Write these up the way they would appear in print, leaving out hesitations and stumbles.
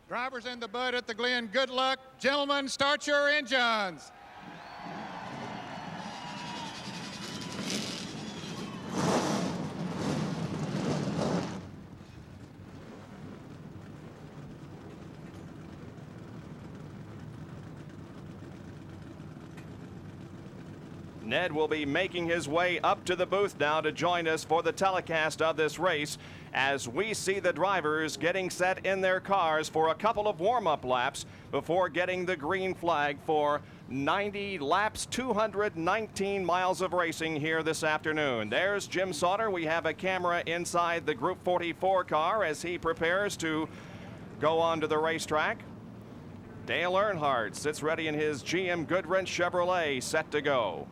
Drivers in the Bud at the Glen, good luck. Gentlemen, start your engines. Ned will be making his way up to the booth now to join us for the telecast of this race as we see the drivers getting set in their cars for a couple of warm-up laps before getting the green flag for 90 laps, 219 miles of racing here this afternoon. There's Jim Sauter. We have a camera inside the Group 44 car as he prepares to go onto the racetrack. Dale Earnhardt sits ready in his GM Goodwrench Chevrolet, set to go.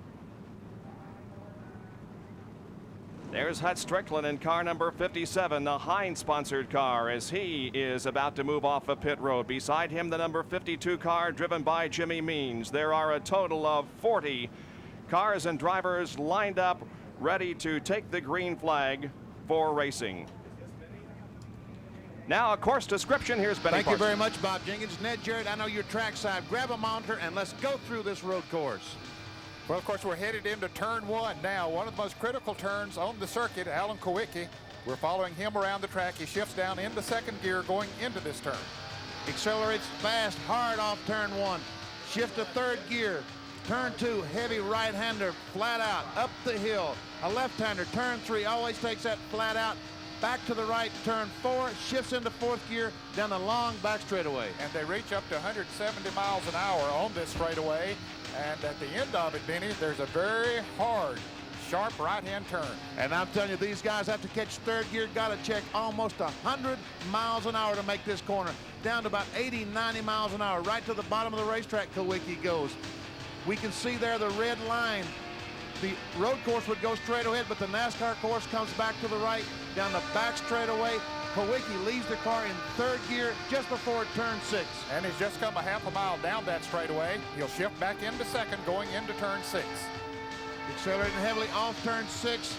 There's Hut Strickland in car number 57, the Heinz-sponsored car, as he is about to move off of pit road. Beside him, the number 52 car driven by Jimmy Means. There are a total of 40 cars and drivers lined up, ready to take the green flag for racing. Now, a course description. Here's Benny Thank Parsons. you very much, Bob Jenkins. Ned Jarrett, I know you're trackside. Grab a monitor and let's go through this road course. Well, of course, we're headed into turn one now, one of the most critical turns on the circuit. Alan Kowicki, we're following him around the track. He shifts down into second gear going into this turn. Accelerates fast, hard off turn one. Shift to third gear. Turn two, heavy right-hander, flat out, up the hill. A left-hander, turn three, always takes that flat out. Back to the right, turn four, shifts into fourth gear, down the long back straightaway. And they reach up to 170 miles an hour on this straightaway. And at the end of it, Benny, there's a very hard, sharp right-hand turn. And I'm telling you, these guys have to catch third gear, got to check almost 100 miles an hour to make this corner. Down to about 80, 90 miles an hour, right to the bottom of the racetrack, Kowicki goes. We can see there the red line. The road course would go straight ahead, but the NASCAR course comes back to the right, down the back straightaway. Kowicki leaves the car in third gear just before turn six. And he's just come a half a mile down that straightaway. He'll shift back into second going into turn six. Accelerating heavily off turn six.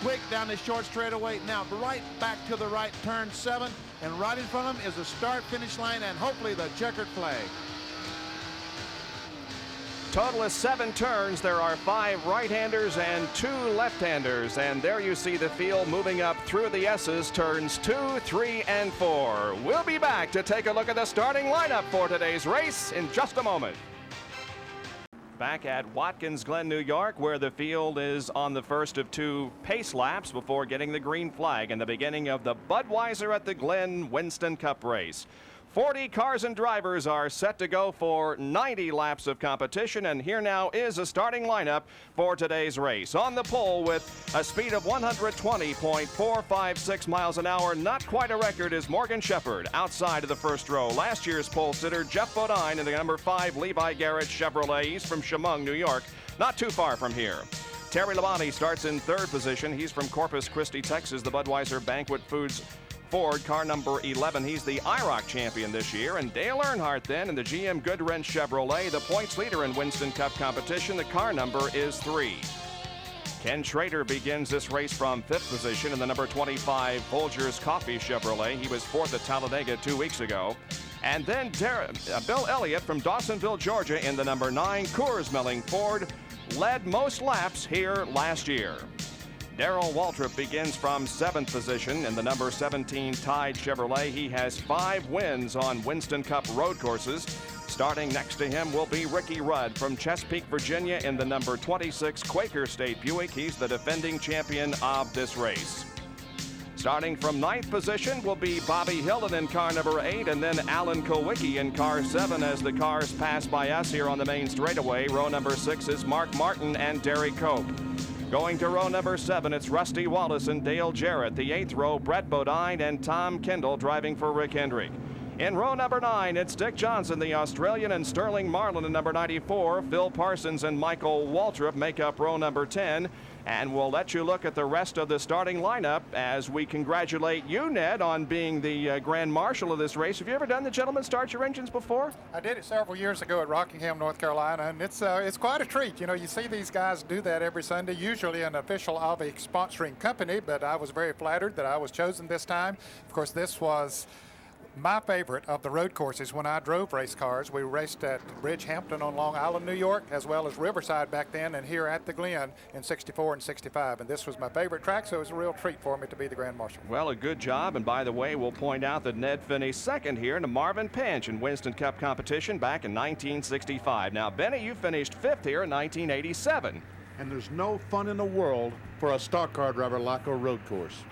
Quick down the short straightaway. Now right back to the right, turn seven. And right in front of him is the start-finish line and hopefully the checkered flag. Total is 7 turns. There are 5 right-handers and 2 left-handers. And there you see the field moving up through the S's, turns 2, 3, and 4. We'll be back to take a look at the starting lineup for today's race in just a moment. Back at Watkins Glen, New York, where the field is on the first of 2 pace laps before getting the green flag in the beginning of the Budweiser at the Glen Winston Cup race. 40 cars and drivers are set to go for 90 laps of competition, and here now is a starting lineup for today's race. On the pole with a speed of 120.456 miles an hour, not quite a record, is Morgan Shepherd outside of the first row. Last year's pole sitter, Jeff Bodine, in the number 5 Levi Garrett Chevrolet. He's from Chemung, New York, not too far from here. Terry Labonte starts in third position. He's from Corpus Christi, Texas, the Budweiser Banquet Foods Ford, car number 11. He's the IROC champion this year. And Dale Earnhardt then in the GM Goodwrench Chevrolet, the points leader in Winston Cup competition. The car number is 3. Ken Schrader begins this race from 5th position in the number 25 Folgers Coffee Chevrolet. He was 4th at Talladega 2 weeks ago. And then Bill Elliott from Dawsonville, Georgia, in the number 9 Coors Melling Ford, led most laps here last year. Darrell Waltrip begins from 7th position in the number 17 Tide Chevrolet. He has 5 wins on Winston Cup road courses. Starting next to him will be Ricky Rudd from Chesapeake, Virginia, in the number 26 Quaker State Buick. He's the defending champion of this race. Starting from 9th position will be Bobby Hilton in car number 8, and then Alan Kowicki in car 7 as the cars pass by us here on the main straightaway. Row number 6 is Mark Martin and Derek Cope. Going to row number 7, it's Rusty Wallace and Dale Jarrett. The 8th row, Brett Bodine and Tom Kendall driving for Rick Hendrick. In row number 9, it's Dick Johnson, the Australian, and Sterling Marlin in number 94. Phil Parsons and Michael Waltrip make up row number 10. And we'll let you look at the rest of the starting lineup as we congratulate you, Ned, on being the Grand Marshal of this race. Have you ever done the Gentlemen Start Your Engines before? I did it several years ago at Rockingham, North Carolina, and it's quite a treat. You know, you see these guys do that every Sunday, usually an official of a sponsoring company, but I was very flattered that I was chosen this time. Of course, this was My favorite of the road courses when I drove race cars, we raced at Bridgehampton on Long Island, New York, as well as Riverside back then, and here at the Glen in 64 and 65. And this was my favorite track, so it was a real treat for me to be the Grand Marshal. Well, a good job. And by the way, we'll point out that Ned finished second here to Marvin Pinch in Winston Cup competition back in 1965. Now, Benny, you finished fifth here in 1987. And there's no fun in the world for a stock car driver like a road course.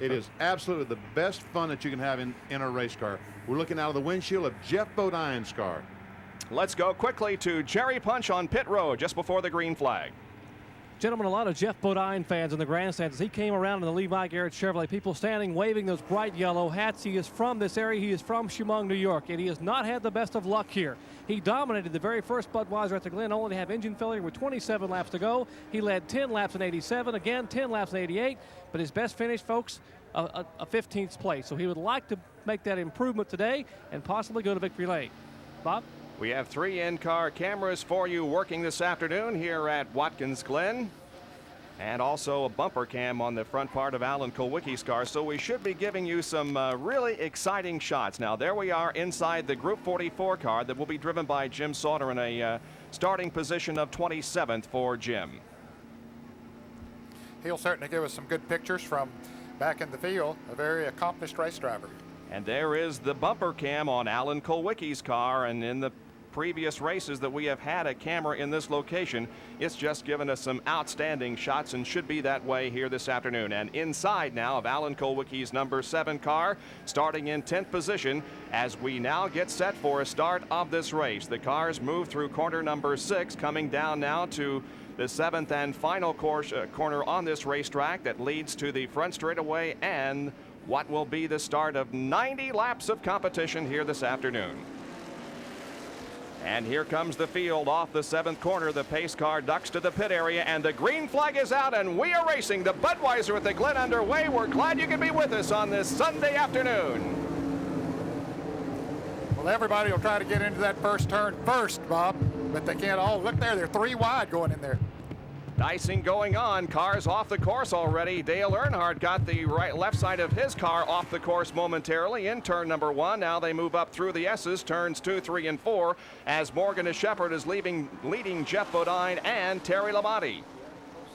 It is absolutely the best fun that you can have in a race car. We're looking out of the windshield of Jeff Bodine's car. Let's go quickly to Jerry Punch on pit road just before the green flag. Gentlemen, a lot of Jeff Bodine fans in the grandstands. He came around in the Levi Garrett Chevrolet. People standing, waving those bright yellow hats. He is from this area. He is from Chemung, New York, and he has not had the best of luck here. He dominated the very first Budweiser at the Glen, only to have engine failure with 27 laps to go. He led 10 laps in 87, again 10 laps in 88, but his best finish, folks, a 15th place. So he would like to make that improvement today and possibly go to victory lane. Bob? We have 3 in-car cameras for you working this afternoon here at Watkins Glen, and also a bumper cam on the front part of Alan Kulwicki's car. So we should be giving you some really exciting shots. Now, there we are inside the Group 44 car that will be driven by Jim Sauter in a starting position of 27th for Jim. He'll certainly give us some good pictures from back in the field, a very accomplished race driver. And there is the bumper cam on Alan Kulwicki's car, and in the previous races that we have had a camera in this location, it's just given us some outstanding shots and should be that way here this afternoon. And inside now of Alan Kulwicki's number 7 car, starting in 10th position as we now get set for a start of this race. The cars move through corner number 6, coming down now to the 7th and final corner on this racetrack that leads to the front straightaway and what will be the start of 90 laps of competition here this afternoon. And here comes the field off the 7th corner. The pace car ducks to the pit area, and the green flag is out, and we are racing. The Budweiser at the Glen underway. We're glad you can be with us on this Sunday afternoon. Well, everybody will try to get into that first turn first, Bob, but they can't all. Look there, they're 3 wide going in there. Dicing going on. Cars off the course already. Dale Earnhardt got the left side of his car off the course momentarily in turn number 1. Now they move up through the S's, turns 2, 3, and 4, as Morgan Shepherd is leading Jeff Bodine and Terry Labonte.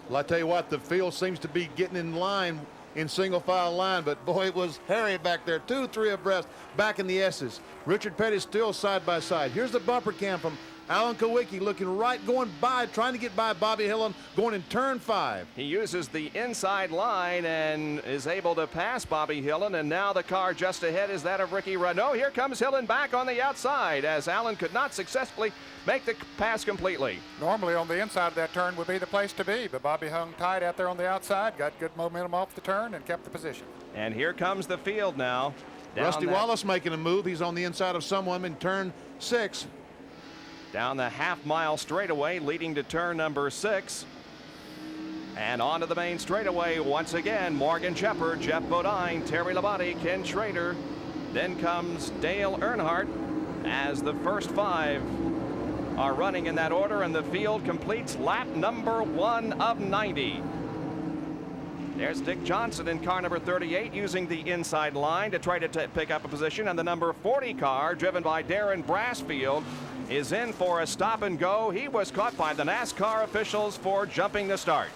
Well, I tell you what, the field seems to be getting in line, in single file line, but boy, it was hairy back there. 2, 3 abreast back in the S's. Richard Petty still side by side. Here's the bumper cam from Alan Kulwicki looking right, going by, trying to get by Bobby Hillen, going in turn 5. He uses the inside line and is able to pass Bobby Hillen, and now the car just ahead is that of Ricky Renault. Here comes Hillen back on the outside as Alan could not successfully make the pass completely. Normally on the inside of that turn would be the place to be, but Bobby hung tight out there on the outside, got good momentum off the turn and kept the position. And here comes the field now. Rusty Wallace making a move. He's on the inside of someone in turn 6. Down the half-mile straightaway leading to turn number 6. And onto the main straightaway once again. Morgan Shepherd, Jeff Bodine, Terry Labonte, Ken Schrader. Then comes Dale Earnhardt as the first 5 are running in that order, and the field completes lap number 1 of 90. There's Dick Johnson in car number 38 using the inside line to try to pick up a position, and the number 40 car driven by Darren Brassfield is in for a stop and go. He was caught by the NASCAR officials for jumping the start.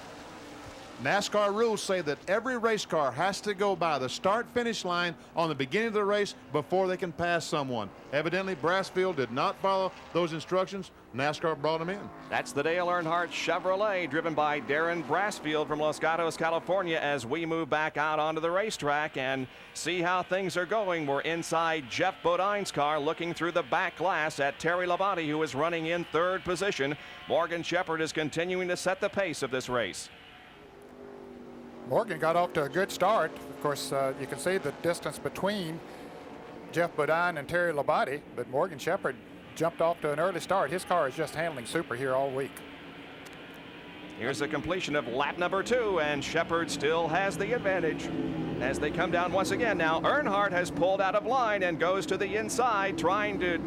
NASCAR rules say that every race car has to go by the start-finish line on the beginning of the race before they can pass someone. Evidently, Brassfield did not follow those instructions. NASCAR brought him in. That's the Dale Earnhardt Chevrolet driven by Darren Brassfield from Los Gatos, California, as we move back out onto the racetrack and see how things are going. We're inside Jeff Bodine's car looking through the back glass at Terry Labonte, who is running in 3rd position. Morgan Shepherd is continuing to set the pace of this race. Morgan got off to a good start. Of course, you can see the distance between Jeff Bodine and Terry Labonte, but Morgan Shepherd jumped off to an early start. His car is just handling super here all week. Here's a completion of lap number 2, and Shepherd still has the advantage as they come down once again. Now Earnhardt has pulled out of line and goes to the inside, trying to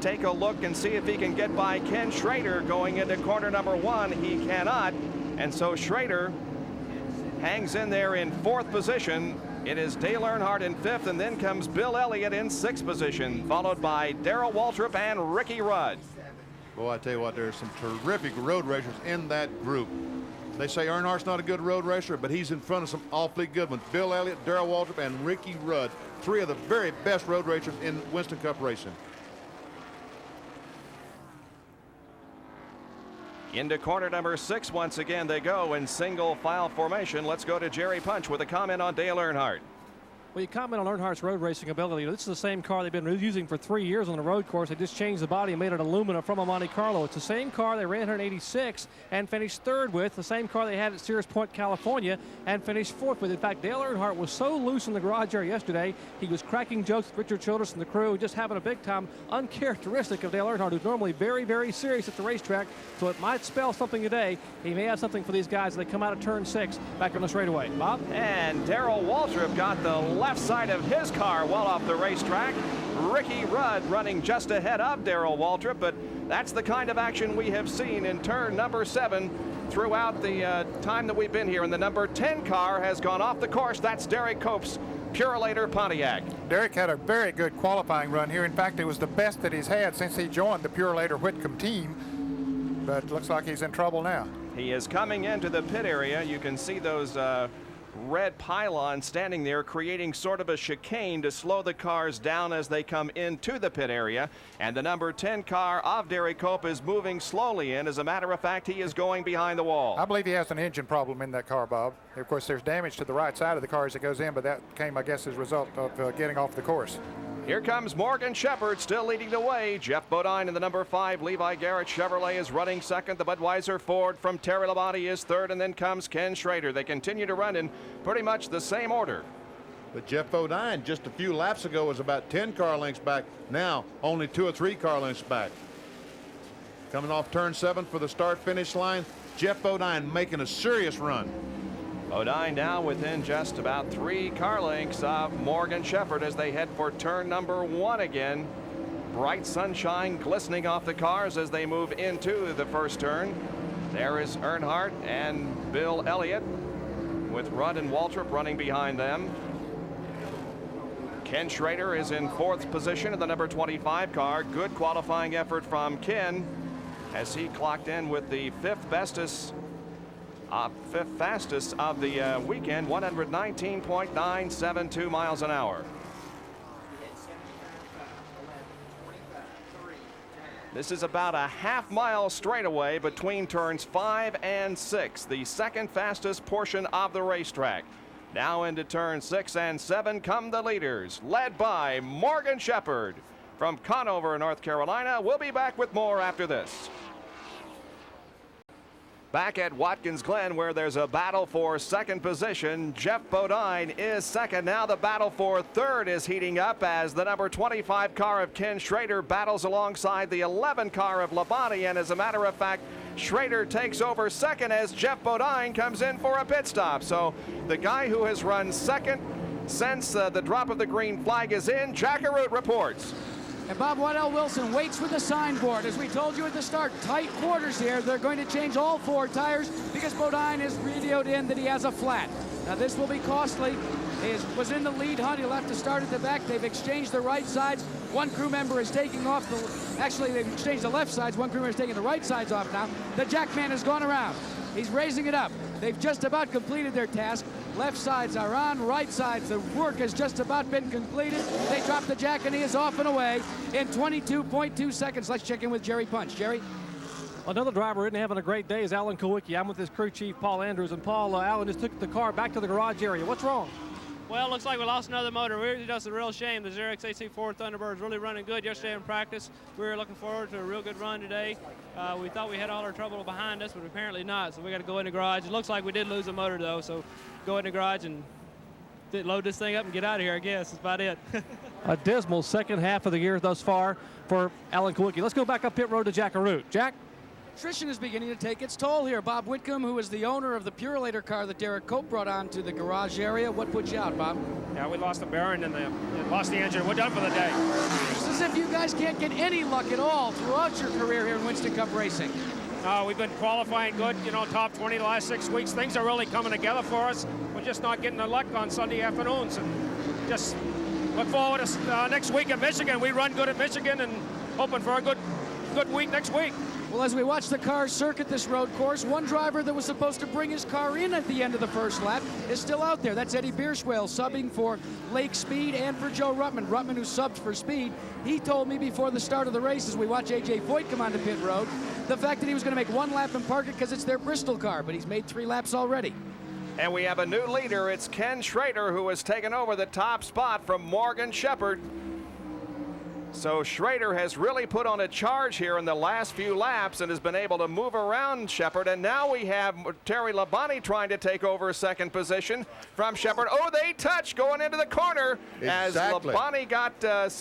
take a look and see if he can get by Ken Schrader going into corner number 1. He cannot, and so Schrader hangs in there in 4th position It is Dale Earnhardt in 5th, and then comes Bill Elliott in 6th position, followed by Darrell Waltrip and Ricky Rudd. Boy, I tell you what, there's some terrific road racers in that group. They say Earnhardt's not a good road racer, but he's in front of some awfully good ones. Bill Elliott, Darrell Waltrip, and Ricky Rudd, 3 of the very best road racers in Winston Cup racing. Into corner number 6 once again they go in single file formation. Let's go to Jerry Punch with a comment on Dale Earnhardt. Well, you comment on Earnhardt's road racing ability. This is the same car they've been using for 3 years on the road course. They just changed the body and made it aluminum from a Monte Carlo. It's the same car they ran here in '86 and finished 3rd with, the same car they had at Sears Point, California, and finished 4th with. In fact, Dale Earnhardt was so loose in the garage area yesterday, he was cracking jokes with Richard Childress and the crew, just having a big time, uncharacteristic of Dale Earnhardt, who's normally very, very serious at the racetrack. So it might spell something today. He may have something for these guys as they come out of turn 6 back on the straightaway. Bob? And Darrell Waltrip got the left side of his car well off the racetrack. Ricky Rudd running just ahead of Darrell Waltrip, but that's the kind of action we have seen in turn number 7 throughout the time that we've been here. And the number 10 car has gone off the course. That's Derek Cope's Purolator Pontiac. Derek had a very good qualifying run here. In fact, it was the best that he's had since he joined the Purolator Whitcomb team, but looks like he's in trouble now. He is coming into the pit area. You can see those red pylons standing there, creating sort of a chicane to slow the cars down as they come into the pit area. And the number 10 car of Derek Cope is moving slowly in. As a matter of fact, he is going behind the wall. I believe he has an engine problem in that car, Bob. Of course, there's damage to the right side of the car as it goes in, but that came, I guess, as a result of getting off the course. Here comes Morgan Shepherd still leading the way. Jeff Bodine in the number 5 Levi Garrett Chevrolet is running second. The Budweiser Ford from Terry Labonte is third, and then comes Ken Schrader. They continue to run in pretty much the same order. But Jeff Bodine just a few laps ago was about 10 car lengths back. Now only 2 or 3 car lengths back. Coming off turn 7 for the start finish line, Jeff Bodine making a serious run. Bodine now within just about 3 car lengths of Morgan Shepherd as they head for turn number 1 again. Bright sunshine glistening off the cars as they move into the first turn. There is Earnhardt and Bill Elliott with Rudd and Waltrip running behind them. Ken Schrader is in 4th position in the number 25 car. Good qualifying effort from Ken as he clocked in with the 5th fastest of the weekend, 119.972 miles an hour. This is about a half-mile straightaway between turns 5 and 6, the second fastest portion of the racetrack. Now into turn 6 and 7 come the leaders, led by Morgan Shepherd from Conover, North Carolina. We'll be back with more after this. Back at Watkins Glen, where there's a battle for second position, Jeff Bodine is second. Now the battle for third is heating up as the number 25 car of Ken Schrader battles alongside the 11 car of Labonte. And as a matter of fact, Schrader takes over second as Jeff Bodine comes in for a pit stop. So the guy who has run second since the drop of the green flag is in. Jack Arute reports. And Bob Waddell Wilson waits with the signboard. As we told you at the start, tight quarters here. They're going to change all 4 tires because Bodine has radioed in that he has a flat. Now this will be costly. He was in the lead hunt. He'll have to start at the back. They've exchanged the right sides. One crew member is taking off actually they've exchanged the left sides. One crew member is taking the right sides off now. The jackman has gone around. He's raising it up. They've just about completed their task. Left sides are on, right sides, the work has just about been completed. They drop the jack and he is off and away in 22.2 seconds. Let's check in with Jerry Punch. Jerry? Another driver isn't having a great day is Alan Kowicki. I'm with his crew chief, Paul Andrews. And Paul, Alan just took the car back to the garage area. What's wrong? Well, it looks like we lost another motor. It's just a real shame. The Xerox AC4 Thunderbird is really running good yesterday in practice. We were looking forward to a real good run today. We thought we had all our trouble behind us, but apparently not. So we got to go in the garage. It looks like we did lose a motor, though. So go in the garage and load this thing up and get out of here, I guess. That's about it. A dismal second half of the year thus far for Alan Kowicki. Let's go back up pit road to Jack Arute. Jack? Attrition is beginning to take its toll here. Bob Whitcomb, who is the owner of the Purolator car that Derek Cope brought on to the garage area. What put you out, Bob? Yeah, we lost the bearing and lost the engine. We're done for the day. It's as if you guys can't get any luck at all throughout your career here in Winston Cup racing. We've been qualifying good, top 20 the last 6 weeks. Things are really coming together for us. We're just not getting the luck on Sunday afternoons. And just look forward to next week at Michigan. We run good at Michigan and hoping for a good week next week. Well, as we watch the cars circuit this road course, one driver that was supposed to bring his car in at the end of the first lap is still out there. That's Eddie Bierswale subbing for Lake Speed and for Joe Ruttman. Ruttman, who subbed for Speed, he told me before the start of the race, as we watch A.J. Foyt come onto pit road, the fact that he was going to make one lap and park it because it's their Bristol car, but he's made 3 laps already. And we have a new leader. It's Ken Schrader, who has taken over the top spot from Morgan Shepherd. So Schrader has really put on a charge here in the last few laps and has been able to move around Shepherd. And now we have Terry Labonte trying to take over second position from Shepherd. Oh, they touch going into the corner. Exactly. As Labonte got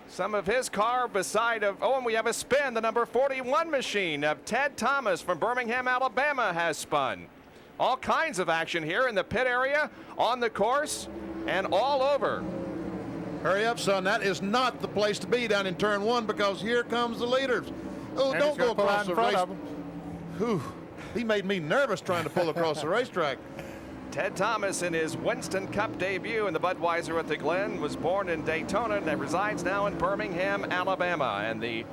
some of his car beside of, and we have a spin. The number 41 machine of Ted Thomas from Birmingham, Alabama has spun. All kinds of action here in the pit area, on the course, and all over. Hurry up, son. That is not the place to be down in turn 1, because here comes the leaders. Oh, and don't go across the race. Whew. He made me nervous trying to pull across the racetrack. Ted Thomas, in his Winston Cup debut in the Budweiser at the Glen, was born in Daytona and resides now in Birmingham, Alabama. And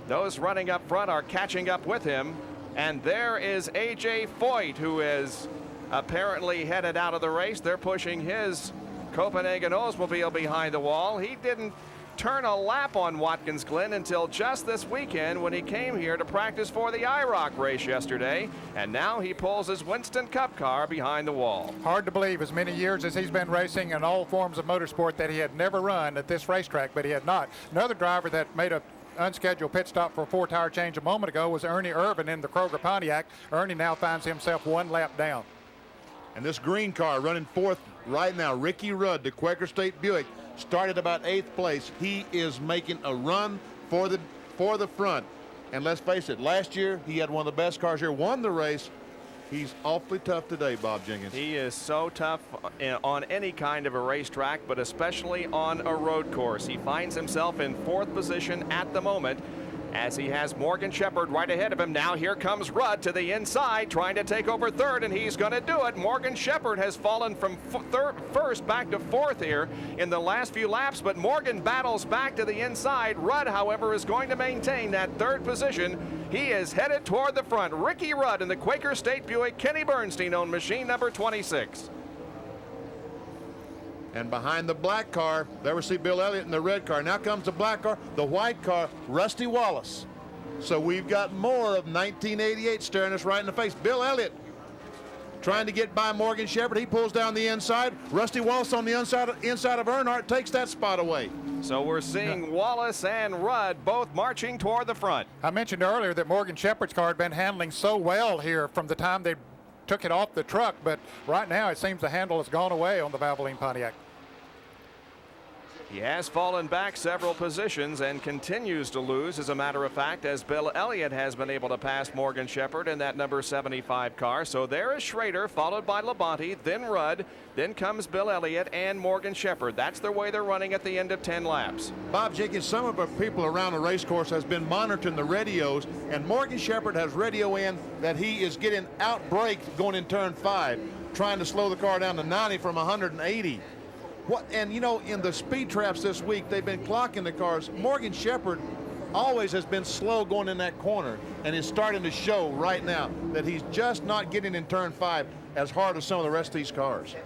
those running up front are catching up with him. And there is A.J. Foyt, who is apparently headed out of the race. They're pushing his Copenhagen Oldsmobile behind the wall. He didn't turn a lap on Watkins Glen until just this weekend when he came here to practice for the IROC race yesterday. And now he pulls his Winston Cup car behind the wall. Hard to believe, as many years as he's been racing in all forms of motorsport, that he had never run at this racetrack, but he had not. Another driver that made a unscheduled pit stop for a 4-tire change a moment ago was Ernie Irvin in the Kroger Pontiac. Ernie now finds himself 1 lap down. And this green car running 4th right now, Ricky Rudd, the Quaker State Buick, started about 8th place. He is making a run for the front. And let's face it, last year he had one of the best cars here, won the race. He's awfully tough today, Bob Jenkins. He is so tough on any kind of a racetrack, but especially on a road course. He finds himself in 4th position at the moment, as he has Morgan Shepherd right ahead of him. Now here comes Rudd to the inside, trying to take over 3rd, and he's going to do it. Morgan Shepherd has fallen from 1st back to 4th here in the last few laps, but Morgan battles back to the inside. Rudd, however, is going to maintain that 3rd position. He is headed toward the front. Ricky Rudd in the Quaker State Buick, Kenny Bernstein-owned machine number 26. And behind the black car, there we see Bill Elliott in the red car. Now comes the black car, the white car, Rusty Wallace. So we've got more of 1988 staring us right in the face. Bill Elliott trying to get by Morgan Shepherd. He pulls down the inside. Rusty Wallace on the inside of Earnhardt takes that spot away. So we're seeing Wallace and Rudd both marching toward the front. I mentioned earlier that Morgan Shepherd's car had been handling so well here from the time they took it off the truck, but right now it seems the handle has gone away on the Valvoline Pontiac. He has fallen back several positions and continues to lose, as a matter of fact, as Bill Elliott has been able to pass Morgan Shepherd in that number 75 car. So there is Schrader, followed by Labonte, then Rudd, then comes Bill Elliott and Morgan Shepherd. That's the way they're running at the end of 10 laps. Bob Jenkins, some of our people around the race course has been monitoring the radios, and Morgan Shepherd has radio in that he is getting out-braked going in turn 5, trying to slow the car down to 90 from 180. And you know, in the speed traps this week, they've been clocking the cars. Morgan Shepherd always has been slow going in that corner, and is starting to show right now that he's just not getting in turn 5 as hard as some of the rest of these cars.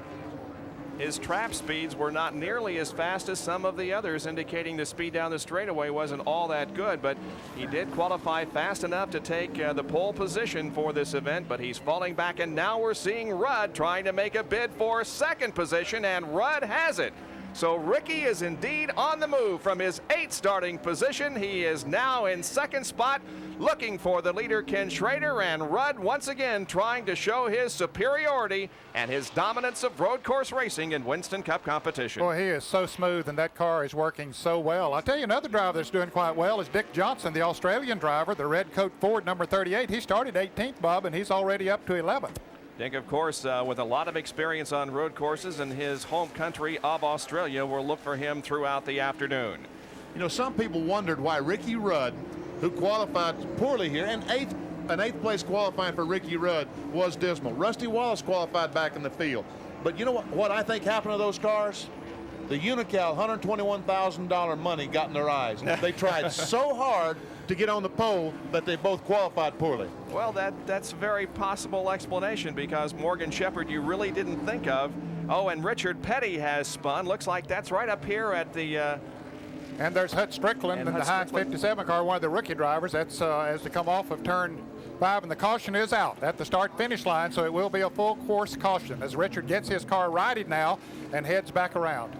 His trap speeds were not nearly as fast as some of the others, indicating the speed down the straightaway wasn't all that good, but he did qualify fast enough to take the pole position for this event, but he's falling back, and now we're seeing Rudd trying to make a bid for 2nd position, and Rudd has it. So Ricky is indeed on the move from his 8th starting position. He is now in 2nd spot, looking for the leader, Ken Schrader, and Rudd once again trying to show his superiority and his dominance of road course racing in Winston Cup competition. Boy, he is so smooth, and that car is working so well. I'll tell you, another driver that's doing quite well is Dick Johnson, the Australian driver, the red coat Ford number 38. He started 18th, Bob, and he's already up to 11th. Dick, of course, with a lot of experience on road courses in his home country of Australia. We'll look for him throughout the afternoon. You know, some people wondered why Ricky Rudd, who qualified poorly here, and an eighth place qualifying for Ricky Rudd was dismal. Rusty Wallace qualified back in the field. But you know what I think happened to those cars? The Unocal $121,000 money got in their eyes. They tried so hard to get on the pole, but they both qualified poorly. Well, that's a very possible explanation, because Morgan Shepherd you really didn't think of. Oh, and Richard Petty has spun. Looks like that's right up here at the... and there's Hut Strickland in the Heinz 57 car, one of the rookie drivers. That's as they come off of turn 5, and the caution is out at the start-finish line, so it will be a full course caution as Richard gets his car righted now and heads back around.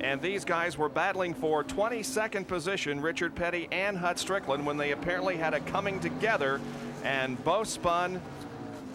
And these guys were battling for 22nd position, Richard Petty and Hut Strickland, when they apparently had a coming together, and both spun,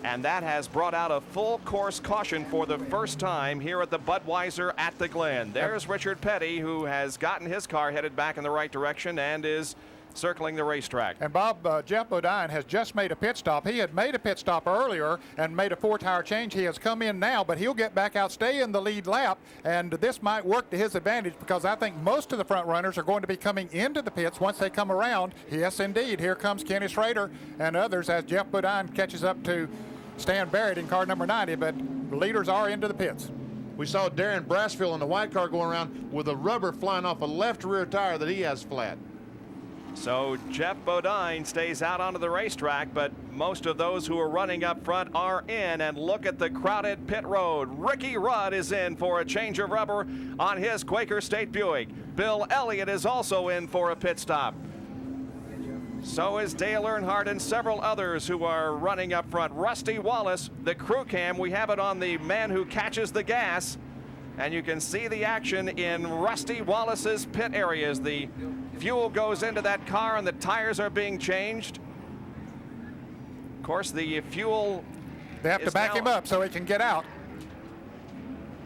and that has brought out a full course caution for the first time here at the Budweiser at the Glen. There's Richard Petty, who has gotten his car headed back in the right direction and is circling the racetrack. And Bob, Jeff Bodine has just made a pit stop. He had made a pit stop earlier and made a 4-tire change. He has come in now, but he'll get back out, stay in the lead lap, and this might work to his advantage, because I think most of the front runners are going to be coming into the pits once they come around. Yes, indeed. Here comes Kenny Schrader and others as Jeff Bodine catches up to Stan Barrett in car number 90, but the leaders are into the pits. We saw Darren Brassfield in the white car going around with a rubber flying off a left rear tire that he has flat. So Jeff Bodine stays out onto the racetrack, but most of those who are running up front are in. And look at the crowded pit road. Ricky Rudd is in for a change of rubber on his Quaker State Buick. Bill Elliott is also in for a pit stop. So is Dale Earnhardt and several others who are running up front. Rusty Wallace, the crew cam, we have it on the man who catches the gas. And you can see the action in Rusty Wallace's pit areas. The fuel goes into that car and the tires are being changed. Of course, the fuel... They have to back him up so he can get out.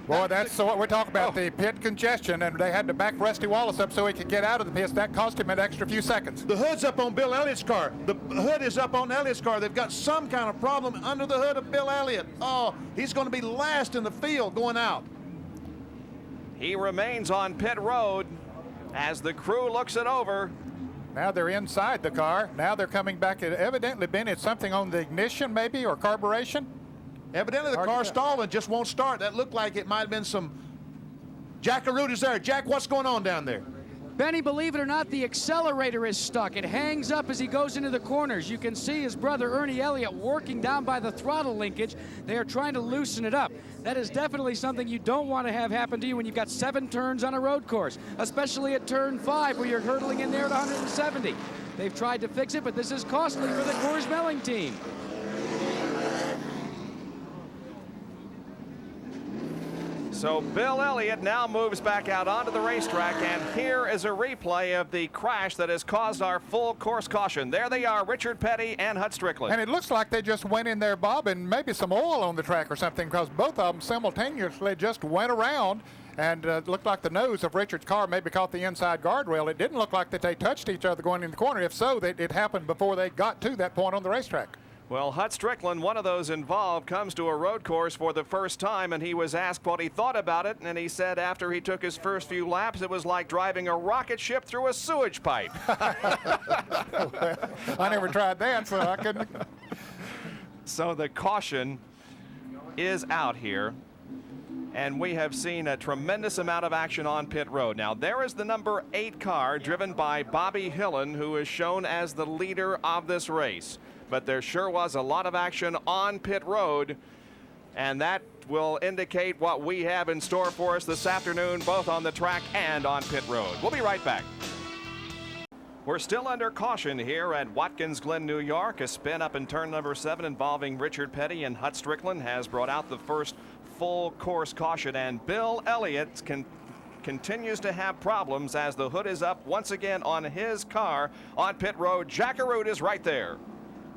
Boy, that's what we're talking about, the pit congestion, and they had to back Rusty Wallace up so he could get out of the pits. That cost him an extra few seconds. The hood's up on Bill Elliott's car. The hood is up on Elliott's car. They've got some kind of problem under the hood of Bill Elliott. Oh, he's going to be last in the field going out. He remains on pit road as the crew looks it over. Now they're inside the car. Now they're coming back. It evidently been something on the ignition maybe, or carburation. Evidently the car stalled and just won't start. That looked like it might have been some... Jack Arute is there. Jack, what's going on down there? Benny, believe it or not, the accelerator is stuck. It hangs up as he goes into the corners. You can see his brother Ernie Elliott working down by the throttle linkage. They are trying to loosen it up. That is definitely something you don't want to have happen to you when you've got 7 turns on a road course, especially at turn 5 where you're hurtling in there at 170. They've tried to fix it, but this is costly for the Coors Melling team. So Bill Elliott now moves back out onto the racetrack, and here is a replay of the crash that has caused our full course caution. There they are, Richard Petty and Hut Strickland. And it looks like they just went in there, Bob, and maybe some oil on the track or something, because both of them simultaneously just went around, and it looked like the nose of Richard's car maybe caught the inside guardrail. It didn't look like that they touched each other going in the corner. If so, it happened before they got to that point on the racetrack. Well, Hut Strickland, one of those involved, comes to a road course for the first time, and he was asked what he thought about it, and he said after he took his first few laps, it was like driving a rocket ship through a sewage pipe. Well, I never tried that, so I couldn't. So the caution is out here, and we have seen a tremendous amount of action on pit road. Now, there is the number 8 car driven by Bobby Hillen, who is shown as the leader of this race. But there sure was a lot of action on pit road, and that will indicate what we have in store for us this afternoon, both on the track and on pit road. We'll be right back. We're still under caution here at Watkins Glen, New York. A spin up in turn number 7 involving Richard Petty and Hut Strickland has brought out the first full course caution, and Bill Elliott continues to have problems as the hood is up once again on his car on pit road. Jack Arute is right there.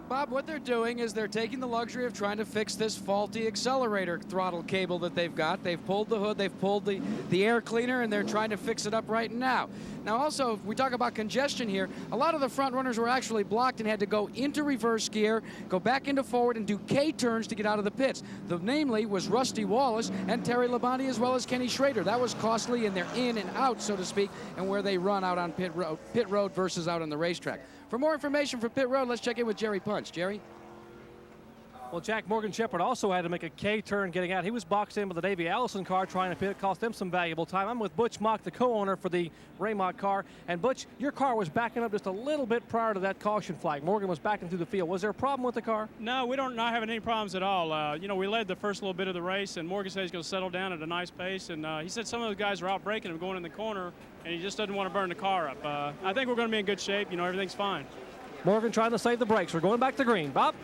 Bob, what they're doing is they're taking the luxury of trying to fix this faulty accelerator throttle cable that they've got. They've pulled the hood, they've pulled the air cleaner, and they're trying to fix it up right now. Now also, if we talk about congestion here, a lot of the front runners were actually blocked and had to go into reverse gear, go back into forward, and do K-turns to get out of the pits. The namely was Rusty Wallace and Terry Labonte, as well as Kenny Schrader. That was costly in their in and out, so to speak, and where they run out on pit road versus out on the racetrack. For more information for pit road, let's check in with Jerry Punch. Jerry? Well, Jack, Morgan Shepherd also had to make a K-turn getting out. He was boxed in with the Davey Allison car trying to pit. It cost them some valuable time. I'm with Butch Mock, the co-owner for the Raymont car. And Butch, your car was backing up just a little bit prior to that caution flag. Morgan was backing through the field. Was there a problem with the car? No, we don't not having any problems at all. You know, we led the first little bit of the race, and Morgan said he's going to settle down at a nice pace. And he said some of those guys are out braking him going in the corner, and he just doesn't want to burn the car up. I think we're going to be in good shape. You know, everything's fine. Morgan trying to save the brakes. We're going back to green. Bob?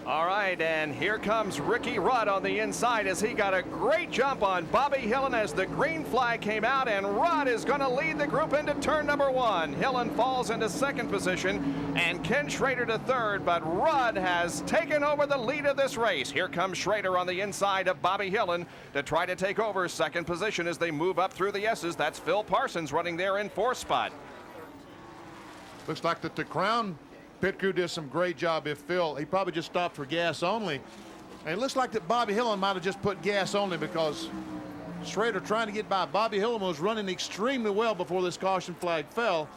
All right, and here comes Ricky Rudd on the inside as he got a great jump on Bobby Hillen as the green flag came out, and Rudd is going to lead the group into turn number 1. Hillen falls into second position and Ken Schrader to third, but Rudd has taken over the lead of this race. Here comes Schrader on the inside of Bobby Hillen to try to take over second position as they move up through the S's. That's Phil Parsons running there in fourth spot. Looks like that the Crown pit crew did some great job. If Phil, he probably just stopped for gas only. And it looks like that Bobby Hillen might have just put gas only because Schrader trying to get by. Bobby Hillen was running extremely well before this caution flag fell.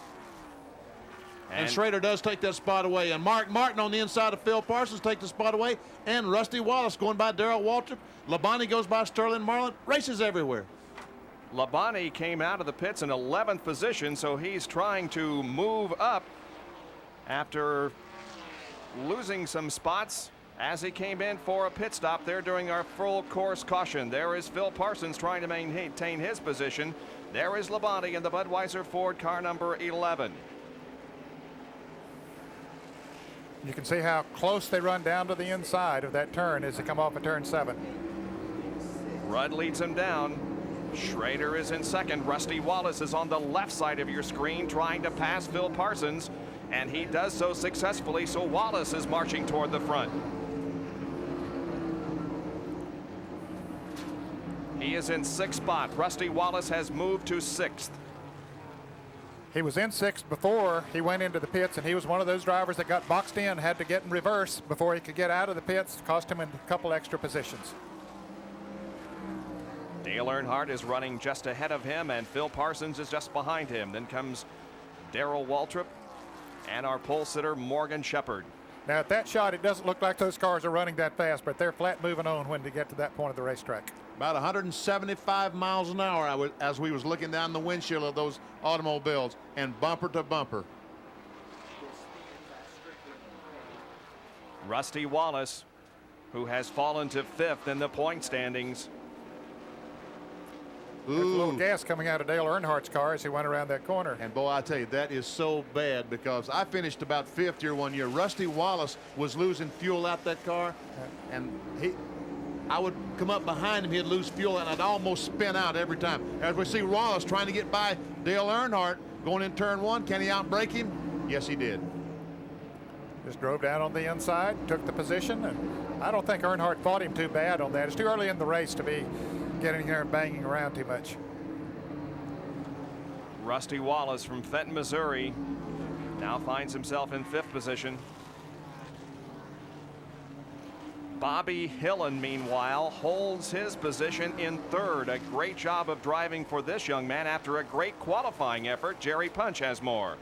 And Schrader does take that spot away. And Mark Martin on the inside of Phil Parsons takes the spot away. And Rusty Wallace going by Darrell Waltrip. Labonte goes by Sterling Marlin. Races everywhere. Labonte came out of the pits in 11th position, so he's trying to move up after losing some spots as he came in for a pit stop there during our full course caution. There is Phil Parsons trying to maintain his position. There is Labonte in the Budweiser Ford car number 11. You can see how close they run down to the inside of that turn as they come off of turn 7. Rudd leads him down. Schrader is in second. Rusty Wallace is on the left side of your screen trying to pass Phil Parsons, and he does so successfully, so Wallace is marching toward the front. He is in sixth spot. Rusty Wallace has moved to sixth. He was in sixth before he went into the pits, and he was one of those drivers that got boxed in, had to get in reverse before he could get out of the pits. Cost him a couple extra positions. Dale Earnhardt is running just ahead of him, and Phil Parsons is just behind him. Then comes Darrell Waltrip and our pole sitter Morgan Shepherd. Now at that shot, it doesn't look like those cars are running that fast, but they're flat moving on when they get to that point of the racetrack. About 175 miles an hour as we was looking down the windshield of those automobiles, and bumper to bumper. Rusty Wallace, who has fallen to fifth in the point standings. There's a little gas coming out of Dale Earnhardt's car as he went around that corner. And boy, I tell you, that is so bad because I finished about fifth here one year. Rusty Wallace was losing fuel out that car, and I would come up behind him, he'd lose fuel, and I'd almost spin out every time. As we see Wallace trying to get by Dale Earnhardt going in turn 1. Can he outbrake him? Yes, he did. Just drove down on the inside, took the position, and I don't think Earnhardt fought him too bad on that. It's too early in the race to be getting here and banging around too much. Rusty Wallace from Fenton, Missouri, now finds himself in fifth position. Bobby Hillen, meanwhile, holds his position in third. A great job of driving for this young man after a great qualifying effort. Jerry Punch has more.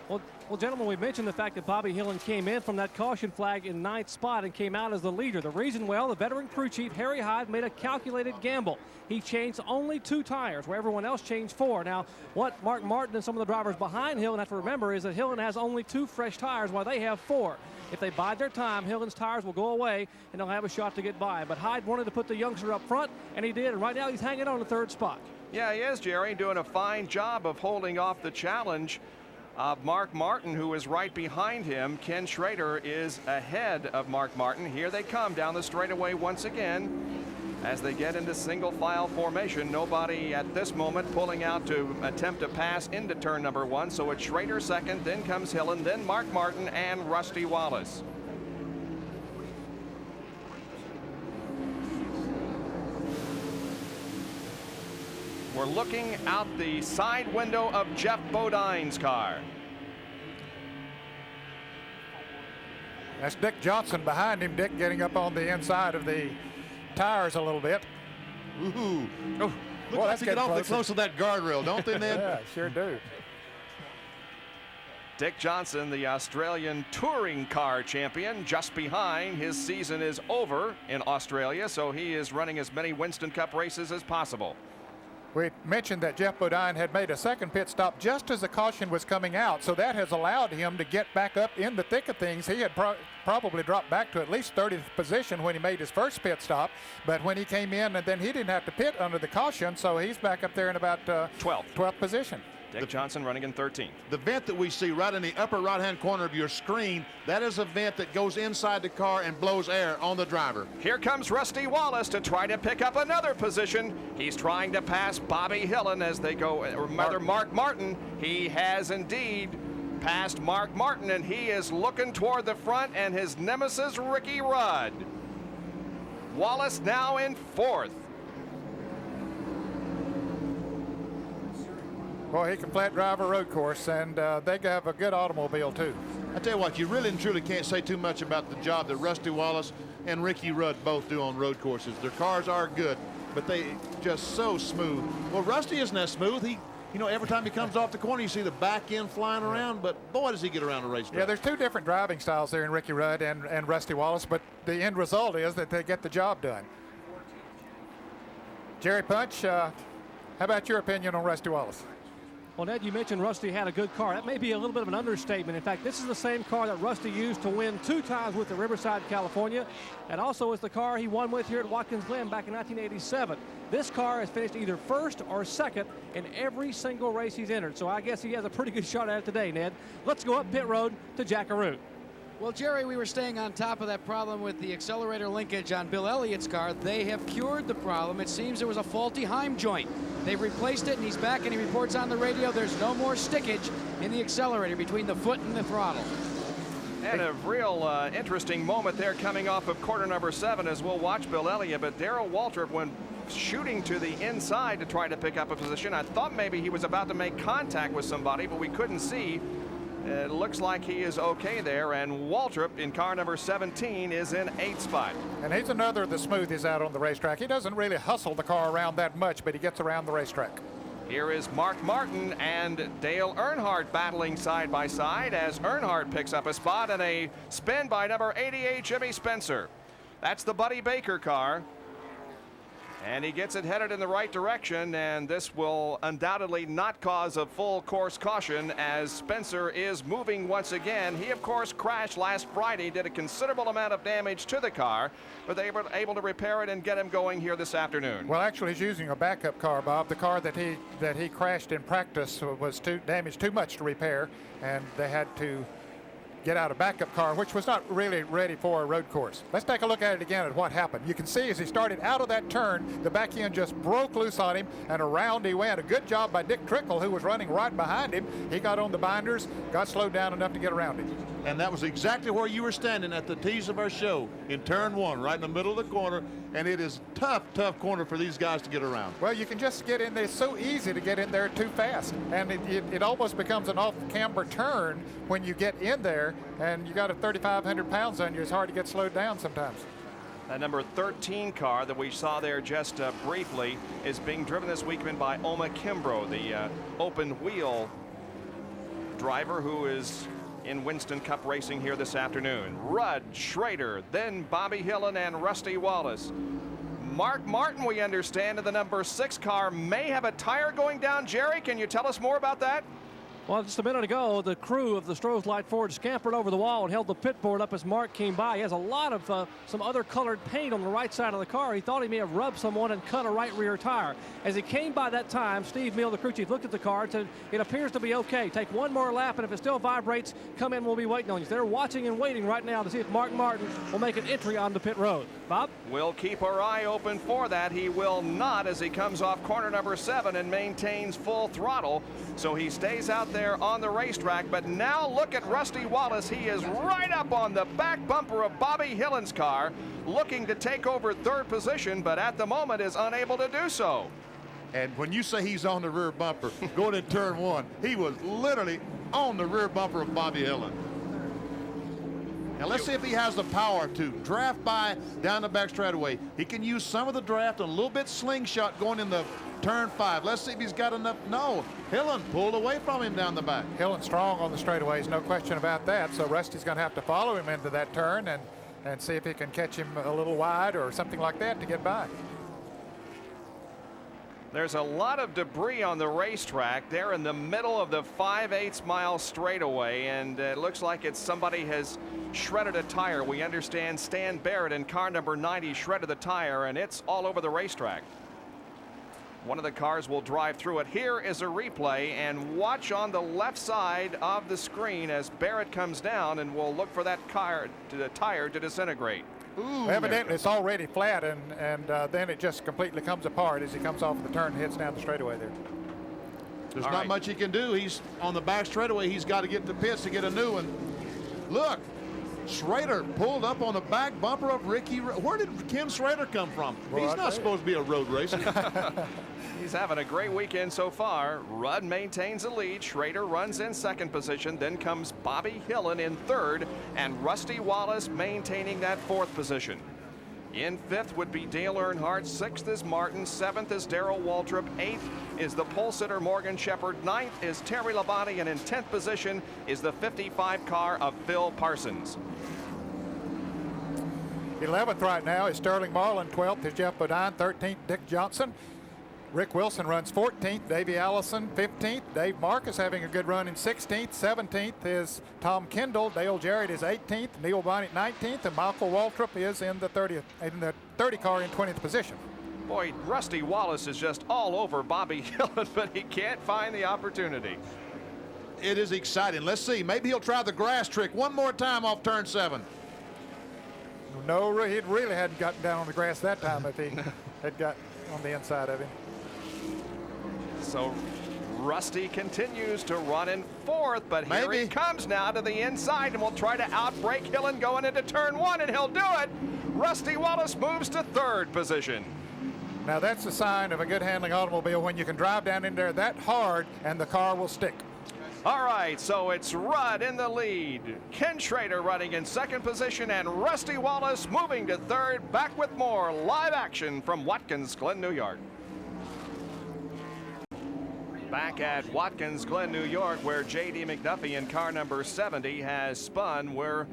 Well, gentlemen, we mentioned the fact that Bobby Hillen came in from that caution flag in ninth spot and came out as the leader. The reason, well, the veteran crew chief, Harry Hyde, made a calculated gamble. He changed only 2 tires, where everyone else changed 4. Now, what Mark Martin and some of the drivers behind Hillen have to remember is that Hillen has only 2 fresh tires, while they have 4. If they bide their time, Hillen's tires will go away, and they'll have a shot to get by. But Hyde wanted to put the youngster up front, and he did. And right now, he's hanging on the third spot. Yeah, he is, Jerry, doing a fine job of holding off the challenge of Mark Martin, who is right behind him. Ken Schrader is ahead of Mark Martin. Here they come down the straightaway once again as they get into single file formation. Nobody at this moment pulling out to attempt to pass into turn number 1. So it's Schrader second, then comes Hillen, then Mark Martin and Rusty Wallace. We're looking out the side window of Jeff Bodine's car. That's Dick Johnson behind him. Dick getting up on the inside of the tires a little bit. Ooh. Oh, Boy, let's get awfully close to that guardrail, don't they, Ned? Yeah, sure do. Dick Johnson, the Australian touring car champion, just behind. His season is over in Australia, so he is running as many Winston Cup races as possible. We mentioned that Jeff Bodine had made a second pit stop just as the caution was coming out, so that has allowed him to get back up in the thick of things. He had probably dropped back to at least 30th position when he made his first pit stop, but when he came in, and then he didn't have to pit under the caution, so he's back up there in about 12th position. Dick Johnson running in 13th. The vent that we see right in the upper right-hand corner of your screen, that is a vent that goes inside the car and blows air on the driver. Here comes Rusty Wallace to try to pick up another position. He's trying to pass Bobby Hillen as they go, or rather Mark Martin. He has indeed passed Mark Martin, and he is looking toward the front, and his nemesis, Ricky Rudd. Wallace now in 4th. Boy, he can flat drive a road course, and they have a good automobile too. I tell you what, you really and truly can't say too much about the job that Rusty Wallace and Ricky Rudd both do on road courses. Their cars are good, but they just so smooth. Well, Rusty isn't that smooth. He, you know, every time he comes off the corner, you see the back end flying around, but boy, does he get around the racetrack. Yeah, there's two different driving styles there in Ricky Rudd and Rusty Wallace, but the end result is that they get the job done. Jerry Punch, how about your opinion on Rusty Wallace? Well, Ned, you mentioned Rusty had a good car. That may be a little bit of an understatement. In fact, this is the same car that Rusty used to win 2 times with at Riverside, California, and also is the car he won with here at Watkins Glen back in 1987. This car has finished either first or second in every single race he's entered, so I guess he has a pretty good shot at it today, Ned. Let's go up pit road to Jack Arute. Well, Jerry, we were staying on top of that problem with the accelerator linkage on Bill Elliott's car. They have cured the problem. It seems there was a faulty Heim joint. They've replaced it, and he's back, and he reports on the radio there's no more stickage in the accelerator between the foot and the throttle. And a real interesting moment there coming off of corner number 7 as we'll watch Bill Elliott, but Darrell Waltrip, when shooting to the inside to try to pick up a position, I thought maybe he was about to make contact with somebody, but we couldn't see. It looks like he is okay there, and Waltrip in car number 17 is in 8th spot. And he's another of the smoothies out on the racetrack. He doesn't really hustle the car around that much, but he gets around the racetrack. Here is Mark Martin and Dale Earnhardt battling side by side as Earnhardt picks up a spot and a spin by number 88, Jimmy Spencer. That's the Buddy Baker car. And he gets it headed in the right direction, and this will undoubtedly not cause a full course caution as Spencer is moving once again. He, of course, crashed last Friday, did a considerable amount of damage to the car, but they were able to repair it and get him going here this afternoon. Well, actually, he's using a backup car, Bob. The car that he crashed in practice was damaged too much to repair, and they had to get out a backup car, which was not really ready for a road course. Let's take a look at it again at what happened. You can see as he started out of that turn, the back end just broke loose on him, and around he went. A good job by Dick Trickle, who was running right behind him. He got on the binders, got slowed down enough to get around him. And that was exactly where you were standing at the tease of our show in turn 1, right in the middle of the corner. And it is tough corner for these guys to get around. Well, you can just get in there. It's so easy to get in there too fast. And it almost becomes an off-camber turn when you get in there, and you got a 3,500 pounds on you. It's hard to get slowed down sometimes. That number 13 car that we saw there just briefly is being driven this weekend by Oma Kimbrough, the open wheel driver who is in Winston Cup racing here this afternoon. Rudd, Schrader, then Bobby Hillen and Rusty Wallace. Mark Martin, we understand, in the number 6 car may have a tire going down. Jerry, can you tell us more about that? Well, just a minute ago, the crew of the Stroh's Light Ford scampered over the wall and held the pit board up as Mark came by. He has a lot of some other colored paint on the right side of the car. He thought he may have rubbed someone and cut a right rear tire. As he came by that time, Steve Mill, the crew chief, looked at the car and said, it appears to be okay. Take one more lap, and if it still vibrates, come in, we'll be waiting on you. So they're watching and waiting right now to see if Mark Martin will make an entry on the pit road. Bob? We'll keep our eye open for that. He will not as he comes off corner number 7 and maintains full throttle. So he stays out there on the racetrack. But now look at Rusty Wallace. He is right up on the back bumper of Bobby Hillen's car, looking to take over 3rd position, but at the moment is unable to do so. And when you say he's on the rear bumper, going in turn 1, he was literally on the rear bumper of Bobby Hillen. Now let's see if he has the power to draft by down the back straightaway. He can use some of the draft and a little bit slingshot going in the turn 5. Let's see if he's got enough. No, Hillen pulled away from him down the back. Hillen strong on the straightaways, no question about that. So Rusty's going to have to follow him into that turn and see if he can catch him a little wide or something like that to get by. There's a lot of debris on the racetrack. They're in the middle of the 5/8 mile straightaway, and it looks like somebody has shredded a tire. We understand Stan Barrett in car number 90 shredded the tire, and it's all over the racetrack. One of the cars will drive through it. Here is a replay, and watch on the left side of the screen as Barrett comes down, and we'll look for that tire to disintegrate. Ooh, evidently it's already flat, and then it just completely comes apart as he comes off the turn and hits down the straightaway there. There's not much he can do. He's on the back straightaway. He's got to get to pits to get a new one. Look, Schrader pulled up on the back bumper of Ricky. Where did Ken Schrader come from? Well, he's not supposed to be a road racer. He's having a great weekend so far. Rudd maintains the lead. Schrader runs in second position. Then comes Bobby Hillen in third, and Rusty Wallace maintaining that fourth position. In fifth would be Dale Earnhardt. Sixth is Martin. Seventh is Darrell Waltrip. Eighth is the pole sitter Morgan Shepherd. Ninth is Terry Labonte, and in 10th position is the 55 car of Phil Parsons. 11th right now is Sterling Marlin. 12th is Jeff Bodine. 13th, Dick Johnson. Rick Wilson runs 14th. Davey Allison 15th. Dave Marcus having a good run in 16th. 17th is Tom Kendall. Dale Jarrett is 18th. Neil Bonnet 19th, and Michael Waltrip is in the 30 car in 20th position. Boy, Rusty Wallace is just all over Bobby Hillen, but he can't find the opportunity. It is exciting. Let's see. Maybe he'll try the grass trick one more time off turn 7. No, he really hadn't gotten down on the grass that time if he had got on the inside of him. So Rusty continues to run in fourth, but here he comes now to the inside and will try to outbrake Hillen going into turn 1, and he'll do it. Rusty Wallace moves to third position. Now that's a sign of a good handling automobile when you can drive down in there that hard and the car will stick. All right, so it's Rudd in the lead. Ken Schrader running in second position, and Rusty Wallace moving to third. Back with more live action from Watkins Glen, New York. Back at Watkins Glen, New York, where J.D. McDuffie in car number 70 has spun. We're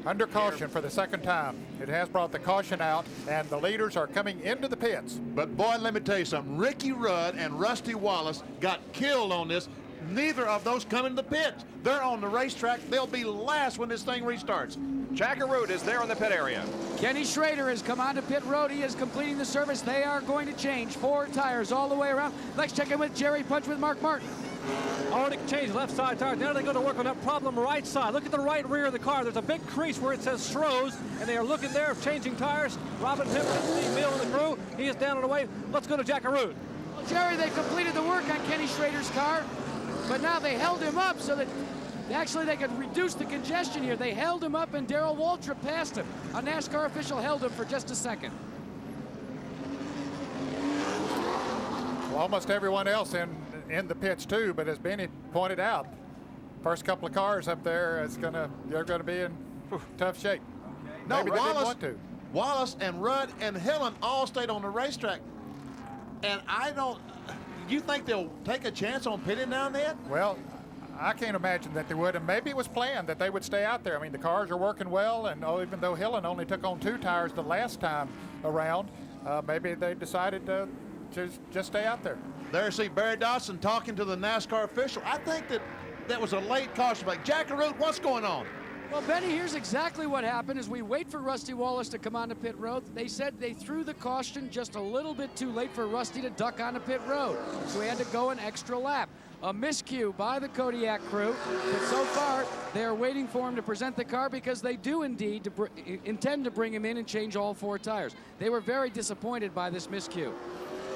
under caution for the second time. It has brought the caution out, and the leaders are coming into the pits. But boy, let me tell you something. Ricky Rudd and Rusty Wallace got killed on this. Neither of those come into the pits. They're on the racetrack. They'll be last when this thing restarts. Jack Arute is there in the pit area. Kenny Schrader has come onto pit road. He is completing the service. They are going to change 4 tires all the way around. Let's check in with Jerry Punch with Mark Martin. Already changed left side tires. Now they go to work on that problem right side. Look at the right rear of the car. There's a big crease where it says Strohs, and they are looking there of changing tires. Robin Pimpton, Steve Mill, and the crew. He is down and away. Let's go to Jack Arute. Well, Jerry, they completed the work on Kenny Schrader's car, but now they held him up so that actually they could reduce the congestion here. They held him up, and Darrell Waltrip passed him. A NASCAR official held him for just a second. Well, almost everyone else in the pits too, but as Benny pointed out, first couple of cars up there, they're gonna be in tough shape. No, Maybe they didn't want to. Wallace and Rudd and Hillen all stayed on the racetrack, and you think they'll take a chance on pitting down there? Well, I can't imagine that they would, and maybe it was planned that they would stay out there. I mean, the cars are working well, and even though Hillen only took on 2 tires the last time around, maybe they decided to just stay out there. There, see Barry Dodson talking to the NASCAR official. I think that was a late caution. Like, Jack Arute, what's going on? Well, Benny, here's exactly what happened as we wait for Rusty Wallace to come onto pit road. They said they threw the caution just a little bit too late for Rusty to duck onto pit road, so he had to go an extra lap. A miscue by the Kodiak crew, but so far they are waiting for him to present the car because they do indeed intend to bring him in and change all 4 tires. They were very disappointed by this miscue.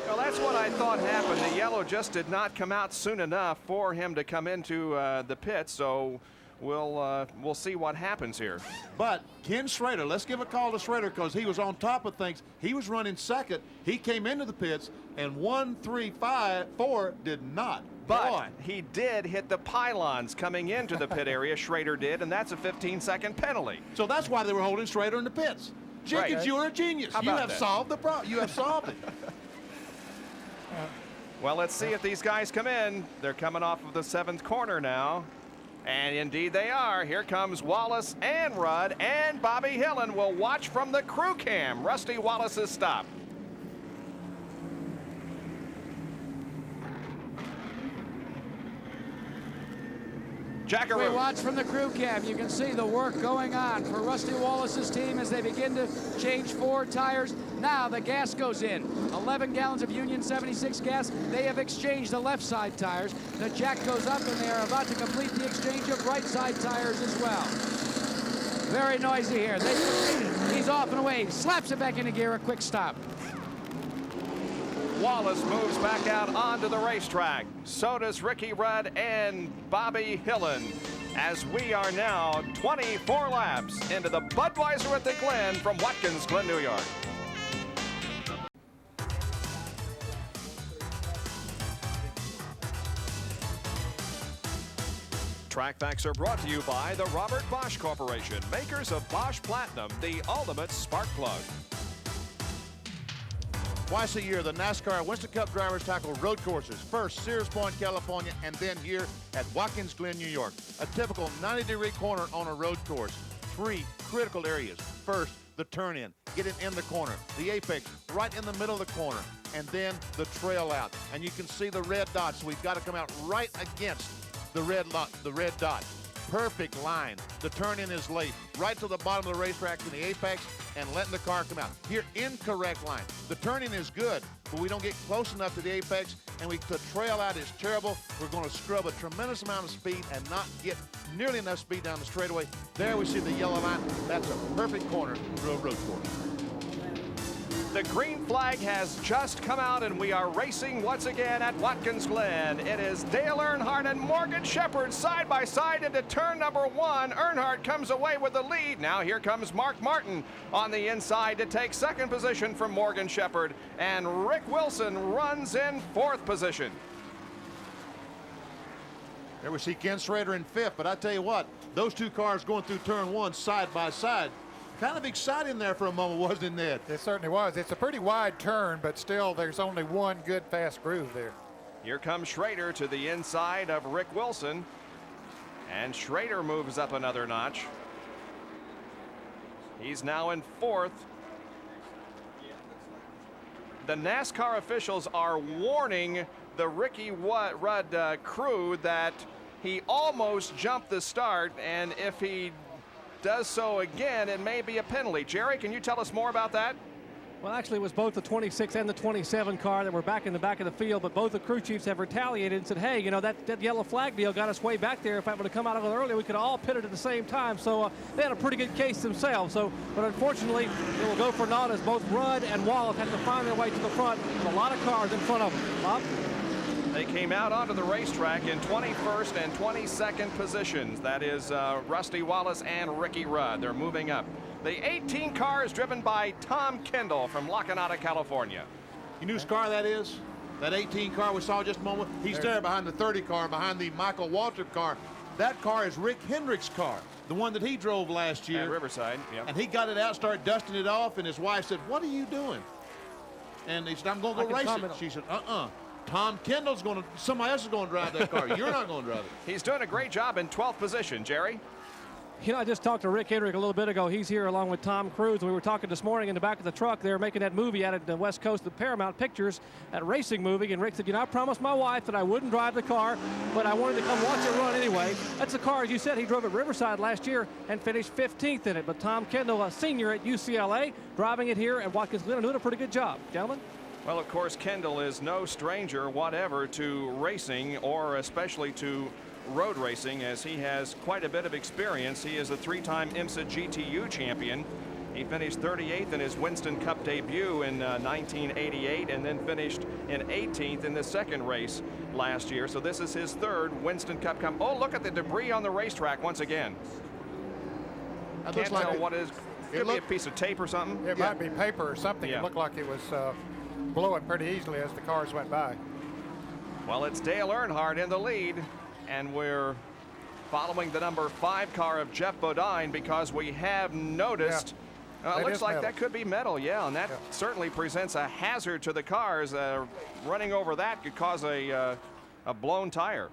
Well, that's what I thought happened. The yellow just did not come out soon enough for him to come into the pit, so we'll see what happens here. But Ken Schrader, let's give a call to Schrader because he was on top of things. He was running second. He came into the pits, and 1, 3, 5, 4 did not But boy. he did hit the pylons coming into the pit area. Schrader did, and that's a 15-second penalty. So that's why they were holding Schrader in the pits. Jenkins, Right. you're a genius. How You about have that? solved the problem. You have solved it. Well, let's see if these guys come in. They're coming off of the 7th corner now. And indeed they are. Here comes Wallace and Rudd, and Bobby Hillen will watch from the crew cam. Rusty Wallace's stop. We Jackaroo. watch from the crew cam. You can see the work going on for Rusty Wallace's team as they begin to change 4 tires. Now the gas goes in. 11 gallons of Union 76 gas. They have exchanged the left side tires. The jack goes up and they are about to complete the exchange of right side tires as well. Very noisy here. They completed. He's off and away. Slaps it back into gear. A quick stop. Wallace moves back out onto the racetrack. So does Ricky Rudd and Bobby Hillen, as we are now 24 laps into the Budweiser at the Glen from Watkins Glen, New York. Track facts are brought to you by the Robert Bosch Corporation, makers of Bosch Platinum, the ultimate spark plug. Twice a year, the NASCAR Winston Cup drivers tackle road courses. First, Sears Point, California, and then here at Watkins Glen, New York. A typical 90-degree corner on a road course. 3 critical areas. First, the turn-in. Get it in the corner. The apex right in the middle of the corner. And then the trail out. And you can see the red dots. We've got to come out right against the red dot. Perfect line. The turn-in is late. Right to the bottom of the racetrack in the apex and letting the car come out. Here, incorrect line. The turn-in is good, but we don't get close enough to the apex, and the trail out is terrible. We're going to scrub a tremendous amount of speed and not get nearly enough speed down the straightaway. There we see the yellow line. That's a perfect corner to a road course. The green flag has just come out, and we are racing once again at Watkins Glen. It is Dale Earnhardt and Morgan Shepherd side by side into turn number 1. Earnhardt comes away with the lead. Now here comes Mark Martin on the inside to take 2nd position from Morgan Shepherd, and Rick Wilson runs in 4th position. There we see Ken Schrader in 5th, but I tell you what, those 2 cars going through turn 1 side by side, kind of exciting there for a moment, wasn't it, Ned? It certainly was. It's a pretty wide turn, but still there's only one good fast groove there. Here comes Schrader to the inside of Rick Wilson, and Schrader moves up another notch. He's now in 4th. The NASCAR officials are warning the Ricky Rudd crew that he almost jumped the start, and if he does so again, it may be a penalty. Jerry, can you tell us more about that? Well, actually, it was both the 26 and the 27 car that were back in the back of the field, but both the crew chiefs have retaliated and said, hey, you know, that yellow flag deal got us way back there. If I would have come out a little earlier, we could have all pitted at the same time. So they had a pretty good case themselves. But unfortunately, it will go for naught as both Rudd and Wallace have to find their way to the front with a lot of cars in front of them. Bob? They came out onto the racetrack in 21st and 22nd positions. That is Rusty Wallace and Ricky Rudd. They're moving up. The 18 car is driven by Tom Kendall from La Canada, California. You know whose car that is? That 18 car we saw just a moment. He's there behind the 30 car, behind the Michael Waltrip car. That car is Rick Hendrick's car, the one that he drove last year. At Riverside, yeah. And he got it out, started dusting it off, and his wife said, what are you doing? And he said, I'm going to go race it. She said, Tom Kendall's going to, somebody else is going to drive that car. You're not going to drive it. He's doing a great job in 12th position, Jerry. You know, I just talked to Rick Hendrick a little bit ago. He's here along with Tom Cruise. We were talking this morning in the back of the truck. They were making that movie out at the West Coast of Paramount Pictures, that racing movie. And Rick said, you know, I promised my wife that I wouldn't drive the car, but I wanted to come watch it run anyway. That's a car, as you said, he drove at Riverside last year and finished 15th in it. But Tom Kendall, a senior at UCLA, driving it here at Watkins Glen, doing a pretty good job. Gentlemen? Well, of course, Kendall is no stranger whatever to racing, or especially to road racing, as he has quite a bit of experience. He is a 3-time IMSA GTU champion. He finished 38th in his Winston Cup debut in 1988, and then finished in 18th in the second race last year. So this is his 3rd Winston Cup. Oh, look at the debris on the racetrack once again. That Can't looks tell like what it is. Could be a piece of tape or something. It might be paper or something. Yeah. It looked like it was blowing pretty easily as the cars went by. Well, it's Dale Earnhardt in the lead, and we're following the number 5 car of Jeff Bodine because we have noticed it looks like that could be metal, and that certainly presents a hazard to the cars. Running over that could cause a blown tire.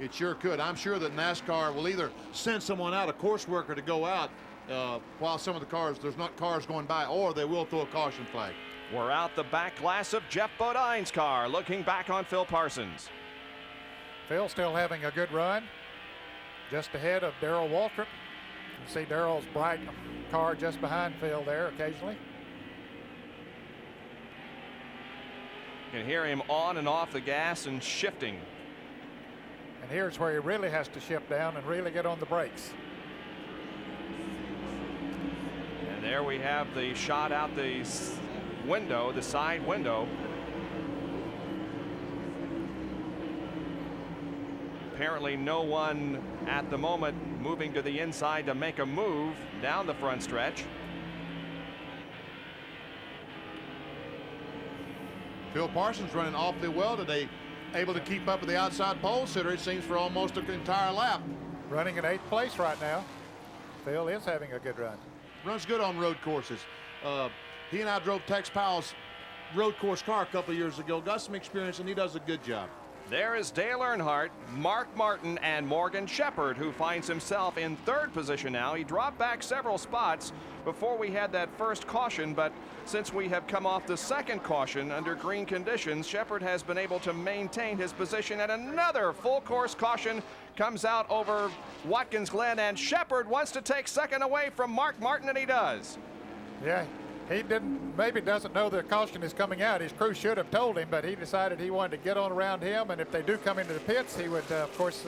It sure could. I'm sure that NASCAR will either send someone out, a course worker, to go out while some of the cars, there's not cars going by, or they will throw a caution flag. We're out the back glass of Jeff Bodine's car, looking back on Phil Parsons. Phil still having a good run, just ahead of Darrell Waltrip. You see Darrell's bright car just behind Phil there occasionally. You can hear him on and off the gas and shifting. And here's where he really has to shift down and really get on the brakes. And there we have the shot out the window, the side window. Apparently no one at the moment moving to the inside to make a move down the front stretch. Phil Parsons running awfully well today, able to keep up with the outside pole sitter, it seems, for almost an entire lap. Running in 8th place right now. Phil is having a good run. Runs good on road courses. He and I drove Tex Powell's road course car a couple of years ago, got some experience, and he does a good job. There is Dale Earnhardt, Mark Martin, and Morgan Shepherd, who finds himself in 3rd position now. He dropped back several spots before we had that first caution, but since we have come off the 2nd caution under green conditions, Shepherd has been able to maintain his position, and another full course caution comes out over Watkins Glen, and Shepherd wants to take 2nd away from Mark Martin, and he does. Yeah. He maybe doesn't know the caution is coming out. His crew should have told him, but he decided he wanted to get on around him, and if they do come into the pits, he would, of course,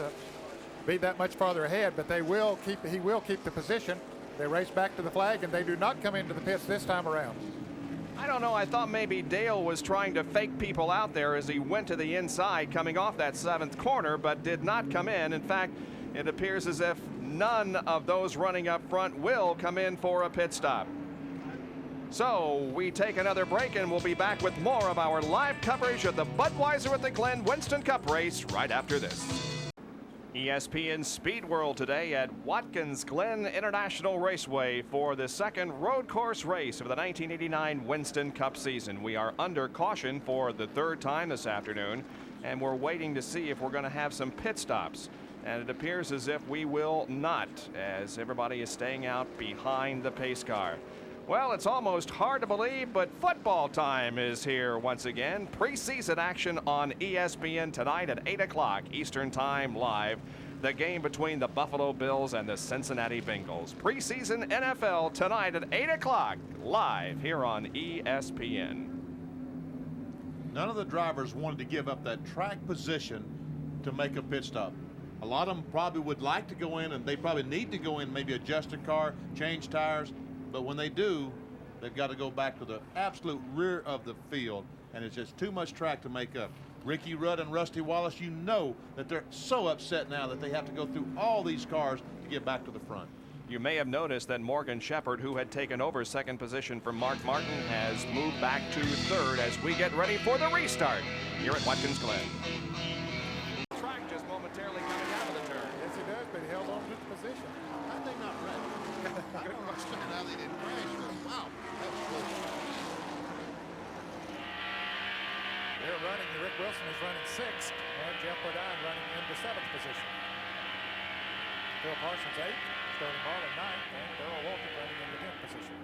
be that much farther ahead, but he will keep the position. They race back to the flag, and they do not come into the pits this time around. I don't know. I thought maybe Dale was trying to fake people out there as he went to the inside coming off that 7th corner, but did not come in. In fact, it appears as if none of those running up front will come in for a pit stop. So we take another break, and we'll be back with more of our live coverage of the Budweiser at the Glen Winston Cup race right after this. ESPN Speed World today at Watkins Glen International Raceway for the 2nd road course race of the 1989 Winston Cup season. We are under caution for the 3rd time this afternoon, and we're waiting to see if we're going to have some pit stops. And it appears as if we will not, as everybody is staying out behind the pace car. Well, it's almost hard to believe, but football time is here once again. Preseason action on ESPN tonight at 8 o'clock Eastern Time live. The game between the Buffalo Bills and the Cincinnati Bengals. Preseason NFL tonight at 8 o'clock live here on ESPN. None of the drivers wanted to give up that track position to make a pit stop. A lot of them probably would like to go in, and they probably need to go in, maybe adjust a car, change tires. But when they do, they've got to go back to the absolute rear of the field, and it's just too much track to make up. Ricky Rudd and Rusty Wallace, you know that they're so upset now that they have to go through all these cars to get back to the front. You may have noticed that Morgan Shepherd, who had taken over 2nd position from Mark Martin, has moved back to 3rd as we get ready for the restart here at Watkins Glen. Track just momentarily coming out of the turn. Yes, he does, but he held on to the position. How'd they not wreck? I don't understand how they didn't crash. Wow, that was close. They're running. Rick Wilson is running 6th, and Jeff Bodine running into 7th position. Phil Parsons 8th, Sterling Marlin 9th, and Darrell Waltrip running in the 10th position.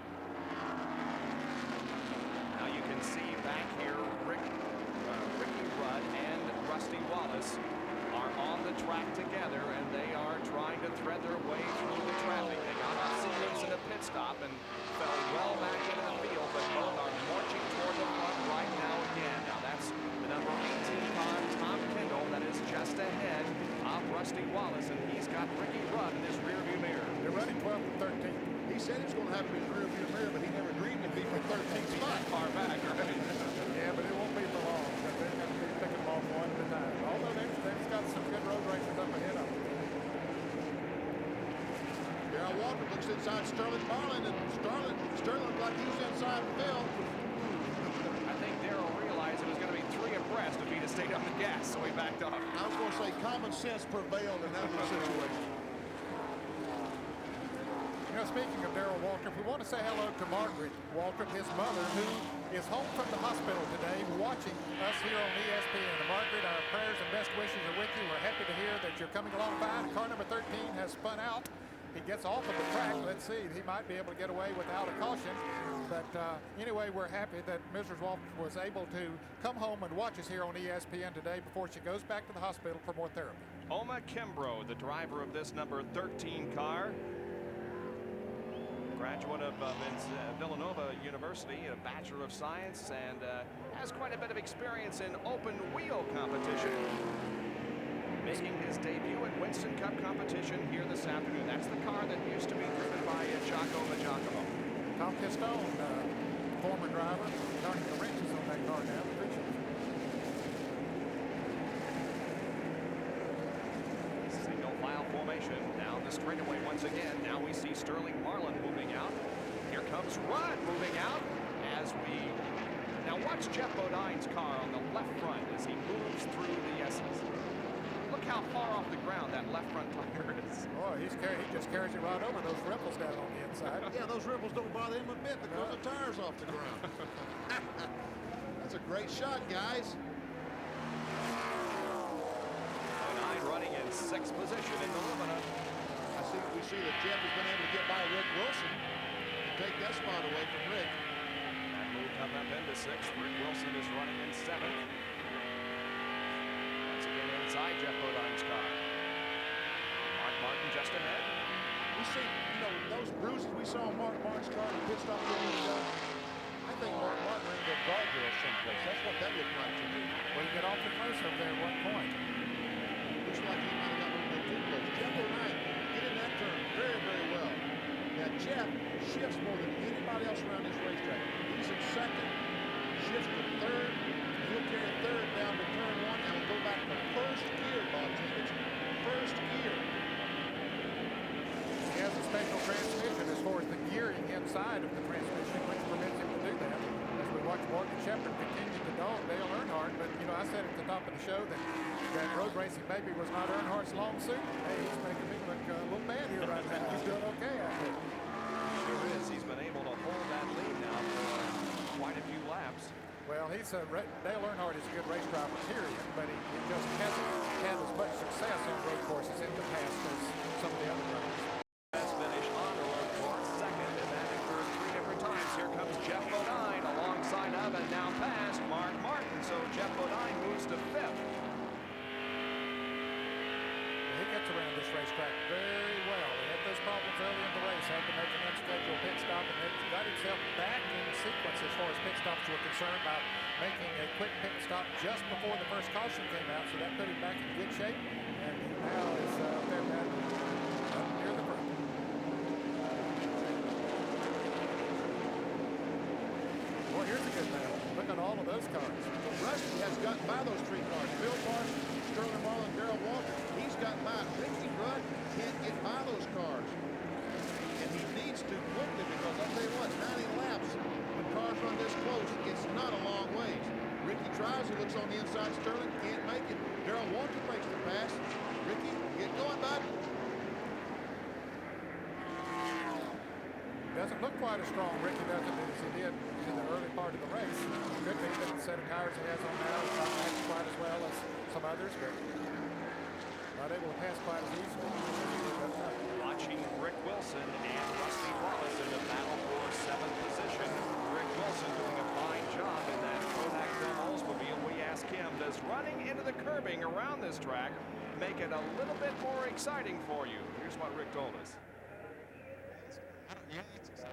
Now you can see back here Ricky Rudd and Rusty Wallace are on the track together, and they are trying to thread their way through the traffic. They got off sequence in a pit stop and fell well back into the field, but both are marching toward the front right now again. Now that's the number 18 car, Tom Kendall, that is just ahead of Rusty Wallace, and he's got Ricky Rudd in his rearview mirror. They're running 12th and 13th. He said he was going to have to be in the rearview mirror, but he never dreamed to be for 13th spot. Far back, right? Yeah, but it won't be for long. They're going to be picking them off one at a time. Although they've got some good road races up ahead of them. Darrell Waltrip looks inside Sterling Marlin, and Sterling looked like he was inside Phil. I think Darrell realized it was going to be 3 abreast if he decided stayed on the gas, so he backed off. I was going to say common sense prevailed in that situation. You know, speaking of Darrell Waltrip, we want to say hello to Margaret Waltrip, his mother, who is home from the hospital today watching us here on ESPN. Margaret, our prayers and best wishes are with you. We're happy to hear that you're coming along fine. Car number 13 has spun out. He gets off of the track. Let's see. He might be able to get away without a caution. But anyway, we're happy that Mrs. Waltrip was able to come home and watch us here on ESPN today before she goes back to the hospital for more therapy. Oma Kimbrough, the driver of this number 13 car. Graduate of Villanova University, a Bachelor of Science, and has quite a bit of experience in open wheel competition. Making his debut at Winston Cup competition here this afternoon. That's the car that used to be driven by Jaco Giacomo. Tom Pistone, former driver, turning the wrenches on that car now. Single file formation down the straightaway once again. Now we see Sterling Marlin moving out. Here comes Rudd moving out as we now watch Jeff Bodine's car on the left front as he moves through the S's. Look how far off the ground that left front tire is. Oh, he just carries it right over those ripples down on the inside. Yeah, those ripples don't bother him a bit because the tire's off the ground. That's a great shot, guys. Bodine running in 6th position in the Lumina. We see that Jeff has been able to get by Rick Wilson and take that spot away from Rick. That move come up into 6th. Rick Wilson is running in 7th. Once again inside Jeff Bodine's car. Mark Martin just ahead. We see, you know, those bruises we saw on Mark Martin's car in the pit stop I think Mark Martin ran the guardrail someplace. That's what that looked like to me. Well, you get off the close over there at one point. Looks like he might have got a little bit too close. Jeff Bodine's in that turn very, very well. Now, Jeff shifts more than anybody else around this racetrack. He's in 2nd, shifts to 3rd. He'll carry 3rd down to turn 1 and will go back to 1st gear, Bob Timmons. 1st gear. He has a special transmission as far as the gearing inside of the transmission, which permits him to do that. As we watch Morgan Shepherd continue to dog Dale Earnhardt, but you know, I said at the top of the show that road racing maybe was not Earnhardt's long suit. Hey, he's making me look a little bad here right now. He's doing okay out there. Sure is. He's been able to hold that lead now for quite a few laps. Well, Dale Earnhardt is a good race driver, period, but he just hasn't had as much success on road courses in the past as some of the other drivers. Best finish on the road course, 2nd, and that occurred 3 different times. Here comes Jeff Bodine alongside of and now past Mark Martin, so Jeff Bodine moves to 5th. He gets around this racetrack very well. He had those problems early in the race, had to make an unscheduled pit stop, and then got himself back in sequence as far as pit stops were concerned by making a quick pit stop just before the first caution came out, so that put him back in good shape, and he now is fair back near the front. Boy, here's a good battle. Look at all of those cars. Rusty has gotten by those 3 cars. Bill Parsons, Sterling Marlin, Darrell Waltrip. He's gotten by. Ricky Rudd can't get by those cars. And he needs to quickly because I'll tell you what, 90 laps, when cars run this close, it's not a long ways. Ricky tries, he looks on the inside, Sterling can't make it. Darrell Waltrip makes the pass. Ricky, get going, bud. Doesn't look quite as strong, Ricky doesn't, as he did in the early part of the race. Could be that the set of tires he has on now is not matched quite as well as some others, but not able to pass quite as easily. Watching Rick Wilson and Rusty Wallace in the battle for 7th position. Rick Wilson doing a fine job in that Kodak Film Oldsmobile. We ask him, does running into the curbing around this track make it a little bit more exciting for you? Here's what Rick told us. Yeah, it's exciting.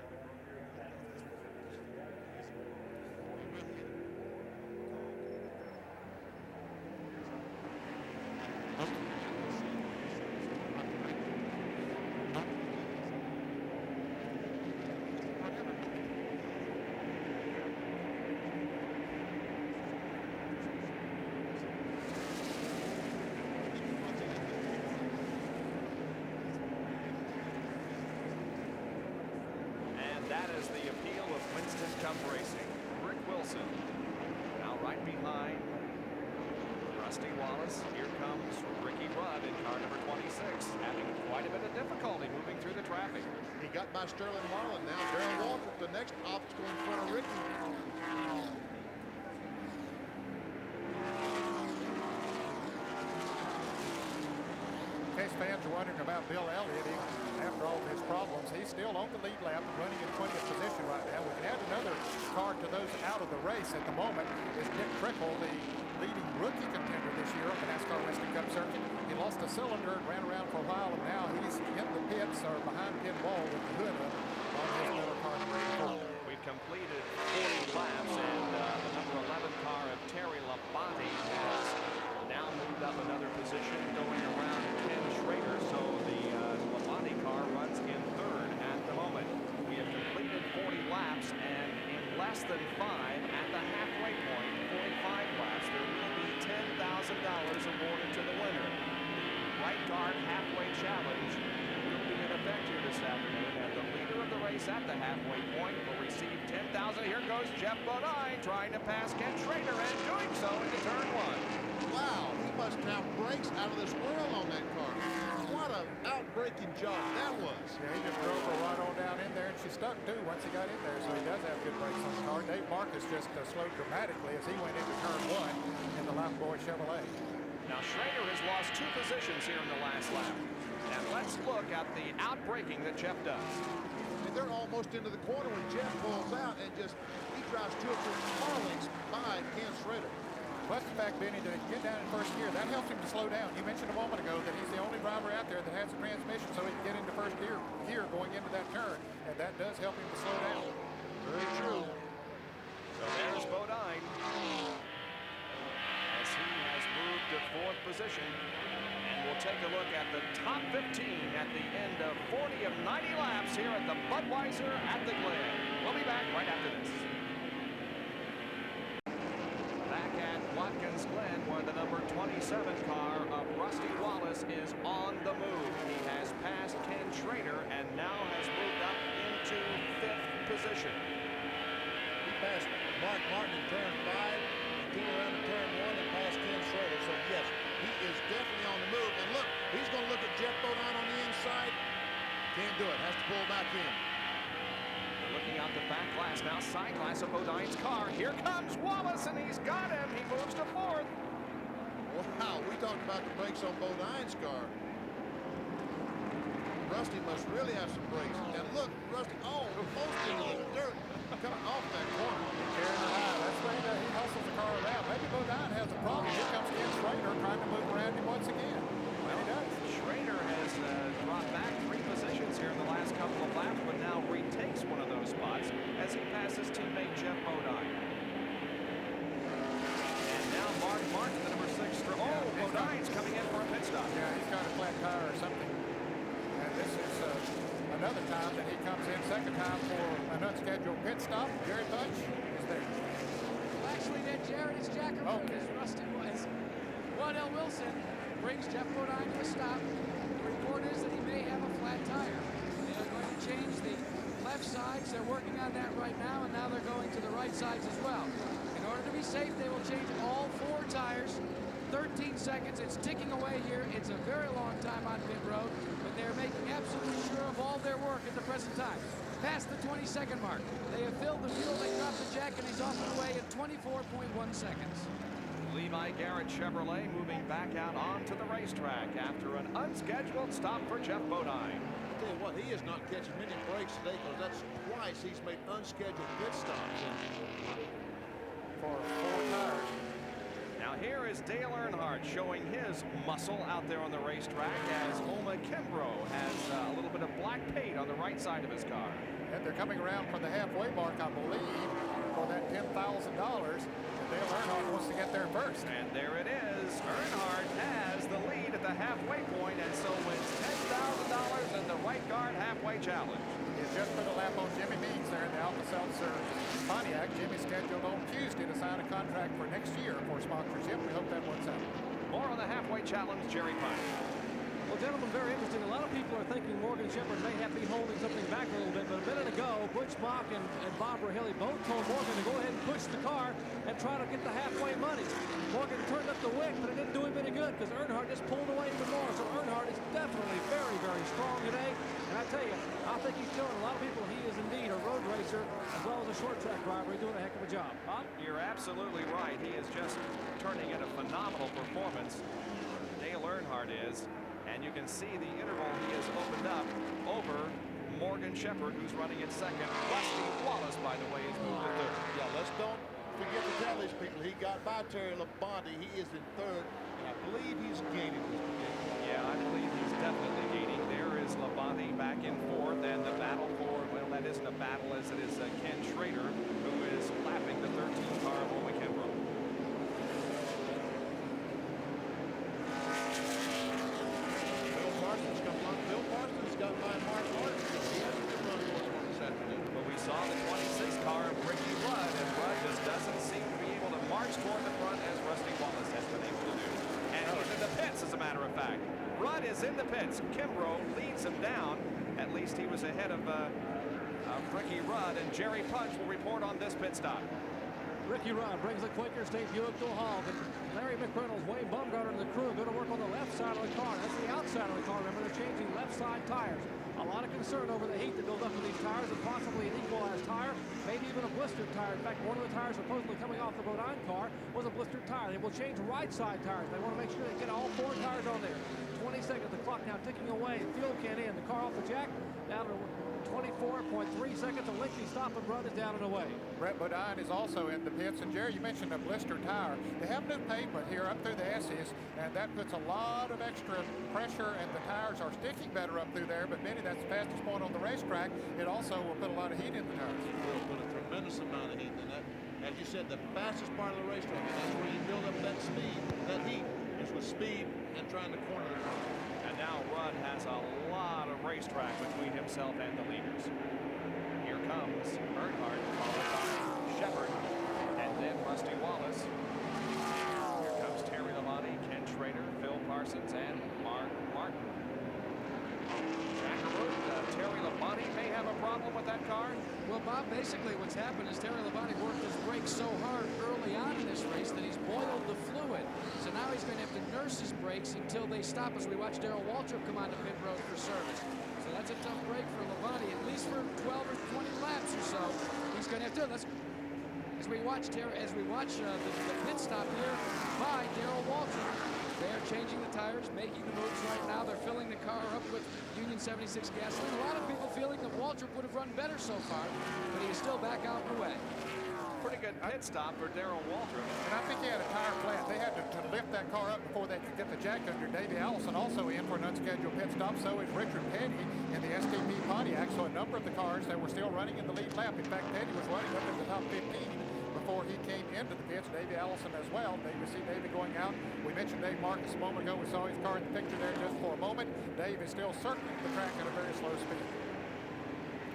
That is the appeal of Winston Cup racing. Rick Wilson now right behind Rusty Wallace. Here comes Ricky Rudd in car number 26, having quite a bit of difficulty moving through the traffic. He got by Sterling Marlin. Now Darrell Waltrip, the next obstacle in front of Ricky. In case fans are wondering about Bill Elliott, after all of his problems, he's still on the lead lap and running in 20th position right now. We can add another car to those out of the race at the moment is Dick Trickle, the leading rookie contender this year on the NASCAR Western Cup circuit. He lost a cylinder and ran around for a while, and now he's in the pits or behind pit wall with the hood up on his Miller car. We've completed 40 laps, and the number 11 car of Terry Labonte has now moved up another position, going around Ken Schrader, so the Labonte car runs in third at the moment. We have completed 40 laps, and in less than 5 at the halfway point, 45 laps, there will be $10,000 awarded to the winner. The right guard halfway challenge will be in effect here this afternoon, and the leader of the race at the halfway point will receive $10,000. Here goes Jeff Bodine trying to pass Ken Schrader and doing so into turn 1. Wow, he must have brakes out of this world on that car. What an out-braking job that was. Yeah, he just drove her right on down in there, and she stuck too once he got in there, so he does have good brakes on the car. Dave Marcus just slowed dramatically as he went into turn 1 in the Lifebuoy Chevrolet. Now Schrader has lost 2 positions here in the last lap. And let's look at the out-braking that Jeff does. And they're almost into the corner when Jeff pulls out and just, he drives 2 or 3 car lengths by Ken Schrader. Plus the fact, Benny, to get down in first gear, that helps him to slow down. You mentioned a moment ago that he's the only driver out there that has a transmission so he can get into first gear going into that turn, and that does help him to slow down. Very true. So there's Bodine as he has moved to 4th position. And we'll take a look at the top 15 at the end of 40 of 90 laps here at the Budweiser at the Glen. We'll be back right after this. Back at Watkins Glen, where the number 27 car of Rusty Wallace is on the move. He has passed Ken Schrader and now has moved up into 5th position. He passed Mark Martin in turn 5, and came around to turn 1 and passed Ken Schrader. So yes, he is definitely on the move. And look, he's going to look at Jeff Bodine on the inside. Can't do it. Has to pull back in. Looking out the back glass, now side glass of Bodine's car. Here comes Wallace, and he's got him. He moves to 4th. Wow, we talked about the brakes on Bodine's car. Rusty must really have some brakes. And look, Rusty, almost into the dirt, coming off that corner. Carrying her high. That's the way he hustles the car around. Maybe Bodine has a problem. Here comes Ken Schrader trying to move around him once again. Well, he does. Schrader has dropped back 3 positions here in the last couple of laps, but now retakes one of those spots as he passes teammate Jeff Bodine. And now Mark Martin, the number 6. Bodine's coming in for a pit stop. Yeah, he's got a flat tire or something. And this is another time that he comes in, second time for an unscheduled pit stop. Jerry Bunch is there. Well, actually, then Jared is Jacker as Rusty was. Waddell Wilson brings Jeff Bodine to a stop. The report is that he may have a flat tire. They are going to change the left sides. They're working on that right now, and now they're going to the right sides as well. In order to be safe, they will change all 4 tires. 13 seconds. It's ticking away here. It's a very long time on pit road, but they're making absolutely sure of all their work at the present time. Past the 20-second mark. They have filled the fuel. They dropped the jack, and he's off and away in 24.1 seconds. Levi Garrett Chevrolet moving back out onto the racetrack after an unscheduled stop for Jeff Bodine. I'll tell you what, he is not catching many breaks today because that's twice he's made unscheduled pit stops for 4 tires. Now here is Dale Earnhardt showing his muscle out there on the racetrack as Oma Kimbrough has a little bit of black paint on the right side of his car. And they're coming around for the halfway mark, I believe, for that $10,000. And Dale Earnhardt wants to get there first. And there it is. Earnhardt has the lead at the halfway point and so wins $10,000 in the right guard halfway challenge. He just put a lap on Jimmy Means there in the Alka-Seltzer Pontiac. Jimmy's scheduled on Tuesday to sign a contract for next year for sponsorship. We hope that works out. More on the halfway challenge, Jerry Pine. Well, gentlemen, very interesting. A lot of people are thinking Morgan Shepherd may have to be holding something back a little bit. But a minute ago, Butch Mock and Bob Rahilly both told Morgan to go ahead and push the car and try to get the halfway money. Morgan turned up the wick, but it didn't do him any good because Earnhardt just pulled away even more. So Earnhardt is definitely very, very strong today. And I tell you, I think he's showing a lot of people he is indeed a road racer as well as a short track driver. He's doing a heck of a job. Bob? You're absolutely right. He is just turning in a phenomenal performance. Dale Earnhardt is. And you can see the interval he has opened up over Morgan Shepherd, who's running in second. Rusty Wallace, by the way, is moved to third. Yeah, let's don't forget to tell these people he got by Terry Labonte. He is in third, and I believe he's gaining. Yeah, I believe he's definitely gaining. There is Labonte back in fourth, and the battle for, well, that isn't a battle as it is Ken Schrader, who is lapping the 13th car of Owen Kimbrough. Bill Parsons got by Mark Martin. He hasn't been running one this afternoon. But we saw the 26th car of Ricky Rudd, and Rudd just doesn't seem to be able to march toward the front as Rusty Wallace has been able to do. And he's in the pits, as a matter of fact. Rudd is in the pits. Kimbrough leads him down. At least he was ahead of Ricky Rudd, and Jerry Punch will report on this pit stop. Ricky Rudd brings the Quaker State Buick to a halt. Larry McReynolds, Wayne Bumgarner, and the crew are going to work on the left side of the car. That's the outside of the car. Remember, they're changing left side tires. A lot of concern over the heat that builds up in these tires and possibly an equalized tire, maybe even a blistered tire. In fact, one of the tires supposedly coming off the Bodine car was a blistered tire. They will change right side tires. They want to make sure they get all 4 tires on there. 20 seconds, the clock now ticking away. Fuel can in. The car off the jack down to 24.3 seconds. A lengthy stop and run is down and away. Brett Bodine is also in the pits. And Jerry, you mentioned a blister tire. They have new pavement here up through the S's, and that puts a lot of extra pressure, and the tires are sticking better up through there. But Benny, that's the fastest point on the racetrack. It also will put a lot of heat in the tires. It will put a tremendous amount of heat in that. As you said, the fastest part of the racetrack, and that's where you build up that speed, that heat, is with speed and trying to corner the car. And now Rudd has a lot of racetrack between himself and the leaders. Here comes Earnhardt, followed by Shepherd, and then Rusty Wallace. Here comes Terry Labonte, Ken Schrader, Phil Parsons, and Mark Martin. Terry Labonte may have a problem with that car. Well, Bob, basically what's happened is Terry Labonte worked his brakes so hard early on in this race that he's boiled the fluid. So now he's going to have to nurse his brakes until they stop as we watch Darrell Waltrip come onto pit road for service. So that's a tough break for Labonte, at least for 12 or 20 laps or so. He's going to have to. As we watch the pit stop here by Darrell Waltrip. They are changing the tires, making the moves right now. They're filling the car up with Union 76 gasoline. A lot of people feeling that Waltrip would have run better so far, but he is still back out in the way. Pretty good pit stop for Darrell Waltrip. And I think he had a tire flat. They had to lift that car up before they could get the jack under. Davey Allison also in for an unscheduled pit stop. So is Richard Petty in the STP Pontiac. So a number of the cars that were still running in the lead lap. In fact, Petty was running up in the top 15 before he came into the pits. Davey Allison as well. You see Davey going out. We mentioned Dave Marcus a moment ago. We saw his car in the picture there just for a moment. Dave is still circling the track at a very slow speed.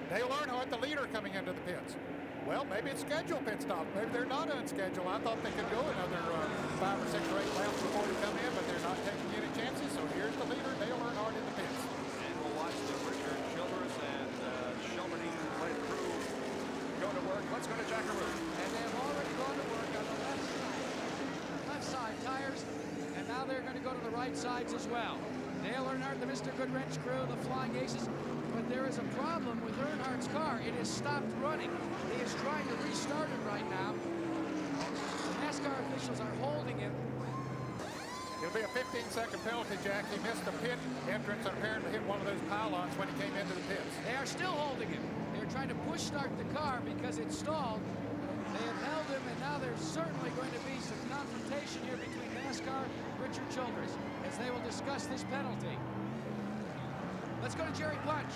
Dale Earnhardt, the leader, coming into the pits. Well, maybe it's scheduled pit stop. Maybe they're not unscheduled. I thought they could go another 5 or 6 or 8 laps before they come in, but they're not taking any chances. So here's the leader, Dale Earnhardt, in the pits. And we'll watch the Richard Childress and Shelmerdine-led crew go to work. Let's go to Jackaroo. And they have already gone to work on the left side tires, and now they're going to go to the right sides as well. Dale Earnhardt, the Mr. Good Wrench crew, the Flying Aces. But there is a problem with Earnhardt's car. It has stopped running. He is trying to restart it right now. The NASCAR officials are holding him. It'll be a 15-second penalty, Jack. He missed the pit entrance and apparently hit one of those pylons when he came into the pits. They are still holding him. They're trying to push start the car because it stalled. They have held him, and now there's certainly going to be some confrontation here between NASCAR and Richard Childress as they will discuss this penalty. Let's go to Jerry Punch.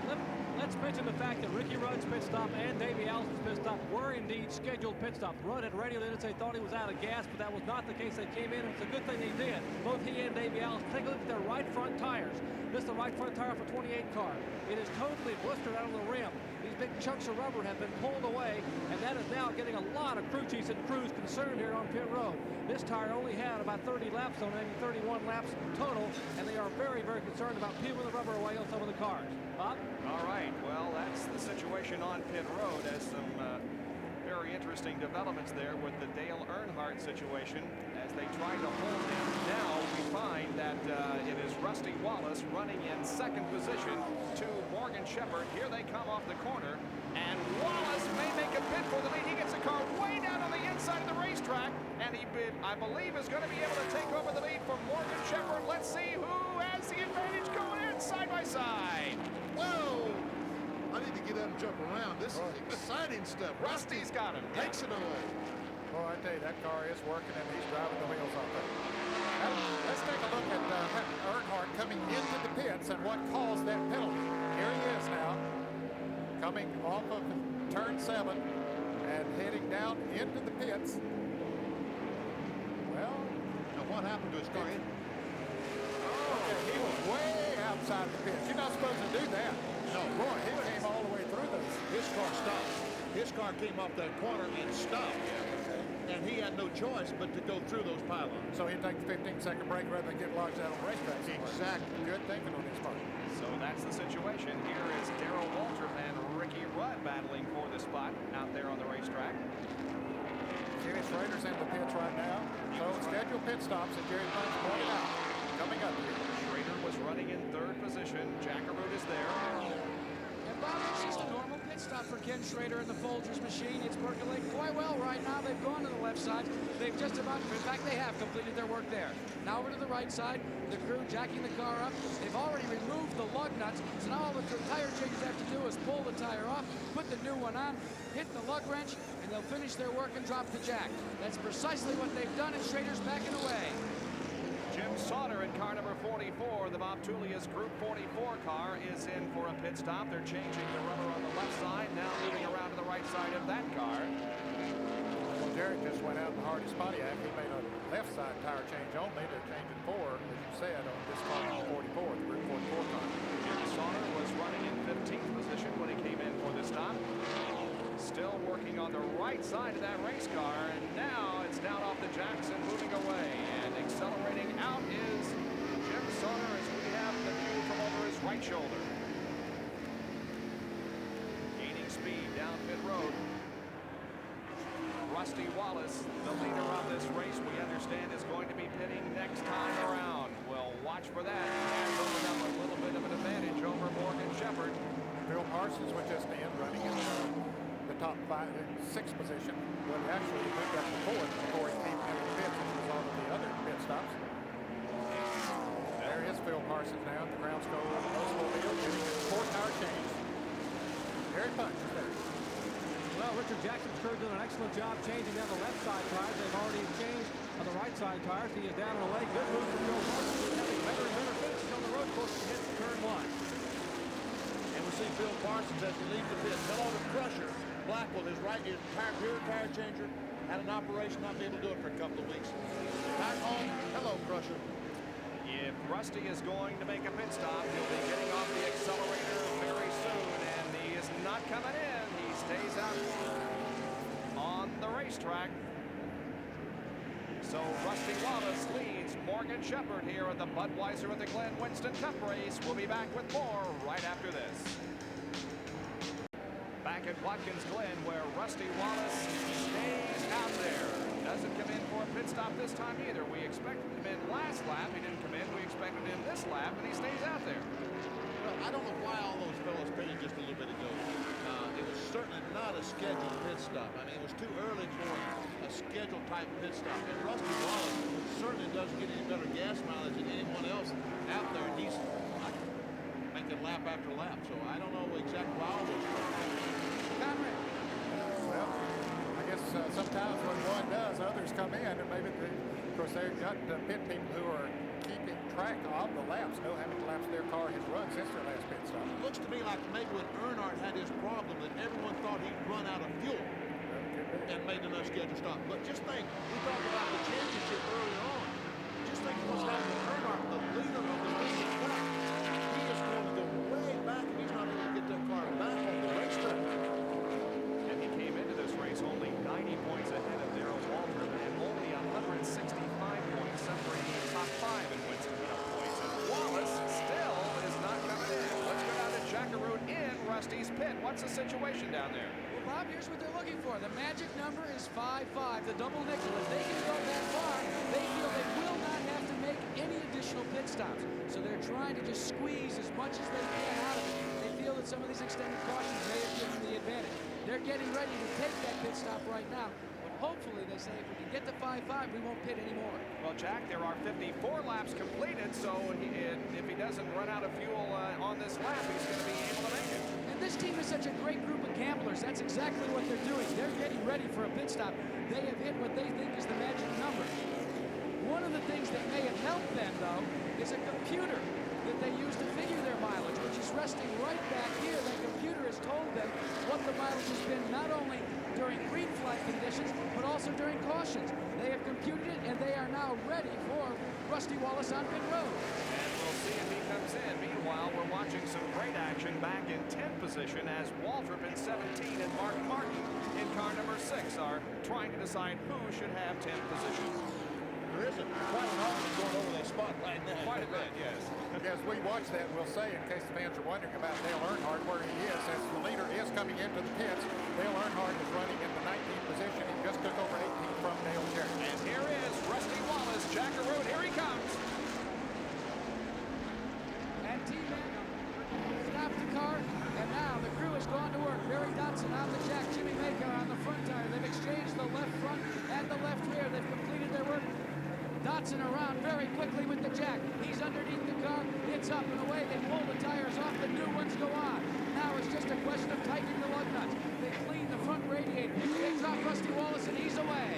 Let let's mention the fact that Ricky Rudd's pit stop and Davey Allison's pit stop were indeed scheduled pit stops. Rudd had radioed in and said he thought he was out of gas, but that was not the case. They came in, and it's a good thing they did. Both he and Davey Allison. Take a look at their right front tires. This is the right front tire for 28 car. It is totally blistered out of the rim. These big chunks of rubber have been pulled away, and that is now getting a lot of crew chiefs and crews concerned here on pit road. This tire only had about 30 laps on it, maybe 31 laps total, and they are very, very concerned about peeling the rubber away on some of the cars. Bob? All right, well, that's the situation on pit road, as some very interesting developments there with the Dale Earnhardt situation. As they try to hold him now, we find that it is Rusty Wallace running in second position to Morgan Shepherd. Here they come off the corner, and Wallace may make a bid for the lead. He gets a car way down on the inside of the racetrack, and he, I believe, is going to be able to take over the lead from Morgan Shepherd. Let's see who has the advantage going in side by side. Whoa! I need to get up and jump around. This is exciting stuff. Rusty's got him. Takes it away. Boy, I tell you, that car is working, and he's driving the wheels off it. Let's take a look at Earnhardt coming into the pits and what caused that penalty. Here he is now, coming off of turn 7 and heading down into the pits. Well, now what happened to his car? Okay, he was way outside the pits. You're not supposed to do that. No, boy, he came all the way through those. His car stopped. His car came off that corner and stopped. And he had no choice but to go through those pylons. So he'd take the 15-second break rather than get lodged out on the racetrack. Exactly. Good thinking on his part. So that's the situation. Here is Darrell Waltrip and Ricky Rudd battling for the spot out there on the racetrack. Jimmy Schrader's in the pits right now. So scheduled pit stops, and Jerry Punch pointed out. Coming up here. Schrader was running in third position. Jackaroo is there. And Bob, it's just a normal pit stop for Ken Schrader and the Folgers machine. It's percolating quite well right now. They've gone to the left side. They've just about, in fact, they have completed their work there. Now over to the right side, the crew jacking the car up. They've already removed the lug nuts, so now all the tire changers have to do is pull the tire off, put the new one on, hit the lug wrench, and they'll finish their work and drop the jack. That's precisely what they've done, and Schrader's backing away. Jim Sauter in car number 44, the Bob Tulia's Group 44 car, is in for a pit stop. They're changing the rubber on the left side, now moving around to the right side of that car. Well, Derek just went out in Hardy's Pontiac. He made a left side tire change only. They're changing 4, as you said, on this car number 44, the Group 44 car. Jim Sauter was running in 15th position when he came in for the stop. Still working on the right side of that race car, and now it's down off the jacks and moving away. And accelerating out is Jim Sauter as we have the view from over his right shoulder. Gaining speed down pit road. Rusty Wallace, the leader of this race, we understand is going to be pitting next time around. We'll watch for that. He has opened up a little bit of an advantage over Morgan Shepherd. Phil Parsons was just in running in the top 6 position. Well, actually, he moved up to 4th before he came into the pits as a result of the other pit stops. There is Phil Parsons now at the ground score of the Oldsmobile, getting his 4th tire change. Gary Punch is there. Well, Richard Jackson's crew doing an excellent job changing down the left side tires. They've already changed on the right side tires. He is down and away. Good move from Phil Parsons. He's having better and better finishes on the road course to hit turn 1. And we see Phil Parsons as he leaves the pit. Hello to Crusher. Blackwell, his rear tire changer, had an operation, not be able to do it for a couple of weeks. Back home, hello, Crusher. If Rusty is going to make a pit stop, he'll be getting off the accelerator very soon, and he is not coming in. He stays out on the racetrack. So Rusty Wallace leads Morgan Shepherd here at the Budweiser at the Glen Winston Cup race. We'll be back with more right after this. Back at Watkins Glen, where Rusty Wallace stays out there. Doesn't come in for a pit stop this time either. We expected him in last lap. He didn't come in. We expected him this lap, and he stays out there. Well, I don't know why all those fellows pitted just a little bit ago. It was certainly not a scheduled pit stop. I mean, it was too early for a scheduled type pit stop. And Rusty Wallace certainly doesn't get any better gas mileage than anyone else out there. And he's making lap after lap. So I don't know exactly why all those fellows. Conrad. Well, I guess sometimes when one does, others come in, and maybe, of course, they've got pit people who are keeping track of the laps, know how many laps their car has run since their last pit stop. It looks to me like maybe when Earnhardt had his problem that everyone thought he'd run out of fuel and made an unscheduled stop. But just think, we talked about the championship earlier on. Just think what's happening with Earnhardt, the leader of the racing track. He is going to go way back if he's not able to get that car back on the racetrack. And he came into this race only 90 points ahead of Darrell Waltrip and only 165 points separating the top 5 in Winston Cup points. And Wallace still is not coming in. Let's go down to Jackaroo in Rusty's pit. What's the situation down there? Well, Bob, here's what they're looking for. The magic number is 5-5, the double nickel. If they can go that far, they feel they will not have to make any additional pit stops. So they're trying to just squeeze as much as they can out of it. They feel that some of these extended cautions may have given them the advantage. They're getting ready to take that pit stop right now. But hopefully, they say, if we can get to 5-5, we won't pit anymore. Well, Jack, there are 54 laps completed, so if he doesn't run out of fuel on this lap, he's going to be able to make it. And this team is such a great group of gamblers. That's exactly what they're doing. They're getting ready for a pit stop. They have hit what they think is the magic number. One of the things that may have helped them, though, is a computer that they use to figure their mileage, which is resting right back here. That computer has told them what the mileage has been not only during green flag conditions, but also during cautions. They have computed it, and they are now ready for Rusty Wallace on pit road. And we'll see if he comes in. Meanwhile, we're watching some great action back in 10th position as Waltrip in 17 and Mark Martin in car number 6 are trying to decide who should have 10th position. There isn't quite an argument going over that spot right now. Quite a bit, yes. Yes, we watch that, we'll say, in case the fans are wondering about Dale Earnhardt, where he is, as the leader is coming into the pits. Dale Earnhardt is running in the 19th position. He just took over 18 from Dale Jarrett. And here is Rusty Wallace, Jackaroo. Here he comes. And T-Man stopped the car, and now the crew has gone to work. Barry Dotson on the jack, Jimmy Maker on the front tire. They've exchanged the left front and the left rear. They've completed their work. Dotson around very quickly with the jack. He's underneath the car. It's up and away. They pull the tires off. The new ones go on. Now it's just a question of tightening the lug nuts. They clean the front radiator. They drop Rusty Wallace, and he's away.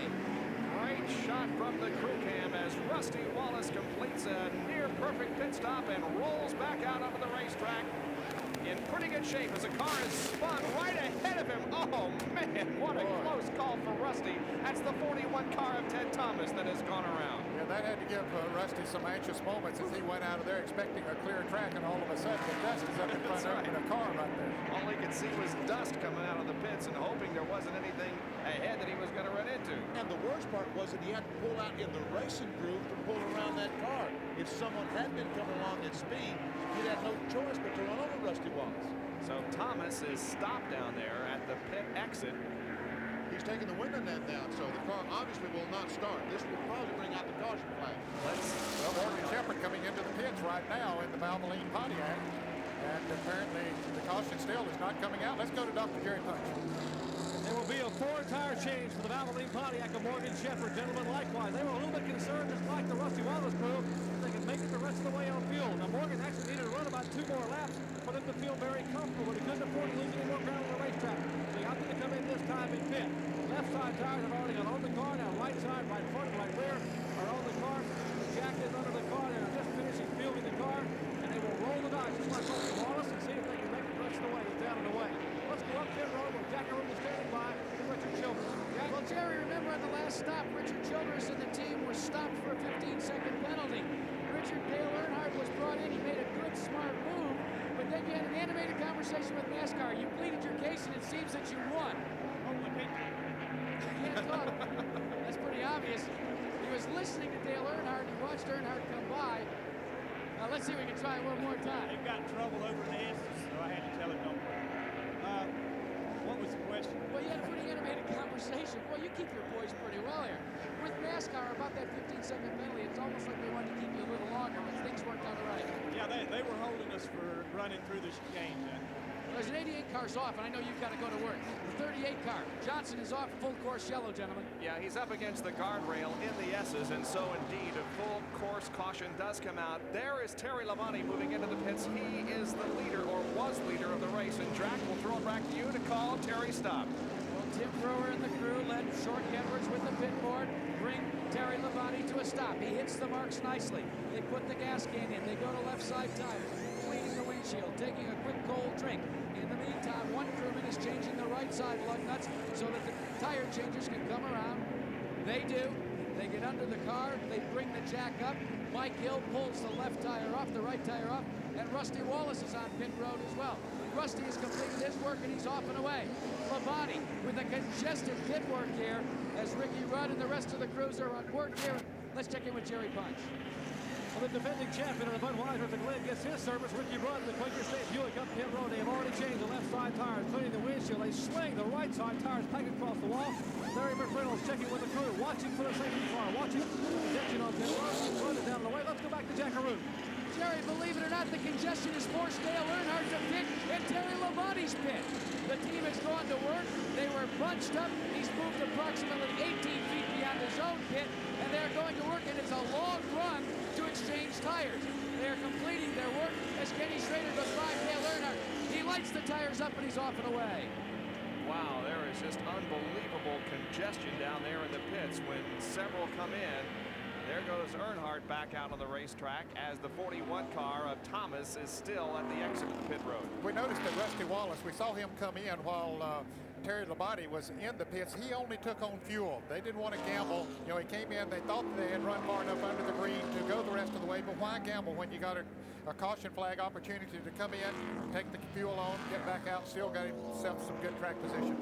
Great shot from the crew cam as Rusty Wallace completes a near-perfect pit stop and rolls back out onto the racetrack in pretty good shape as the car is spun right ahead of him. Oh, man, what a close call for Rusty. That's the 41 car of Ted Thomas that has gone around. Yeah, that had to give Rusty some anxious moments as he went out of there expecting a clear track, and all of a sudden the dust is up in front of the car right there. All he could see was dust coming out of the pits and hoping there wasn't anything ahead that he was going to run into. And the worst part was that he had to pull out in the racing groove to pull around that car. If someone had been coming along at speed, he'd have no choice but to run over Rusty Wallace. So Thomas is stopped down there at the pit exit. He's taking the window net down, so the car obviously will not start. This will probably bring out the caution flag. Well, Morgan Shepherd coming into the pits right now in the Valvoline Pontiac, and apparently the caution still is not coming out. Let's go to Dr. Jerry Punch. There will be a 4-tire change for the Valvoline Pontiac of Morgan Shepherd. Gentlemen, likewise, they were a little bit concerned, just like the Rusty Wallace crew, if they could make it the rest of the way on fuel. Now, Morgan actually needed to run about 2 more laps for them to feel very comfortable, but he couldn't afford to lose any more ground on the racetrack. So he opted to come in this time in pit. Left side tires have already got on the car. Now, right side, right front, right rear are on the car. The jack is under the car. They're just finishing fueling the car, and they will roll the dice just like Rusty Wallace and see if they can make it the rest of the way. He's down and away. Let's go up pit road with Jackaroo standing by with Richard Childress. Well, Jerry, remember on the last stop, Richard Childress and the team were stopped for a 15-second penalty. Richard Dale Earnhardt was brought in. He made a good, smart move, but then you had an animated conversation with NASCAR. You pleaded your case, and it seems that you won. You can't talk. That's pretty obvious. He was listening to Dale Earnhardt. He watched Earnhardt come by. Now, let's see if we can try it one more time. They've got in trouble over the S's, so I had to tell him don't worry. What was the question? Well, you had a pretty animated conversation. Well, you keep your poise pretty well here. With NASCAR, about that 15-second penalty, it's almost like they wanted to keep you a little longer, but things worked out all right. Yeah, they were holding us for running through the chicane. There's an 88 car's off, and I know you've got to go to work. The 38 car, Johnson is off, full course yellow, gentlemen. Yeah, he's up against the guardrail in the S's, and so indeed a full course caution does come out. There is Terry Labonte moving into the pits. He is the leader, or was leader of the race, and Jack will throw it back to you to call Terry stop. Well, Tim Brewer and the crew led Shorty Edwards with the pit board, bring Terry Labonte to a stop. He hits the marks nicely. They put the gas can in. They go to left side tires, cleaning the windshield, taking a quick cold drink. In the meantime, one crewman is changing the right side lug nuts so that the tire changers can come around. They do. They get under the car. They bring the jack up. Mike Hill pulls the left tire off, the right tire off, and Rusty Wallace is on pit road as well. Rusty has completed his work and he's off and away. Labonte with a congested pit work here as Ricky Rudd and the rest of the crews are on work here. Let's check in with Jerry Punch. Well, the defending champion of the Budweiser at the Glen gets his service. Ricky Rudd, the Quaker State Buick up pit road. They have already changed the left side tires, cleaning the windshield. They swing the right side tires, pack across the wall. Larry McReynolds checking with the crew, watching for the safety car, watching congestion on pit road. Rudd is down the way. Let's go back to Jackaroo. Jerry, believe it or not, the congestion has forced Dale Earnhardt to pit and Terry Labonte's pit. The team has gone to work. They were bunched up. He's moved approximately 18 feet beyond his own pit, and they're going to work, and it's a long run to exchange tires. They're completing their work as Kenny Schrader goes by Dale Earnhardt. He lights the tires up, and he's off and away. Wow, there is just unbelievable congestion down there in the pits when several come in. There goes Earnhardt back out on the racetrack as the 41 car of Thomas is still at the exit of the pit road. We noticed that Rusty Wallace, we saw him come in while Terry Labonte was in the pits. He only took on fuel. They didn't want to gamble. You know, he came in, they thought they had run far enough under the green to go the rest of the way, but why gamble when you got a caution flag opportunity to come in, take the fuel on, get back out, still got himself some good track position.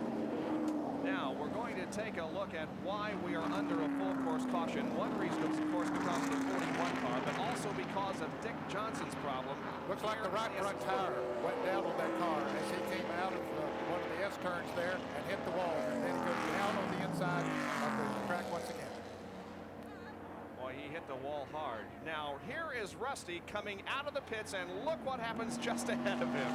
Now, we're going to take a look at why we are under a full course caution. One reason is, of course, because of the 41 car, but also because of Dick Johnson's problem. Looks like the right front tire went down on that car as he came out of one of the S-turns there and hit the wall, and then goes down on the inside of the track once again. Boy, he hit the wall hard. Now, here is Rusty coming out of the pits, and look what happens just ahead of him.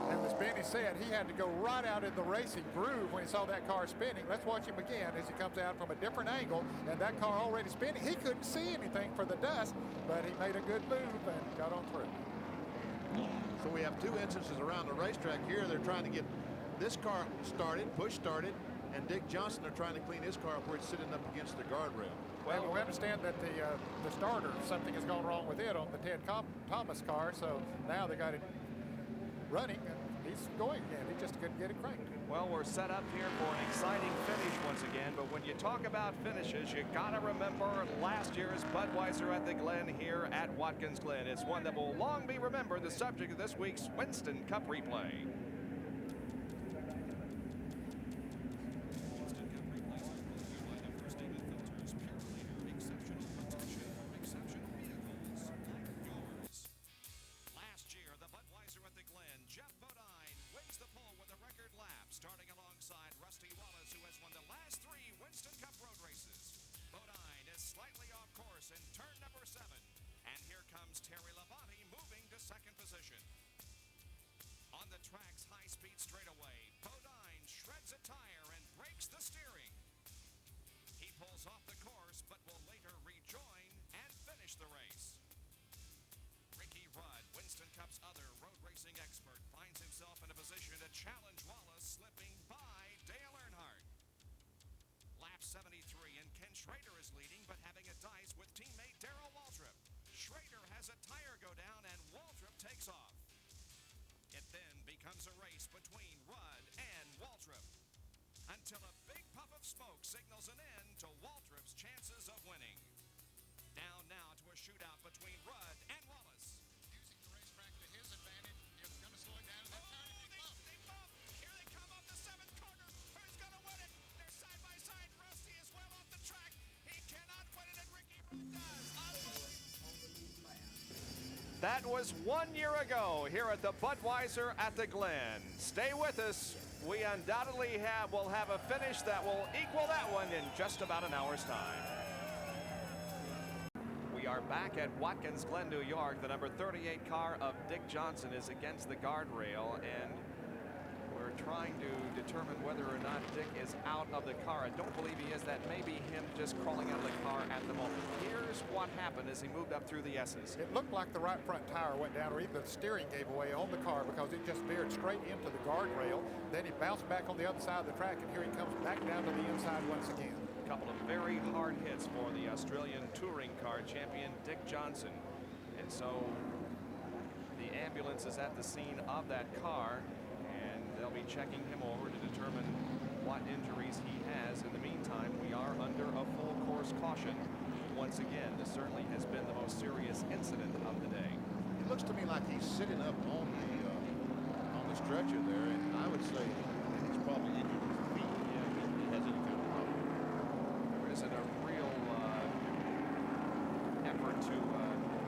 And as Benny said, he had to go right out in the racing groove when he saw that car spinning. Let's watch him again as he comes out from a different angle, and that car already spinning. He couldn't see anything for the dust, but he made a good move and got on through. So we have two instances around the racetrack here. They're trying to get this car started, push started, and Dick Johnson, they're trying to clean his car up where it's sitting up against the guardrail. Well, we understand that the starter, something has gone wrong with it on the Ted Thomas car, so now they got it running, and he's going again. He just couldn't get it cranked. Well, we're set up here for an exciting finish once again, but when you talk about finishes, you gotta remember last year's Budweiser at the Glen here at Watkins Glen. It's one that will long be remembered, the subject of this week's Winston Cup replay. Starting alongside Rusty Wallace, who has won the last 3 Winston Cup road races. Bodine is slightly off course in turn number 7. And here comes Terry Labonte moving to second position. On the track's high-speed straightaway, Bodine shreds a tire and breaks the steering. He pulls off the course, but will later rejoin and finish the race. Ricky Rudd, Winston Cup's other road racing expert, finds himself in a position to challenge Wallace, slipping by Dale Earnhardt. Lap 73, and Ken Schrader is leading, but having a dice with teammate Darrell Waltrip. Schrader has a tire go down, and Waltrip takes off. It then becomes a race between Rudd and Waltrip, until a big puff of smoke signals an end to Waltrip's chances of winning. Down now to a shootout between Rudd and Wallace. Using the racetrack to his advantage. It's going to slow down in that turn. They bump. Here they come up the 7th corner. Who's going to win it? They're side by side. Rusty is well off the track. He cannot win it, and Ricky Rudd does. That was 1 year ago here at the Budweiser at the Glen. Stay with us. We undoubtedly will have a finish that will equal that one in just about an hour's time. We are back at Watkins Glen, New York. The number 38 car of Dick Johnson is against the guardrail, and we're trying to determine whether or not Dick is out of the car. I don't believe he is. That may be him just crawling out of the car at the moment. Here's what happened as he moved up through the S's. It looked like the right front tire went down, or even the steering gave away on the car because it just veered straight into the guardrail. Then he bounced back on the other side of the track, and here he comes back down to the inside once again. A couple of very hard hits for the Australian touring car champion Dick Johnson. And so the ambulance is at the scene of that car, and they'll be checking him over to determine what injuries he has. In the meantime, we are under a full course caution. Once again, this certainly has been the most serious incident of the day. It looks to me like he's sitting up on the stretcher there, and I would say he's probably injured his feet. Yeah, he has any kind of problem. There isn't a real effort to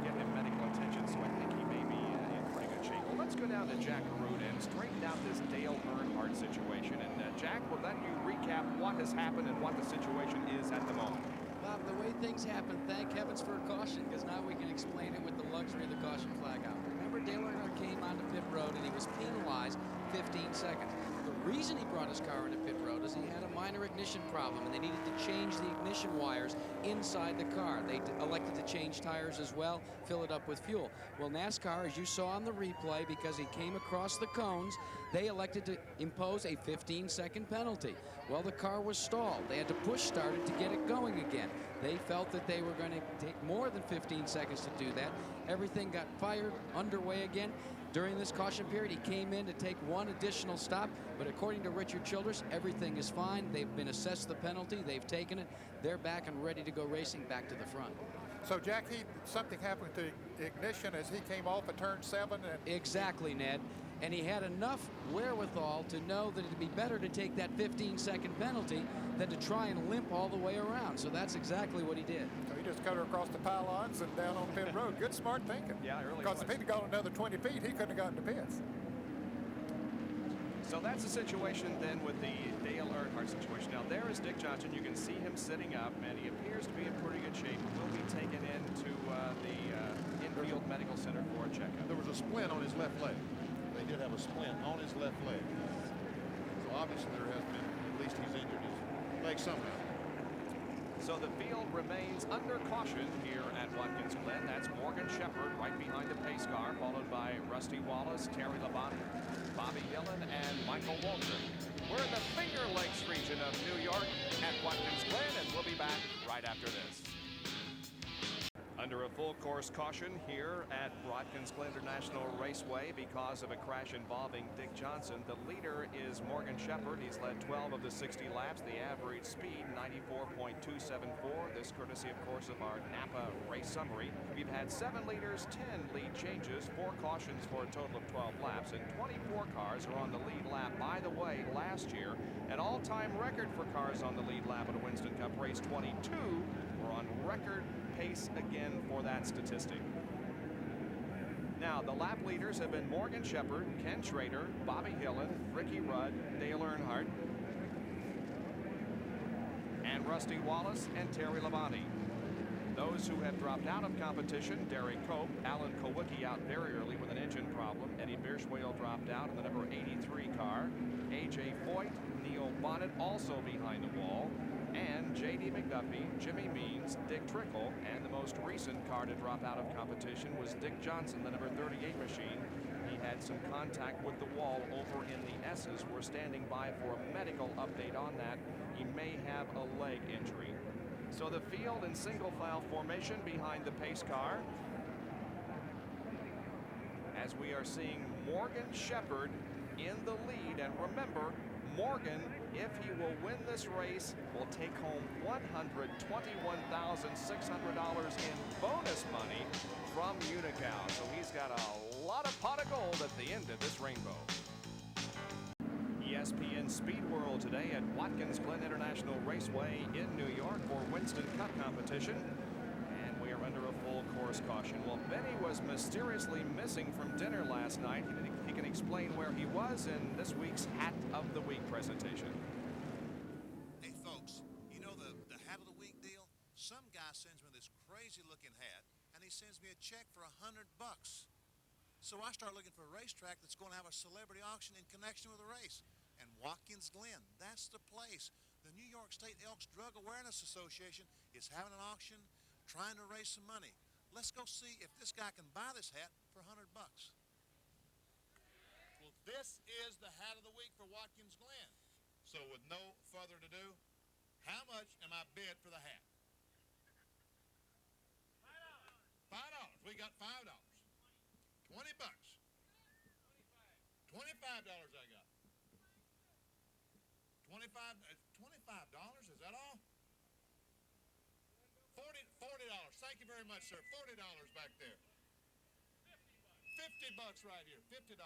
get him medical attention, so I think he may be in pretty good shape. Well, let's go down to Jack Arute and straighten out this Dale Earnhardt situation. And Jack, will let you recap what has happened and what the situation is at the moment. Bob, the way things happen, thank heavens for a caution, because now we can explain it with the luxury of the caution flag out. Remember, Dale Earnhardt came onto pit road and he was penalized 15 seconds. The reason he brought his car into pit road is he had a minor ignition problem and they needed to change the ignition wires inside the car. They elected to change tires as well, fill it up with fuel. Well, NASCAR, as you saw on the replay, because he came across the cones, they elected to impose a 15-second penalty. Well, the car was stalled. They had to push start it to get it going again. They felt that they were going to take more than 15 seconds to do that. Everything got fired, underway again. During this caution period, he came in to take one additional stop, but according to Richard Childress, everything is fine. They've been assessed the penalty. They've taken it. They're back and ready to go racing back to the front. So, Jack, something happened to ignition as he came off at turn 7? Exactly, Ned. And he had enough wherewithal to know that it'd be better to take that 15-second penalty than to try and limp all the way around. So that's exactly what he did. So he just cut her across the pylons and down on pit road. Good, smart thinking. Yeah, it really Because was. if he'd gone another 20 feet, he couldn't have gotten to pits. So that's the situation then with the Dale Earnhardt situation. Now there is Dick Johnson. You can see him sitting up, and he appears to be in pretty good shape. Will be taken into the infield medical center for a checkup. There was a splint on his left leg. They did have a splint on his left leg. So obviously there has been, at least he's injured his leg somehow. So the field remains under caution here at Watkins Glen. That's Morgan Shepherd right behind the pace car, followed by Rusty Wallace, Terry Labonte, Bobby Gillen, and Michael Waltrip. We're in the Finger Lakes region of New York at Watkins Glen, and we'll be back right after this. Under a full course caution here at Watkins Glen International Raceway because of a crash involving Dick Johnson. The leader is Morgan Shepherd. He's led 12 of the 60 laps. The average speed 94.274. This courtesy, of course, of our Napa race summary. We've had 7 leaders, 10 lead changes, 4 cautions for a total of 12 laps, and 24 cars are on the lead lap. By the way, last year, an all-time record for cars on the lead lap at a Winston Cup race, 22. We're on record pace again for that statistic. Now, the lap leaders have been Morgan Shepherd, Ken Schrader, Bobby Gillen, Ricky Rudd, Dale Earnhardt, and Rusty Wallace and Terry Labonte. Those who have dropped out of competition, Derek Cope, Alan Kowicki out very early with an engine problem. Eddie Birchwheel dropped out in the number 83 car. A.J. Foyt, Neil Bonnet also behind the wall. And J.D. McDuffie, Jimmy Means, Dick Trickle, and the most recent car to drop out of competition was Dick Johnson, the number 38 machine. He had some contact with the wall over in the S's. We're standing by for a medical update on that. He may have a leg injury. So the field in single file formation behind the pace car, as we are seeing Morgan Shepherd in the lead. And remember, Morgan, if he will win this race, will take home $121,600 in bonus money from Unocal. So he's got a lot of pot of gold at the end of this rainbow. ESPN Speed World today at Watkins Glen International Raceway in New York for Winston Cup competition. And we are under a full course caution. Well, Benny was mysteriously missing from dinner last night. He can explain where he was in this week's Hat of the Week presentation. Hey, folks, you know the Hat of the Week deal? Some guy sends me this crazy-looking hat, and he sends me a check for $100. So I start looking for a racetrack that's going to have a celebrity auction in connection with the race. And Watkins Glen, that's the place. The New York State Elks Drug Awareness Association is having an auction, trying to raise some money. Let's go see if this guy can buy this hat for $100. Well, this is the Hat of the Week for Watkins Glen. So with no further ado, how much am I bid for the hat? $5. $5. We got $5. $20. $25, is that all? $40. Thank you very much, sir. $40 back there. $50 right here. $50. $60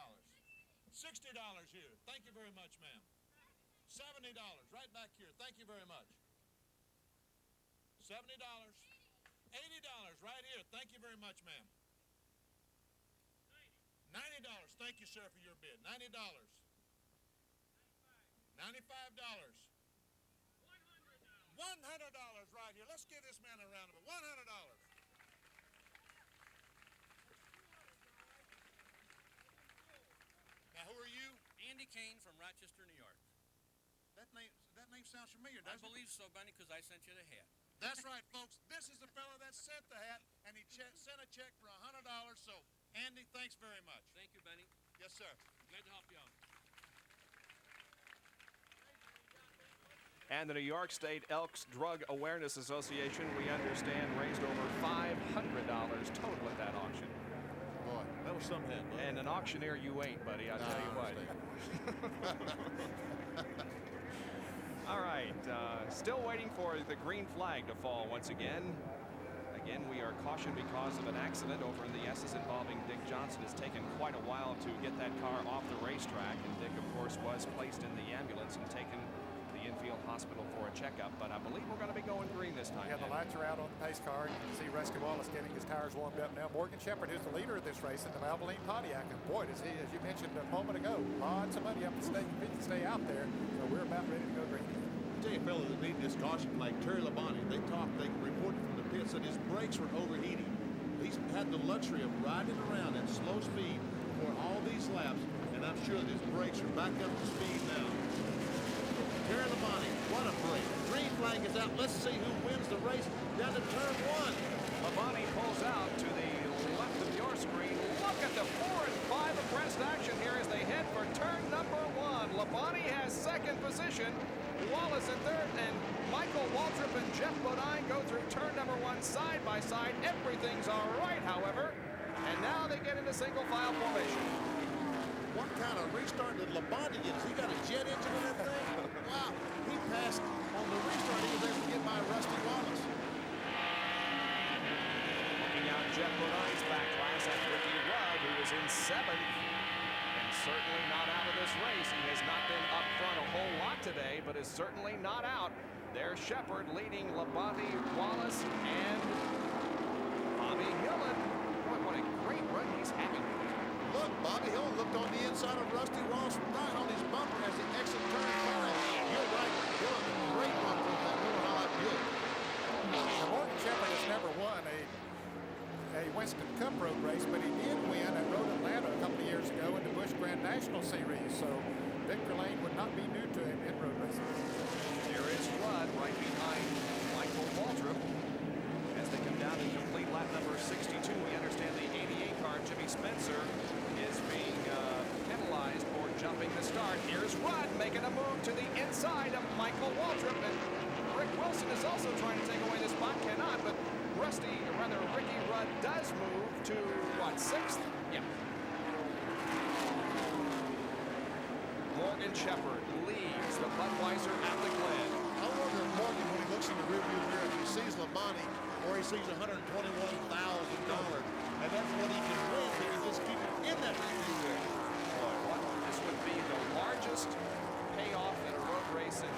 here. Thank you very much, ma'am. $70 right back here. Thank you very much. $70. $80 right here. Thank you very much, ma'am. $90. Thank you, sir, for your bid. $90. $95. $100 right here. Let's give this man a round of applause. $100. Now, who are you? Andy Kane from Rochester, New York. That name sounds familiar, I doesn't it? believe so, Bunny, because I sent you the hat. That's right, folks. This is the fellow that sent the hat, and he sent a check for $100. So, Andy, thanks very much. Thank you, Benny. Yes, sir. Glad to help you out. And the New York State Elks Drug Awareness Association, we understand, raised over $500 total at that auction. Boy, that was some head. And an auctioneer you ain't, buddy, I'll tell you what. All right, still waiting for the green flag to fall once again. Again, we are cautioned because of an accident over in the S's involving Dick Johnson. It's taken quite a while to get that car off the racetrack, and Dick, of course, was placed in the ambulance and taken to the infield hospital for a checkup, but I believe we're going to be going green this time. Yeah, the lights are out on the pace car. You can see Rusty Wallace getting his tires warmed up now. Morgan Shepherd, who's the leader of this race in the Valvoline Pontiac, and boy, does he, as you mentioned a moment ago, lots of money up at stake if he can stay out there. So we're about ready to go green. I tell you, fellas that need this caution flag, Terry Labonte, they reported from the pits that his brakes were overheating. He's had the luxury of riding around at slow speed for all these laps, and I'm sure that his brakes are back up to speed now. Terry Labonte, what a break. Green flag is out. Let's see who wins the race down to turn one. Labonte pulls out to the left of your screen. Look at the 4 and 5 abreast action here as they head for turn number one. Labonte has second position. Wallace in third, and Michael Waltrip and Jeff Bodine go through turn number one side by side. Everything's all right, however, and now they get into single file formation. What kind of restart did Labonte get? Has he got a jet engine in that thing? Wow, he passed on the restart. He was able to get by Rusty Wallace. Looking out Jeff Bodine's back class, that's Ricky Rudd, who is in seventh. Certainly not out of this race. He has not been up front a whole lot today, but is certainly not out. There's Shepherd leading Labonte, Wallace, and Bobby Hillin. Boy, what a great run he's having. Look, Bobby Hillin looked on the inside of Rusty Wallace right on his bumper as he exited turn 5. You're right, Hillin, a great run from that Miller High Buick. Now, Morgan Shepherd has never won a Winston Cup road race, but he did win at Road Atlanta a couple of years ago in the Busch Grand National Series, so Victor Lane would not be new to him in road racing. Here is Rudd right behind Michael Waltrip as they come down to complete lap number 62. We understand the 88 car, Jimmy Spencer, is being penalized for jumping the start. Here's Rudd making a move to the inside of Michael Waltrip, and Rick Wilson is also trying to take away the spot, cannot, but Ricky Rudd does move to, what, 6th? Yeah. Morgan Shepherd leads the Budweiser at the Glen. I wonder if Morgan, when he looks in the rearview mirror, if he sees Labonte or he sees $121,000, and that's what he can win if he can just keep it in that rearview mirror. Boy, this would be the largest payoff in a road race in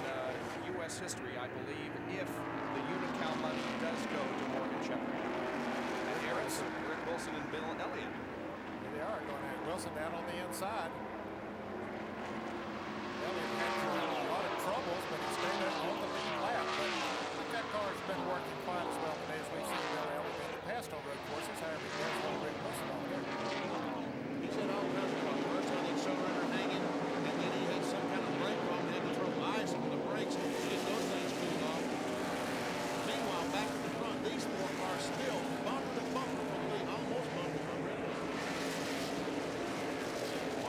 U.S. history, I believe, if the Unical money does go to Morgan Shepherd. And here is Rick Wilson and Bill Elliott. Here they are, going at Wilson down on the inside. Elliott had a lot of troubles, but he stayed on the lead lap. But I think that car has been working quite as well today as we've seen Bill Elliott in the past on road courses. However, he has one Rick Wilson on there. He's had all kinds of problems. First on the accelerator hanging, and then he had some kind of brake problem. He had to throw ice into the brakes to get those things cooled off. Meanwhile, back at the front, these four cars still bumper to bumper from the almost bumper from Red Bull.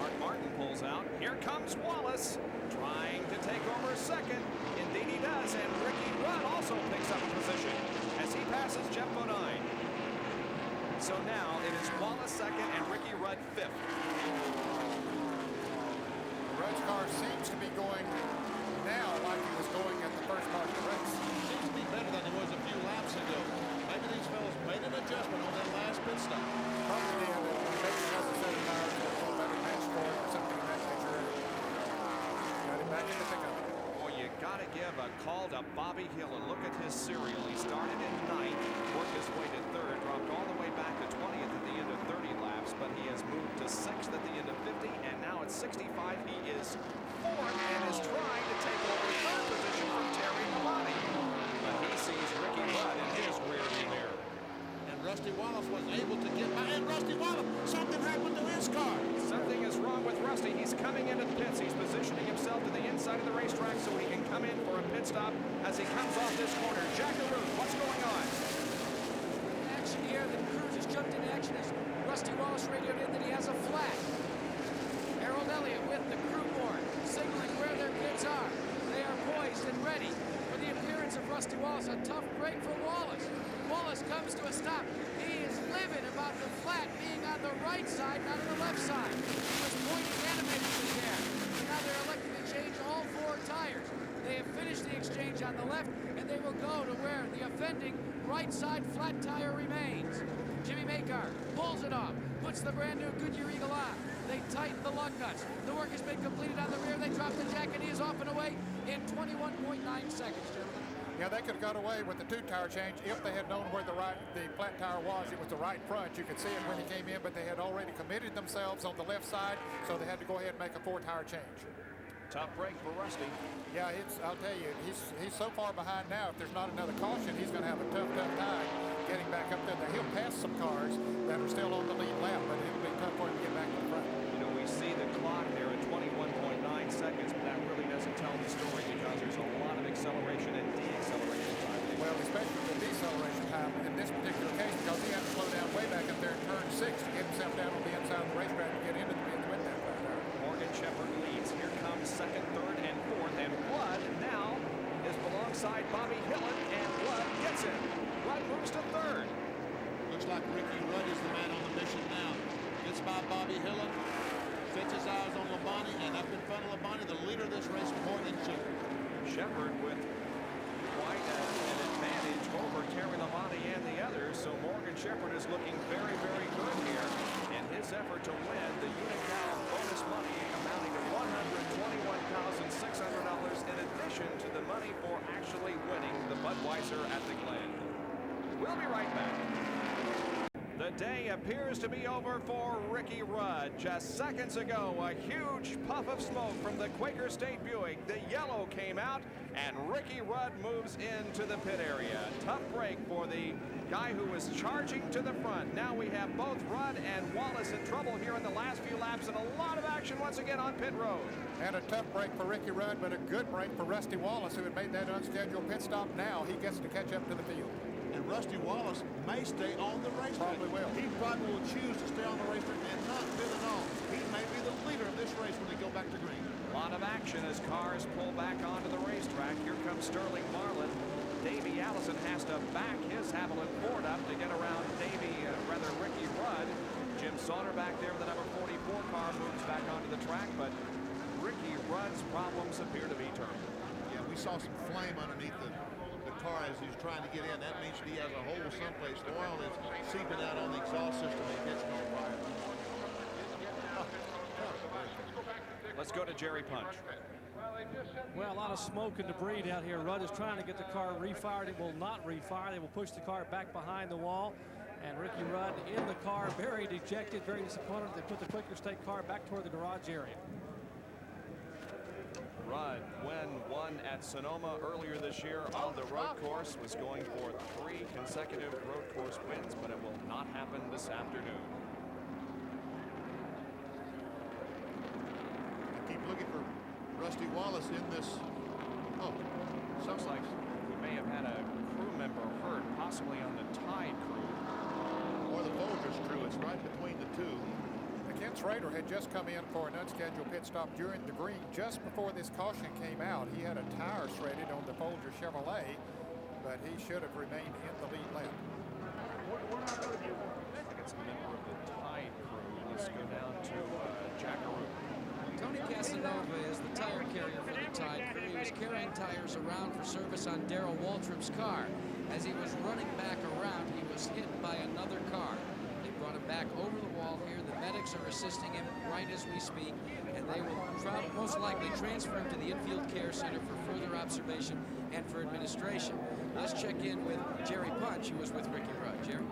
Mark Martin pulls out. Here comes Wallace trying to take over second. Indeed he does, and Ricky Rudd also picks up a position as he passes Jeff Bodine. So now it is Wallace second and Ricky Rudd fifth. Rudd's car seems to be going now like pit stop. Probably did. Maybe he has a set of tires or maybe match for it or something of that nature. Got him back in the pickup. Boy, you got to give a call to Bobby Hill and look at his serial. He started in 9th, worked his way to 3rd, dropped all the way back to 20th at the end of 30 laps, but he has moved to 6th at the end of 50, and now at 65 he is 4th and is trying to take over 3rd position from Terry Labonte. But he sees Ricky Rudd in his rearview mirror. And Rusty Wallace was able to get by. And Rusty Wallace, something happened to his car. Something is wrong with Rusty. He's coming into the pits. He's positioning himself to the inside of the racetrack so he can come in for a pit stop as he comes off this corner. Jackaroo, what's going on? Action here. The crews has jumped into action as Rusty Wallace radioed in that he has a flat. Harold Elliott with the crew board, signaling where their pits are. They are poised and ready for the appearance of Rusty Wallace. A tough break for Wallace. Wallace comes to a stop. He is livid about the flat being on the right side, not on the left side. He was pointing animatedly there. And now they're electing to change all 4 tires. They have finished the exchange on the left, and they will go to where the offending right side flat tire remains. Jimmy Makar pulls it off, puts the brand new Goodyear Eagle on. They tighten the lug nuts. The work has been completed on the rear. They drop the jack, and he is off and away in 21.9 seconds, gentlemen. Yeah, they could have got away with the 2-tire change if they had known where the flat tire was. It was the right front. You could see it when he came in, but they had already committed themselves on the left side, so they had to go ahead and make a 4-tire change. Tough break for Rusty. Yeah, I'll tell you, he's so far behind now. If there's not another caution, he's going to have a tough time getting back up there. He'll pass some cars that are still on the lead lap, but it'll be tough for him to get back to the front. You know, we see the clock there at 21.9 seconds, but that really doesn't tell the story because there's a lot of acceleration and de-acceleration time. Well, especially the deceleration time in this particular case, because he had to slow down way back up there in turn 6 to get himself down on the inside of the racetrack to get into the pits with that flat tire. Morgan Shepherd leads. Here comes 2nd, 3rd, and 4th, and Blood now is alongside Bobby Hillin, and Blood gets him. Blood moves to 3rd. Looks like Ricky Rudd is the man on the mission now. Gets by Bobby Hillin, fits his eyes on Labonte, and up in front of Labonte, the leader of this race, Morgan Shepherd. Shepherd with quite an advantage over Terry Labonte and the others, so Morgan Shepherd is looking very, very good here. And his effort to win the Unical bonus money amounting to $121,600 in addition to the money for actually winning the Budweiser at the Glen. We'll be right back. The day appears to be over for Ricky Rudd. Just seconds ago, a huge puff of smoke from the Quaker State Buick. The yellow came out, and Ricky Rudd moves into the pit area. Tough break for the guy who was charging to the front. Now we have both Rudd and Wallace in trouble here in the last few laps, and a lot of action once again on pit road. And a tough break for Ricky Rudd, but a good break for Rusty Wallace, who had made that unscheduled pit stop. Now he gets to catch up to the field. And Rusty Wallace may stay on the racetrack. Probably will. He probably will choose to stay on the racetrack and not bid at all. He may be the leader of this race when they go back to green. A lot of action as cars pull back onto the racetrack. Here comes Sterling Marlin. Davey Allison has to back his Haviland Ford up to get around Ricky Rudd. Jim Sauter back there, the number 44 car, moves back onto the track, but Ricky Rudd's problems appear to be terminal. Yeah, we saw some flame underneath the car as he's trying to get in. That means he has a hole someplace. The oil is seeping out on the exhaust system and catching on fire. Let's go to Jerry Punch. Well, a lot of smoke and debris down here. Rudd is trying to get the car refired. It will not refire. They will push the car back behind the wall. And Ricky Rudd in the car, very dejected, very disappointed. They put the Quaker State car back toward the garage area. Rudd, when won at Sonoma earlier this year on the road course, was going for 3 consecutive road course wins, but it will not happen this afternoon. Keep looking for Rusty Wallace in this. Oh, Looks like we may have had a crew member hurt, possibly on the Tide crew. Or the Folgers crew. It's right between the two. Ken Schrader had just come in for an unscheduled pit stop during the green. Just before this caution came out, he had a tire shredded on the Folger Chevrolet, but he should have remained in the lead lap. It's a member of the Tide crew. Let's go down to Jackaroo. Tony Casanova is the tire carrier for the Tide crew. He was carrying tires around for service on Darrell Waltrip's car. As he was running back around, he was hit by another car. He brought him back over the wall here. The medics are assisting him right as we speak, and they will most likely transfer him to the infield care center for further observation and for administration. Let's check in with Jerry Punch, who was with Ricky Rudd. Jerry?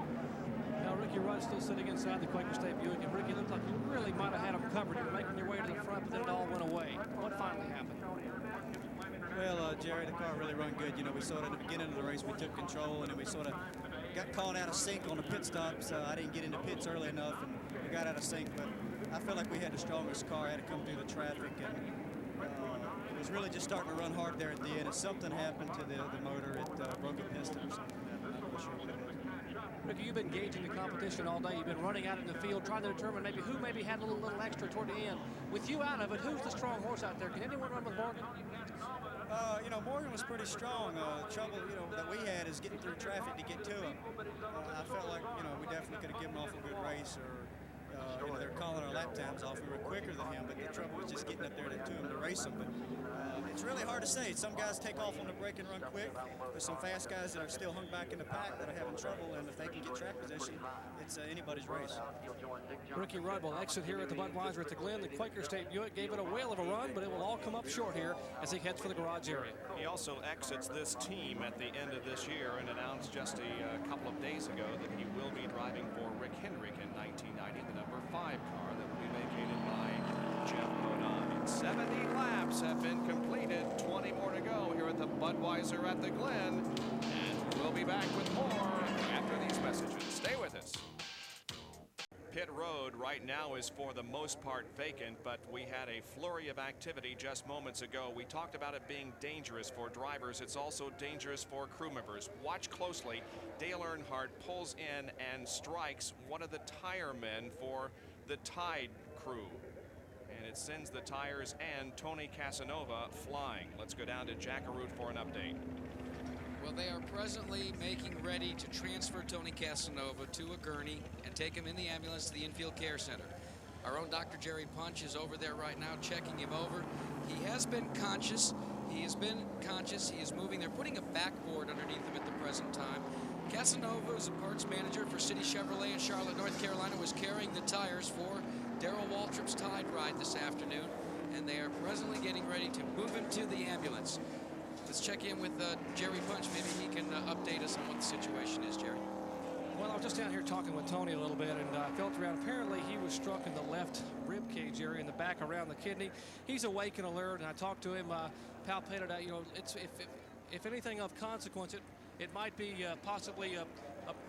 Now, Ricky Rudd's still sitting inside the Quaker State Buick, and Ricky, looked like you really might have had him covered. You were making your way to the front, but then it all went away. What finally happened? Well, Jerry, the car really run good. You know, we sort of at the beginning of the race, we took control, and then we sort of got caught out of sync on the pit stops. I didn't get into pits early enough, and we got out of sync, but I felt like we had the strongest car. I had to come through the traffic, and it was really just starting to run hard there at the end, and something happened to the motor. It broke a piston or something. I'm not sure what it was. Ricky, you've been gauging the competition all day. You've been running out in the field, trying to determine maybe who had a little extra toward the end. With you out of it, who's the strong horse out there? Can anyone run with Morgan? You know, Morgan was pretty strong. Trouble, you know, that we had is getting through traffic to get to him. I felt like, you know, we definitely could have given off a good race, or you know, they're calling our lap times off. We were quicker than him, but the trouble was just getting up there to him to race him. But it's really hard to say. Some guys take off on the break and run quick. There's some fast guys that are still hung back in the pack that are having trouble, and if they can get track position, it's anybody's race. Ricky Rudd will exit here at the Budweiser at the Glen. The Quaker State Buick gave it a whale of a run, but it will all come up short here as he heads for the garage area. He also exits this team at the end of this year and announced just a couple of days ago that he will be driving for Rick Hendrick in 1990, the number 5 car that will be vacated by Jeff Bodine. 70 laps have been completed, 20 more to go here at the Budweiser at the Glen, and we'll be back with more after these messages. Stay with us. Pit road right now is for the most part vacant, but we had a flurry of activity just moments ago. We talked about it being dangerous for drivers. It's also dangerous for crew members. Watch closely. Dale Earnhardt pulls in and strikes one of the tire men for the Tide crew, and it sends the tires and Tony Casanova flying. Let's go down to Jackaroo for an update. Well, they are presently making ready to transfer Tony Casanova to a gurney and take him in the ambulance to the infield care center. Our own Dr. Jerry Punch is over there right now checking him over. He has been conscious. He has been conscious. He is moving. They're putting a backboard underneath him at the present time. Casanova is a parts manager for City Chevrolet in Charlotte, North Carolina, was carrying the tires for Darrell Waltrip's Tide ride this afternoon, and they are presently getting ready to move him to the ambulance. Let's check in with Jerry Punch. Maybe he can update us on what the situation is, Jerry. Well, I was just down here talking with Tony a little bit, and I felt around. Apparently, he was struck in the left rib cage area in the back around the kidney. He's awake and alert, and I talked to him, palpated out. You know, if anything of consequence, it might be possibly a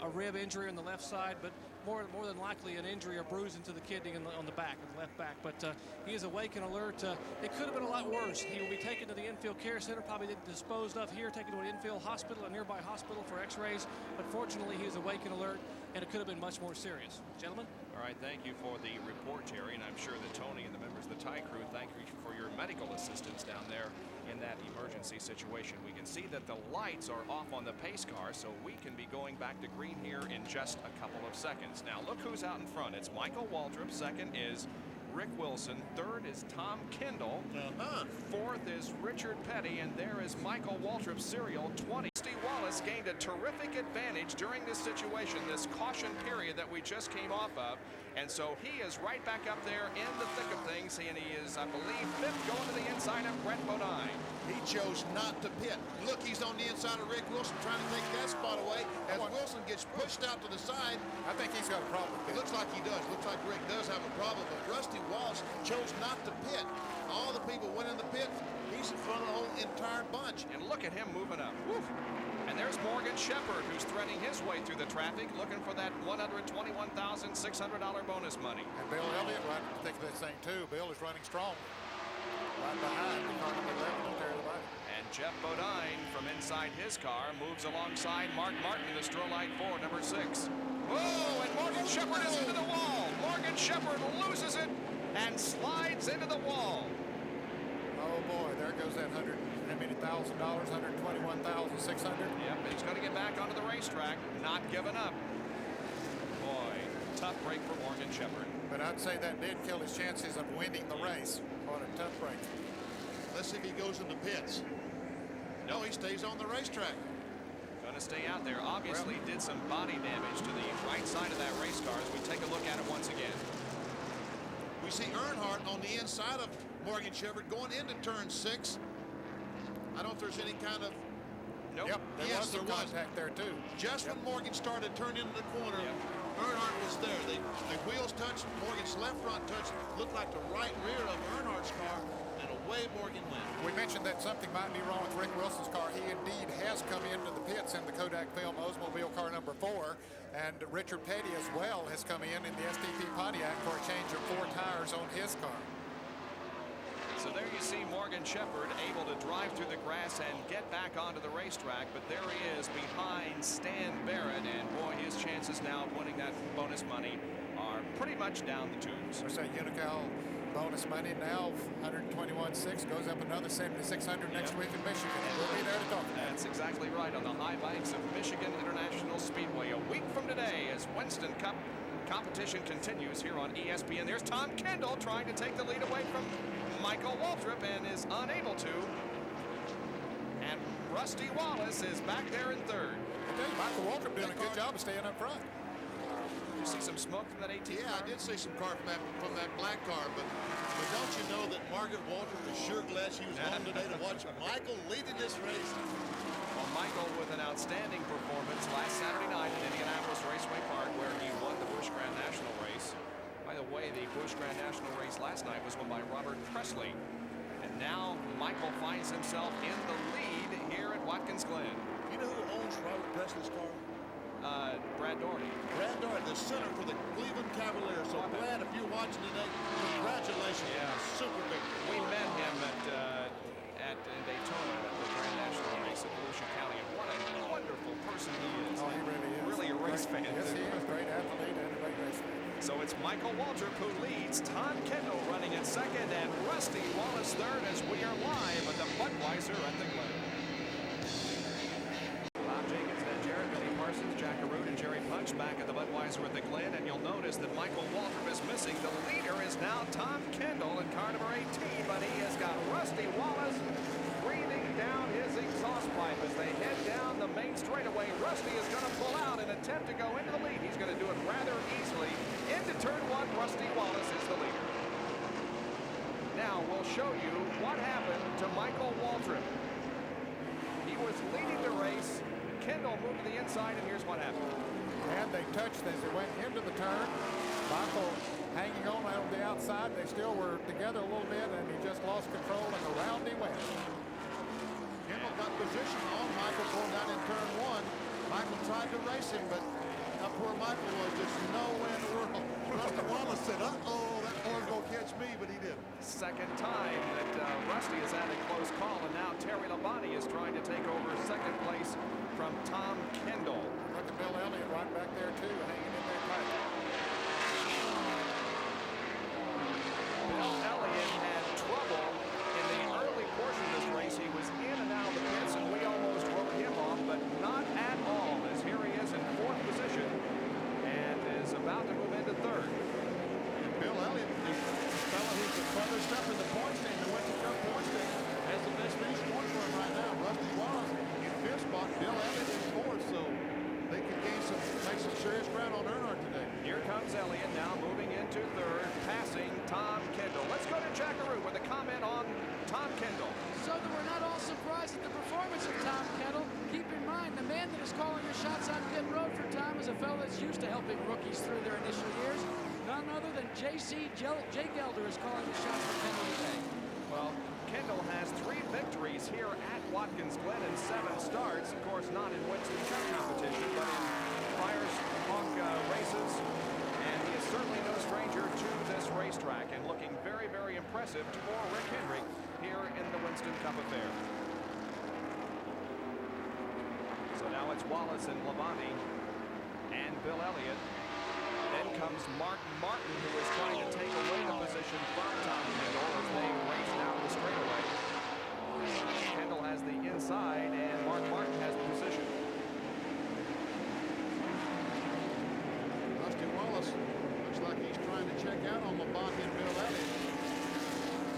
rib injury on the left side, but more than likely an injury or bruise into the kidney on the back, the left back. But he is awake and alert. It could have been a lot worse. He will be taken to the infield care center, probably disposed of here, taken to an infield hospital, a nearby hospital for x-rays. But fortunately, he is awake and alert, and it could have been much more serious. Gentlemen? All right, thank you for the report, Jerry, and I'm sure that Tony and the members of the Tide crew thank you for your medical assistance down there in that emergency situation. We can see that the lights are off on the pace car, so we can be going back to green here in just a couple of seconds. Now look who's out in front. It's Michael Waltrip. Second is Rick Wilson. Third is Tom Kendall. Fourth is Richard Petty, and there is Michael Waltrip, serial 20. Steve Wallace gained a terrific advantage during this situation, this caution period that we just came off of, and so he is right back up there in the thick of things, and he is, I believe, fifth going to the inside of Brett Bodine. He chose not to pit. Look, he's on the inside of Rick Wilson trying to take that spot away. As Wilson gets pushed out to the side, I think he's got a problem. It looks like he does. Looks like Rick does have a problem, but Rusty Walsh chose not to pit. All the people went in the pit. He's in front of the whole entire bunch. And look at him moving up. Woo. And there's Morgan Shepherd, who's threading his way through the traffic, looking for that $121,600 bonus money. And Bill Elliott right at the thick of this thing, too. Bill is running strong. Right behind the car number 11 on Terry Labonte. And Jeff Bodine from inside his car moves alongside Mark Martin, the Strollite 4, number 6. Whoa, and Morgan Shepherd is into the wall. Morgan Shepherd loses it and slides into the wall. Oh boy, there goes that $121,600. Yep, he's going to get back onto the racetrack, not giving up. Boy, tough break for Morgan Shepherd. But I'd say that did kill his chances of winning the race. What a tough break. Let's see if he goes in the pits. No, he stays on the racetrack. Going going to stay out there. Obviously did some body damage to the right side of that race car as we take a look at it once again. We see Earnhardt on the inside of Morgan Shepherd going into turn 6. I don't know if there's any kind of... Nope. Yep, there was some there was. contact there too. Just when Morgan started to turn into the corner, Earnhardt was there. The wheels touched, Morgan's left front touched, looked like the right rear of Earnhardt's car, and away Morgan went. We mentioned that something might be wrong with Rick Wilson's car. He indeed has come into the pits in the Kodak Film Oldsmobile car number 4, and Richard Petty as well has come in the STP Pontiac for a change of 4 tires on his car. So there you see Morgan Shepherd able to drive through the grass and get back onto the racetrack, but there he is behind Stan Barrett, and boy, his chances now of winning that bonus money are pretty much down the tubes. There's that Unical bonus money now, 121.6, goes up another 7,600 next week in Michigan, and we'll be there to talk about it. That's exactly right, on the high banks of Michigan International Speedway. A week from today, as Winston Cup competition continues here on ESPN. There's Tom Kendall trying to take the lead away from Michael Waltrip and is unable to. And Rusty Wallace is back there in third. I tell you, Michael Waltrip doing a good job of staying up front. Did you see some smoke from that 18 Yeah, car? I did see some car from that black car, but don't you know that Margaret Waltrip was sure glad she was home today to watch Michael leading this race? Well, Michael with an outstanding performance last Saturday night at Indianapolis Raceway Park, where he won the Busch Grand National race. By the way, the Busch Grand National race last night was won by Robert Presley. And now Michael finds himself in the lead here at Watkins Glen. You know who owns Robert Presley's car? Brad Doherty. Brad Doherty, the center for the Cleveland Cavaliers. So, Brad, if you're watching today, congratulations. Yeah. Super victory. We met him at Daytona at the Grand National race at Volusia County. And what a wonderful person he is. Oh, he really is. Really a race fan. Yes, he is. Great athlete and a great race fan. So it's Michael Waltrip who leads, Tom Kendall running in second, and Rusty Wallace third as we are live at the Budweiser at the Glen. Bob Jenkins, Ned Jarrett, Benny Parsons, Jack Arute, and Jerry Punch back at the Budweiser at the Glen, and you'll notice that Michael Waltrip is missing. The leader is now Tom Kendall in car number 18, but he has got Rusty Wallace breathing down his exhaust pipe as they head down the main straightaway. Rusty is going to pull out and attempt to go into the lead. He's going to do it rather easily. Into turn 1, Rusty Wallace is the leader. Now we'll show you what happened to Michael Waltrip. He was leading the race. Kendall moved to the inside, and here's what happened. And they touched as they went into the turn. Michael hanging on out on the outside. They still were together a little bit, and he just lost control, and around he went. Kendall got position on Michael going down in turn 1. Michael tried to race him, but up where Michael was, just nowhere in the world. Rusty Wallace said, uh-oh, that boy's going to catch me, but he didn't. Second time that Rusty has had a close call, and now Terry Labonte is trying to take over second place from Tom Kendall. Look at Bill Elliott right back there, too, hanging in there tight. Bill Elliott had trouble in the early portion of this race. He was in and out of the pits, and we almost wrote him off, but not at all, as here he is in 4th position and is about to move into 3rd. And Bill Elliott, the fellow who's the farthest up in the point stand, the Winston Cup point stand, has the best finish point for him right now. Rusty Wallace in 5th spot, Bill Elliott in 4th, so they could make some serious ground on Earnhardt today. Here comes Elliott now moving into 3rd, passing Tom Kendall. Let's go to Jack Arute with a comment on Tom Kendall. So that we're not all surprised at the performance of Tom Kendall. Keep in mind, the man that is calling the shots on pit road for Tom is a fellow that's used to helping rookies through their initial years. None other than Jay Gelder is calling the shots for Kendall today. Well, Kendall has 3 victories here at Watkins Glen in 7 starts. Of course, not in Winston Cup competition, but in Firehawk races. And he is certainly no stranger to this racetrack and looking very, very impressive for Rick Hendrick here in the Winston Cup affair. So now it's Wallace and Labonte and Bill Elliott. Then comes Mark Martin, who is trying to take away the position from Tom Kendall as they race down the straightaway. Kendall has the inside, and Mark Martin has the position. Rusty Wallace looks like he's trying to check out on Labonte and Bill Elliott.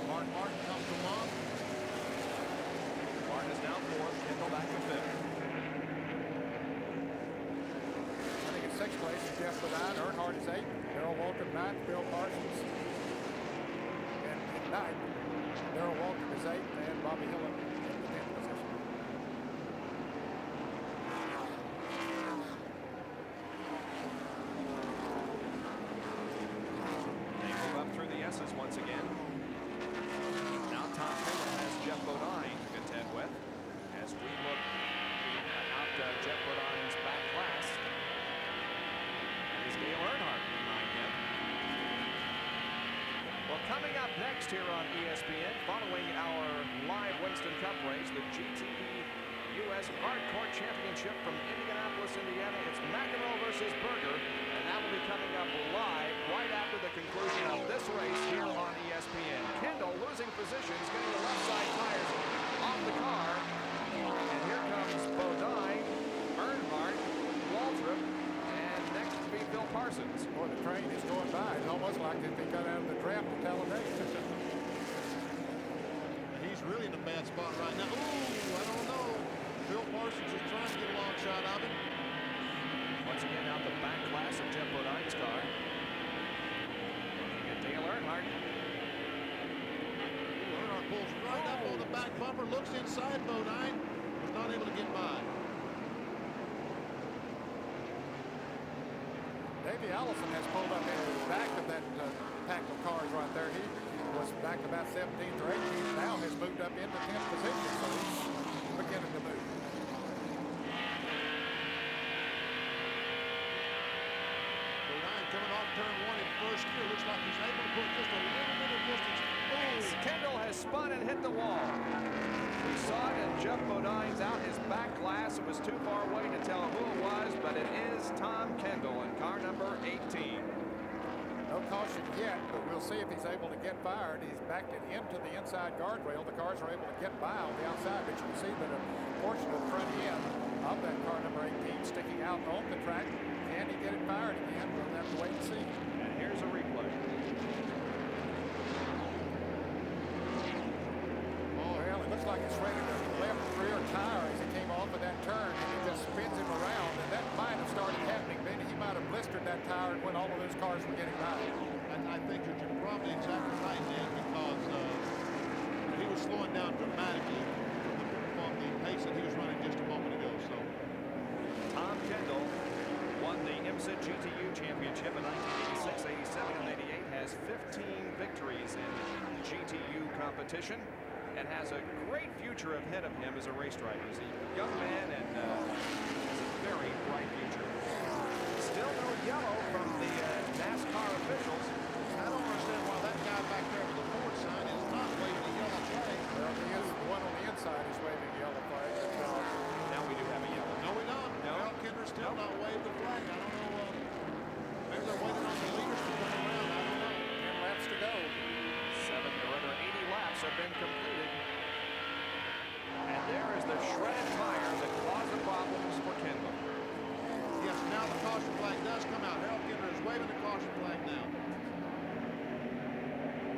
Mark Martin comes along. Martin is now 4th, Kendall back to 5th. Jeff Bodine. Earnhardt is 8th. Darrell Waltrip 9th. Bill Parsons in 9th. Darrell Waltrip is 8th, and Bobby Hillin in the 10th position. They move up through the S's once again. Now Tom Kendall has Jeff Bodine to contend with as we look out Jeff Bodine's back class. Is Dale Earnhardt behind him? Well, coming up next here on ESPN, following our live Winston Cup race, the GTE U.S. Hardcourt Championship from Indianapolis, Indiana. It's McEnroe versus Berger, and that will be coming up live right after the conclusion of this race here on ESPN. Kendall losing positions, getting the left side tires off the car, and here comes Bodine, Earnhardt, Waltrip, and next to be Bill Parsons. Boy, the train is going by. It's almost like if he got out of the draft to Talladega. He's really in a bad spot right now. Ooh, I don't know. Bill Parsons is trying to get a long shot of it. Once again, out the back class of Jeff Bodine's car. Looking at Dale Earnhardt. Earnhardt pulls right up on the back bumper, looks inside Bodine, was not able to get by. Davey Allison has pulled up into the back of that pack of cars right there. He was back about 17th or 18th, now has moved up into 10th position, so he's beginning to move. Bodine coming off turn 1 in first gear. Looks like he's able to put just a little bit of distance. As Kendall has spun and hit the wall. We saw it, and Jeff Bodine's out his back glass. It was too far away to tell who it was, but it is Tom Kendall in car number 18. No caution yet, but we'll see if he's able to get fired. He's backed it into the inside guardrail. The cars are able to get by on the outside, but you can see that a portion of the front end of that car number 18 sticking out on the track. Can he get it fired again? We'll have to wait and see. And here's a replay. Well, it looks like it's ready to left rear tire as he came off of that turn, and it just spins him around, and that might have started happening. Maybe he might have blistered that tire when all of those cars were getting by. And I think that you're probably exactly right, Dan, because he was slowing down dramatically from the pace that he was running just a moment ago. So Tom Kendall won the IMSA GTU Championship in 1986, 87, and 88, has 15 victories in GTU competition, and has a great future ahead of him as a race driver. He's a young man and has a very bright future. Still no yellow from the NASCAR officials. I don't understand why that guy back there with the Ford sign is not waving the yellow flag. Well, he is, the one on the inside is waving the yellow flag. Now we do have a yellow. No, we don't. No. Well, Kinder's still not waved the flag. I don't know. Maybe they're waiting on the leaders to come around. I don't know. 10 laps to go. 70 or rather 80 laps have been completed. And there is the shredded tire that caused the problems for Kendall. Yes, now the caution flag does come out. Harold Kinder is waving the caution flag now.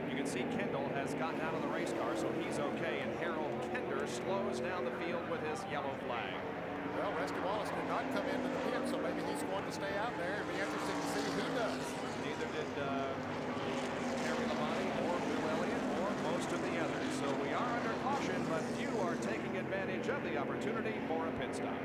You can see Kendall has gotten out of the race car, so he's okay. And Harold Kinder slows down the field with his yellow flag. Well, Rusty Wallace did not come into the pit, so maybe he's going to stay out there. It'll be interesting to see who does. Neither did Terry Labonte or Bill Elliott or most of the others. So we are under caution, but few are taking advantage of the opportunity for a pit stop.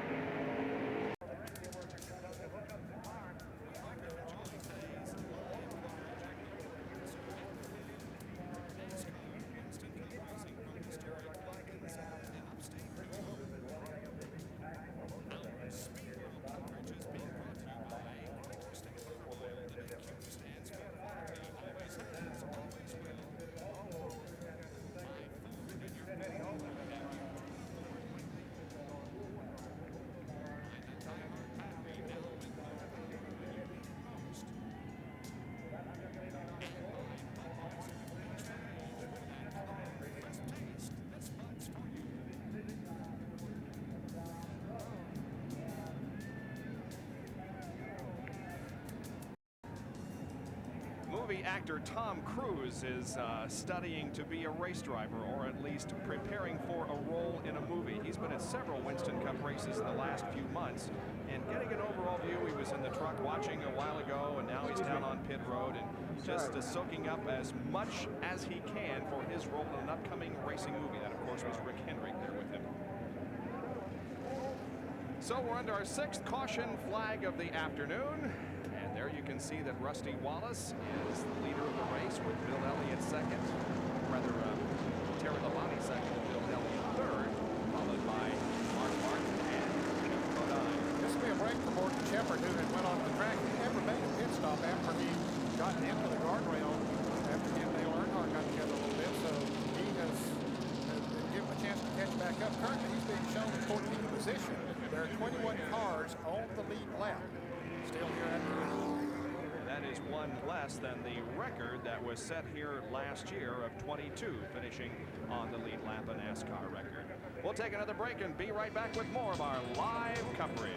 movie actor Tom Cruise is studying to be a race driver, or at least preparing for a role in a movie. He's been at several Winston Cup races in the last few months, and getting an overall view. He was in the truck watching a while ago, and now he's down on pit road and just soaking up as much as he can for his role in an upcoming racing movie. That, of course, was Rick Hendrick there with him. So we're under our 6th caution flag of the afternoon. And there you can see that Rusty Wallace is the leader of the race with Bill Elliott second. Terry Labonte second, Bill Elliott third, followed by Mark Martin and Jeff Bodine. This will be a break for Morgan Shepherd, who had went on the track. He never made a pit stop after he got into the guardrail after he and Dale Earnhardt got together a little bit. So he has given him a chance to catch back up. Currently, he's being shown in 14th position. There are 21 cars on the lead lap. Still here at the lead. That is one less than the record that was set here last year of 22, finishing on the lead lap, a NASCAR record. We'll take another break and be right back with more of our live coverage.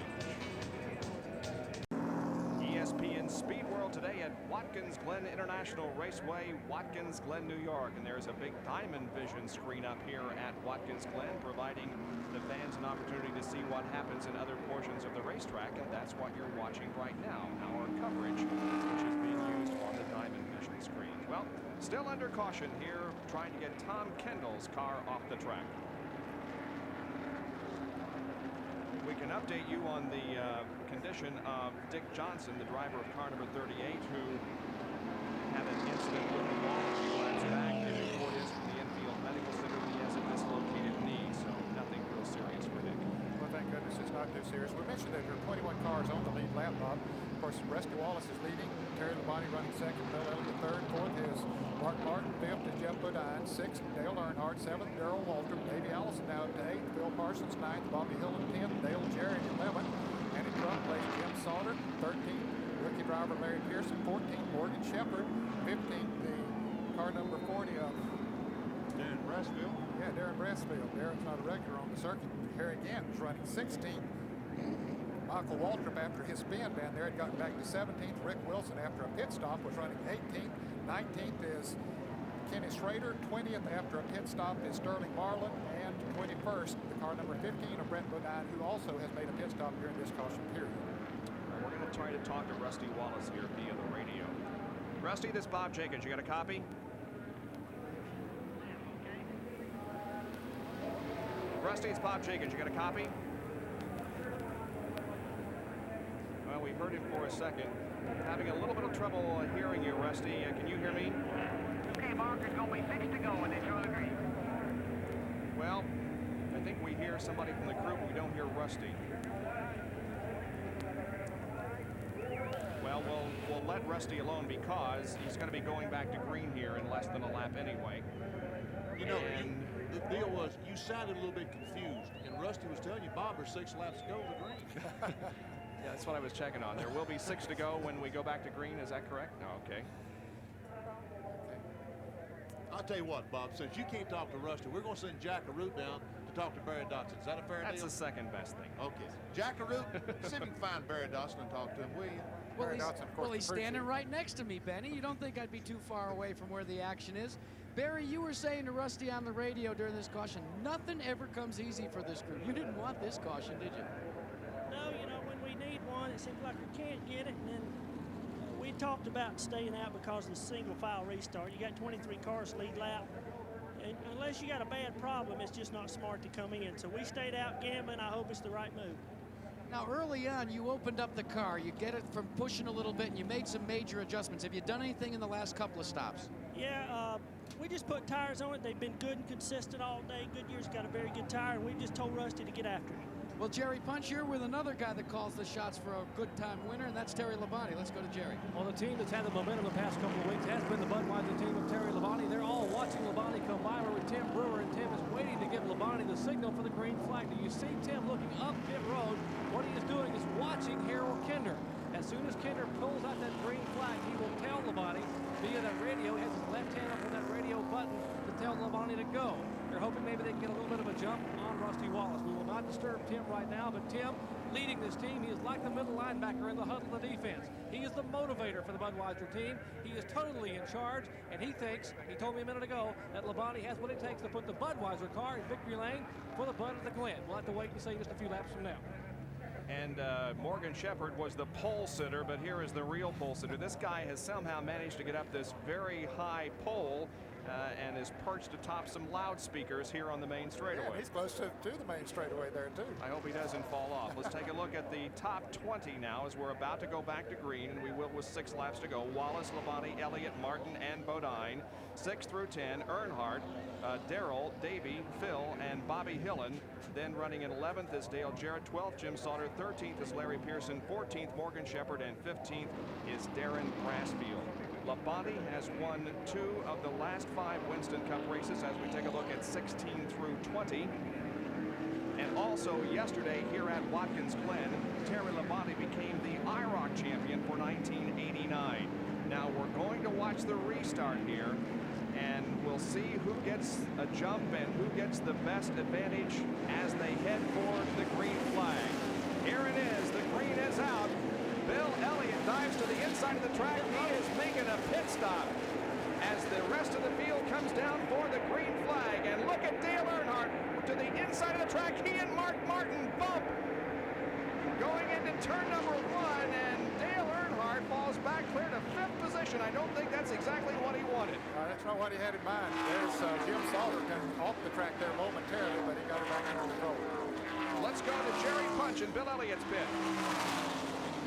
ESPN Speed World today at Watkins Glen International Raceway, Watkins Glen, New York. And there's a big Diamond Vision screen up here at Watkins Glen, providing the fans an opportunity to see what happens in other portions of the racetrack. And that's what you're watching right now, our coverage, which is being used on the Diamond Vision screen. Well, still under caution here, trying to get Tom Kendall's car off the track. We can update you on the condition of Dick Johnson, the driver of car number 38, who had an incident with the wall a few laps back. The report is from the infield medical center that he has a dislocated knee, so nothing real serious for Dick. Well, thank goodness it's not too serious. We mentioned that there are 21 cars on the lead lap, Bob. Of course, Rusty Wallace is leading. Terry Labonte running second. Bill Elliott third. Fourth is Mark Martin. Fifth is Jeff Bodine. Sixth, Dale Earnhardt. Seventh, Darrell Waltrip. Davey Allison now up to eighth. Phil Parsons ninth. Bobby Hill in 10th. Dale Jarrett 11th. Andy Trump plays Jim Sauter 13th. Rookie driver Larry Pearson 14th. Morgan Shepherd 15th. The car number 40 of Darren Brasfield. Yeah, Darren Brasfield. Darren's not a regular on the circuit. Harry Gant was running 16th. Michael Waltrip, after his spin down there, had gotten back to 17th. Rick Wilson, after a pit stop, was running 18th. 19th is Kenny Schrader. 20th, after a pit stop, is Sterling Marlin. And 21st, the car number 15 of Brent Bodine, who also has made a pit stop during this caution period. We're going to try to talk to Rusty Wallace here via the radio. Rusty, this is Bob Jenkins. You got a copy? Rusty, it's Bob Jenkins. You got a copy? Well, we heard him for a second. Having a little bit of trouble hearing you, Rusty. Can you hear me? Okay, Mark, there's going to be 6 to go, and then you'll agree. Well, I think we hear somebody from the crew, but we don't hear Rusty. Well, we'll let Rusty alone because he's going to be going back to green here in less than a lap anyway. You know, the deal was you sounded a little bit confused, and Rusty was telling you, Bob, there's 6 laps to go to green. Yeah, that's what I was checking on. There will be 6 to go when we go back to green. Is that correct? No, okay. I'll tell you what, Bob, since you can't talk to Rusty, we're going to send Jack Root down to talk to Barry Dotson. Is that a fair deal? That's the second best thing. Okay. Jack Root, see if you can find Barry Dotson and talk to him, will you? Well, he's standing right next to me, Benny. You don't think I'd be too far away from where the action is. Barry, you were saying to Rusty on the radio during this caution, nothing ever comes easy for this group. You didn't want this caution, did you? No, you know, when we need one, it seems like we can't get it. And then we talked about staying out because of the single file restart. You got 23 cars lead lap. And unless you got a bad problem, it's just not smart to come in. So we stayed out gambling. I hope it's the right move. Now, early on, you opened up the car. You get it from pushing a little bit, and you made some major adjustments. Have you done anything in the last couple of stops? Yeah, we just put tires on it. They've been good and consistent all day. Goodyear's got a very good tire, and we've just told Rusty to get after it. Well, Jerry Punch, you're with another guy that calls the shots for a good time winner, and that's Terry Labonte. Let's go to Jerry. Well, the team that's had the momentum the past couple of weeks has been the Budweiser team of Terry Labonte. They're all watching Labonte come by. We're with Tim Brewer, and Tim is waiting to give Labonte the signal for the green flag. Do you see Tim looking up pit road? What he is doing is watching Harold Kinder. As soon as Kinder pulls out that green flag, he will tell Labonte via that radio. He has his left hand up on that radio button to tell tell Labonte to go. They're hoping maybe they can get a little bit of a jump on Rusty Wallace. We will not disturb Tim right now, but Tim leading this team. He is like the middle linebacker in the huddle of the defense. He is the motivator for the Budweiser team. He is totally in charge, and he thinks, he told me a minute ago, that Labonte has what it takes to put the Budweiser car in victory lane for the Bud of the Glen. We'll have to wait and see just a few laps from now. And Morgan Shepherd was the pole sitter, but here is the real pole sitter. This guy has somehow managed to get up this very high pole and is perched atop some loudspeakers here on the main straightaway. Yeah, he's close to the main straightaway there, too. I hope he doesn't fall off. Let's take a look at the top 20 now as we're about to go back to green, and we will with 6 laps to go. Wallace, Labonte, Elliott, Martin, and Bodine. 6 through 10, Earnhardt, Darrell, Davey, Phil, and Bobby Hillen. Then running in 11th is Dale Jarrett, 12th Jim Sauter, 13th is Larry Pearson, 14th Morgan Shepherd, and 15th is Darren Brassfield. Labonte has won 2 of the last 5 Winston Cup races as we take a look at 16 through 20. And also yesterday here at Watkins Glen, Terry Labonte became the IROC champion for 1989. Now we're going to watch the restart here, and we'll see who gets a jump and who gets the best advantage as they head for the green flag. Here it is. The green is out. Bill Elliott dives to the inside of the track. He is making a pit stop as the rest of the field comes down for the green flag. And look at Dale Earnhardt to the inside of the track. He and Mark Martin bump going into turn number 1, and Dale Earnhardt falls back clear to 5th position. I don't think that's exactly what he wanted. That's not what he had in mind. There's Jim Sauter coming off the track there momentarily, but he got it back under control. Let's go to Jerry Punch in Bill Elliott's pit.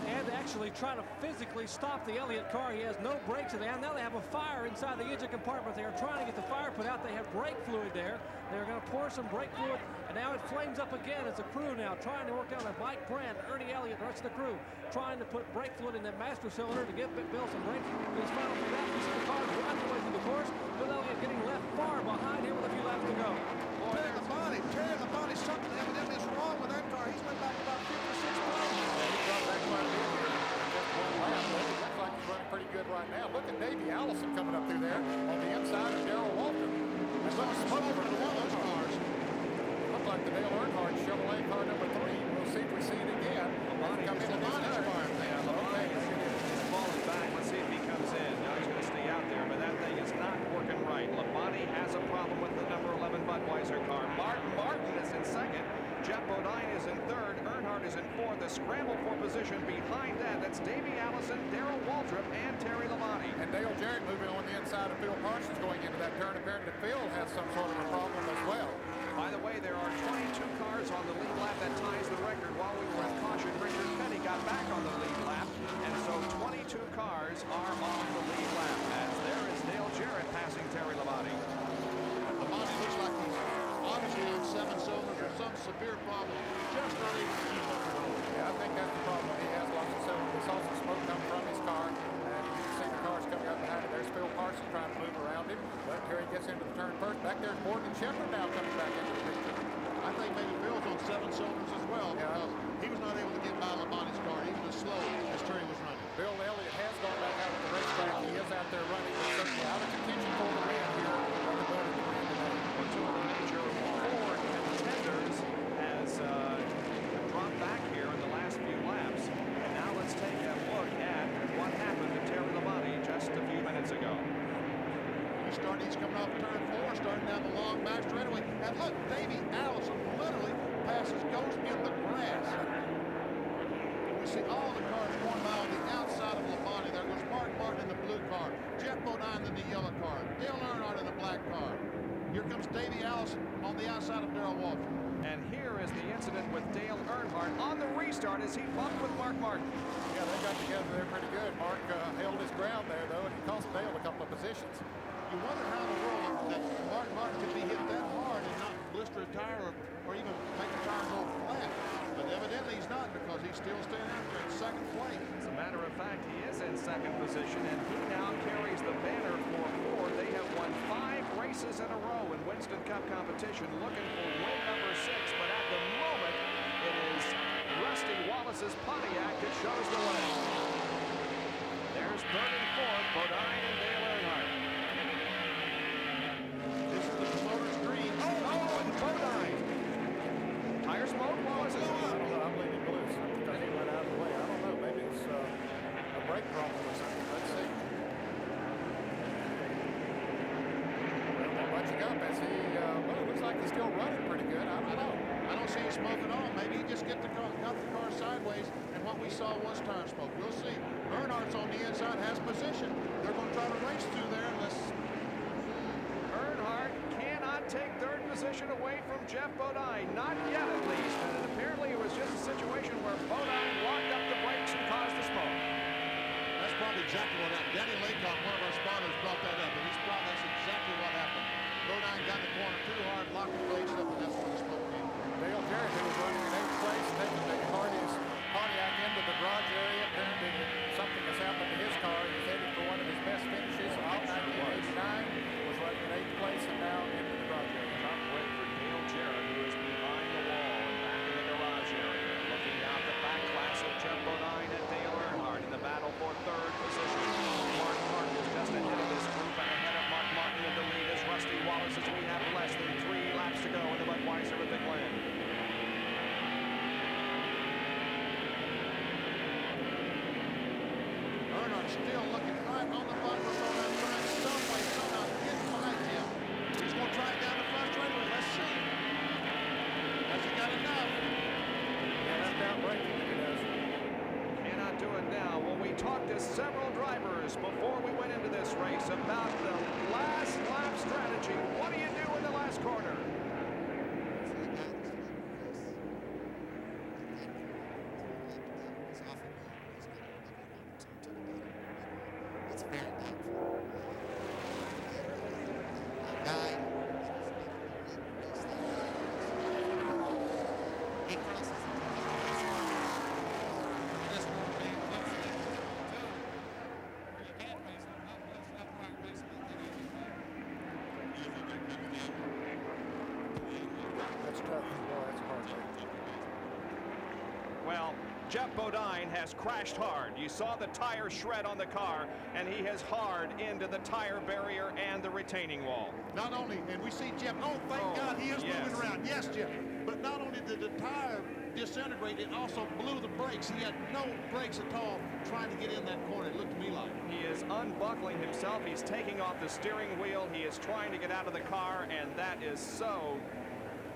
They had to actually try to physically stop the Elliott car. He has no brakes in there. Now they have a fire inside the engine compartment. They are trying to get the fire put out. They have brake fluid there. They're going to pour some brake fluid, and now it flames up again. It's a crew now trying to work down with Mike Brandt, Ernie Elliott, the rest of the crew, trying to put brake fluid in that master cylinder to give Bill some brakes. His final few laps, you see the car right the way through the course. Bill Elliott getting left far behind here with a few laps to go. Terry Labonte, something evidently is wrong with that car. He's went back about 5 or 6 points. Yeah, he dropped back quite a bit here. Just 1 lap, but it looks like he's running pretty good right now. Look at Davey Allison coming up through there on the inside of Darrell Walter. There's some smoke over to one of those cars. Looked like the Dale Earnhardt Chevrolet car number 3. We'll see if we see it again. Labonte's car. Yeah, Labonte's falling back. Let's see if he comes in. Now he's going to stay out there, but that thing is not working right. Labonte has a problem with the number 11 Budweiser car. Martin is in 2nd. Jeff Bodine is in 3rd. Earnhardt is in 4th. The scramble for position behind that. That's Davey Allison, Darrell Waltrip, and Terry Labonte. And Dale Jarrett moving on the inside of Phil Parsons going into that turn. Apparently Phil has some sort of a problem as well. By the way, there are 22 cars on the lead lap. That ties the record. While we were in caution, Richard Petty got back on the lead lap. And so 22 cars are on the lead lap. As there is Dale Jarrett passing Terry Labonte. Labonte looks like he's obviously on 7 cylinders or some severe problem. Just not able to keep up. Yeah, I think that's the problem. He has lots of cylinders. We saw some smoke come from his car, and you can see the cars coming up behind him. There's Phil Parsons trying to move around him, but Terry gets into the turn first. Back there's Morgan Shepherd now coming back into the picture. I think maybe Phil's on 7 cylinders as well, because he was not able to get by Labonte's car, even as slow as Terry was running. Bill Elliott has gone back out of the racetrack. He is out there running, but certainly out of contention for the win here on the Bud of the Glen today. Well, 2 of the major Ford contenders has dropped back here in the last few laps. And now let's take a look at what happened to Terry Labonte just a few minutes ago. He's coming off turn 4, starting down the long back straightaway. And look, Davey Allison literally goes in the grass. We see all the cars going by on the outside of Labonte. There goes Mark Martin in the blue car, Jeff Bodine in the yellow car, Dale Earnhardt in the black car. Here comes Davey Allison on the outside of Darrell Walter. And here is the incident with Dale Earnhardt on the restart as he bumped with Mark Martin. Yeah, they got together there pretty good. Mark held his ground there, though, and he cost Dale a couple of positions. You wonder how in the world that Mark Martin could be hit that hard and not blister a tire or even make the tire go flat. But evidently he's not, because he's still staying out there in 2nd place. As a matter of fact, he is in 2nd position, and he now carries the banner for Ford. They have won 5 races in a row in Winston Cup competition, looking for win number 6. But at the moment, it is Rusty Wallace's Pontiac that shows the way. There's 3rd and 4th, Bodine and Dale Earnhardt. This is smoke at all. Maybe he just got the car sideways, and what we saw was tire smoke. We'll see. Earnhardt's on the inside, has position. They're going to try to race through there unless... Earnhardt cannot take third position away from Jeff Bodine, not yet at least. And apparently it was just a situation where Bodine locked up the brakes and caused the smoke. That's probably exactly what happened. Danny Laycock, one of our spotters, brought that up, and that's exactly what happened. Bodine got in the corner too hard, locked the brakes up, and that's where the smoke came. Dale Jarrett, who was running in 8th place, taking the Pontiac into the garage area. Apparently something has happened to his car. He's headed for one of his best finishes. Out 1989 was running in 8th place and now into the garage area. Tough break for Dale Jarrett, who is behind the wall and back in the garage area. Looking out the back class of Jeff Bodine and Dale Earnhardt in the battle for third position. Mark Martin is just ahead of this group and ahead of Mark Martin in the lead is Rusty Wallace as we have less than 3 laps to go in the Budweiser at the Glen. Still looking right on the button on that track, some way, somehow get by him. He's going to try it down the front straightaway. Let's see. Has he got enough? Yeah, that's down braking if he does. Cannot do it now. Well, we talked to several drivers before we went into this race about the last lap strategy. What do you do in the last corner? Well, Jeff Bodine has crashed hard. You saw the tire shred on the car, and he has hard into the tire barrier and the retaining wall. Not only, and we see Jeff, thank God he is moving around. Yes, Jeff. But not only did the tire disintegrate, it also blew the brakes. He had no brakes at all trying to get in that corner, it looked to me like. He is unbuckling himself. He's taking off the steering wheel. He is trying to get out of the car, and that is so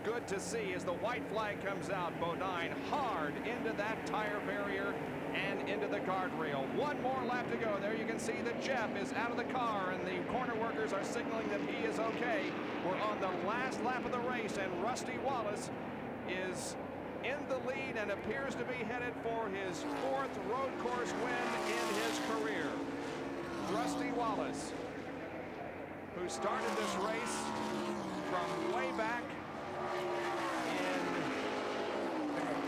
good to see as the white flag comes out. Bodine hard into that tire barrier and into the guardrail. One more lap to go. There you can see that Jeff is out of the car and the corner workers are signaling that he is okay. We're on the last lap of the race and Rusty Wallace is in the lead and appears to be headed for his 4th road course win in his career. Rusty Wallace, who started this race from way back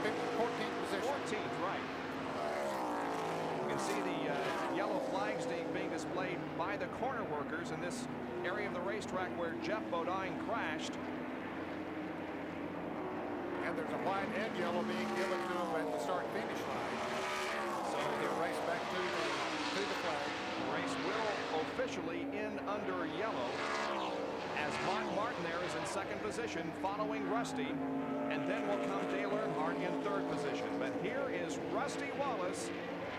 in 14th position. 14th, right. You can see the yellow flags being displayed by the corner workers in this area of the racetrack where Jeff Bodine crashed. And there's a white and yellow being given to him at the start-finish line. So he'll race back to the flag. The race will officially end under yellow as Mark Martin there is in 2nd position following Rusty, and then will come Dale Earnhardt in 3rd position. But here is Rusty Wallace.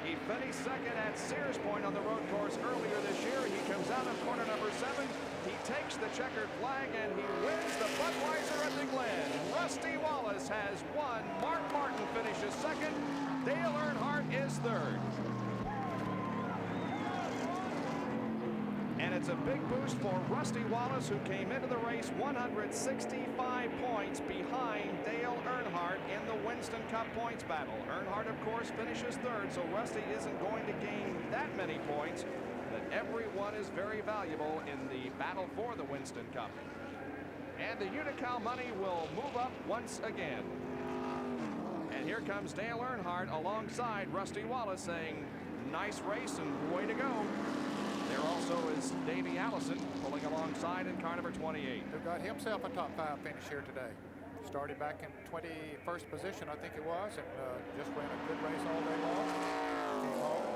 He finished 2nd at Sears Point on the road course earlier this year. He comes out of corner number 7. He takes the checkered flag and he wins the Budweiser at the Glen. Rusty Wallace has won. Mark Martin finishes 2nd. Dale Earnhardt is 3rd. And it's a big boost for Rusty Wallace, who came into the race 165 points behind Dale Earnhardt in the Winston Cup points battle. Earnhardt, of course, finishes 3rd, so Rusty isn't going to gain that many points, but everyone is very valuable in the battle for the Winston Cup. And the Unocal money will move up once again. And here comes Dale Earnhardt alongside Rusty Wallace saying, nice race and way to go. There also is Davey Allison pulling alongside in car number 28. Who got himself a top 5 finish here today. Started back in 21st position, I think it was, and just ran a good race all day long. Came home.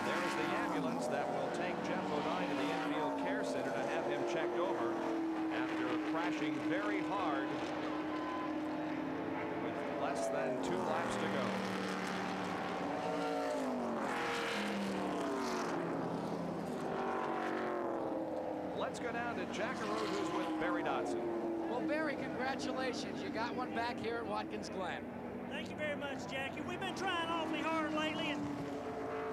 There's the ambulance that will take Jeff Bodine to the infield care center to have him checked over after crashing very hard with less than 2 laps to go. Let's go down to Jackaroo, who's with Barry Dodson. Well, Barry, congratulations. congratulations. You got one back here at Watkins Glen. Thank you very much, Jackie. We've been trying awfully hard lately and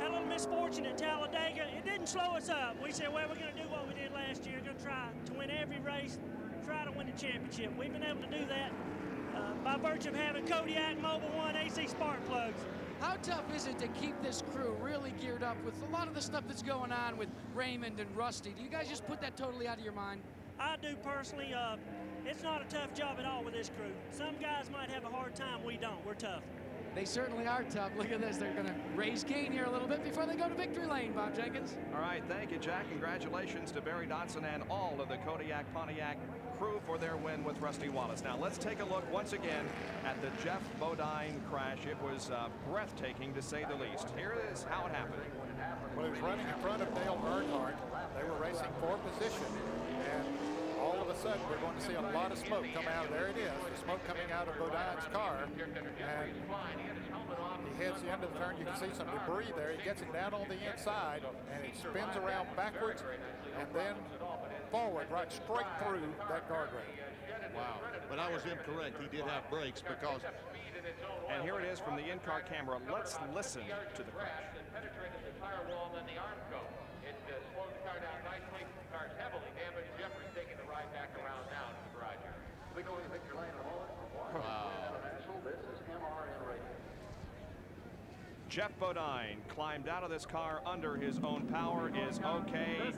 had a little misfortune at Talladega. It didn't slow us up. We said, well, we're going to do what we did last year. We're going to try to win every race, try to win the championship. We've been able to do that by virtue of having Kodiak Mobil 1 AC spark plugs. How tough is it to keep this crew really geared up with a lot of the stuff that's going on with Raymond and Rusty? Do you guys just put that totally out of your mind? I do personally. It's not a tough job at all with this crew. Some guys might have a hard time. We don't. We're tough. They certainly are tough. Look at this. They're going to raise Kane here a little bit before they go to victory lane, Bob Jenkins. All right, thank you, Jack. Congratulations to Barry Dotson and all of the Kodiak Pontiac crew for their win with Rusty Wallace. Now, let's take a look once again at the Jeff Bodine crash. It was breathtaking, to say the least. Here is how it happened. Well, he was running in front of Dale Earnhardt. They were racing for position, and all of a sudden, we're going to see a lot of smoke come out. There it is, the smoke coming out of Bodine's car. And he hits the end of the turn. You can see some debris there. He gets it down on the inside, and it spins around backwards and then forward, right straight through that guardrail. Wow. But I was incorrect. He did have brakes because... And here it is from the in-car camera. Let's listen to the crash. Jeff Bodine climbed out of this car under his own power, is okay.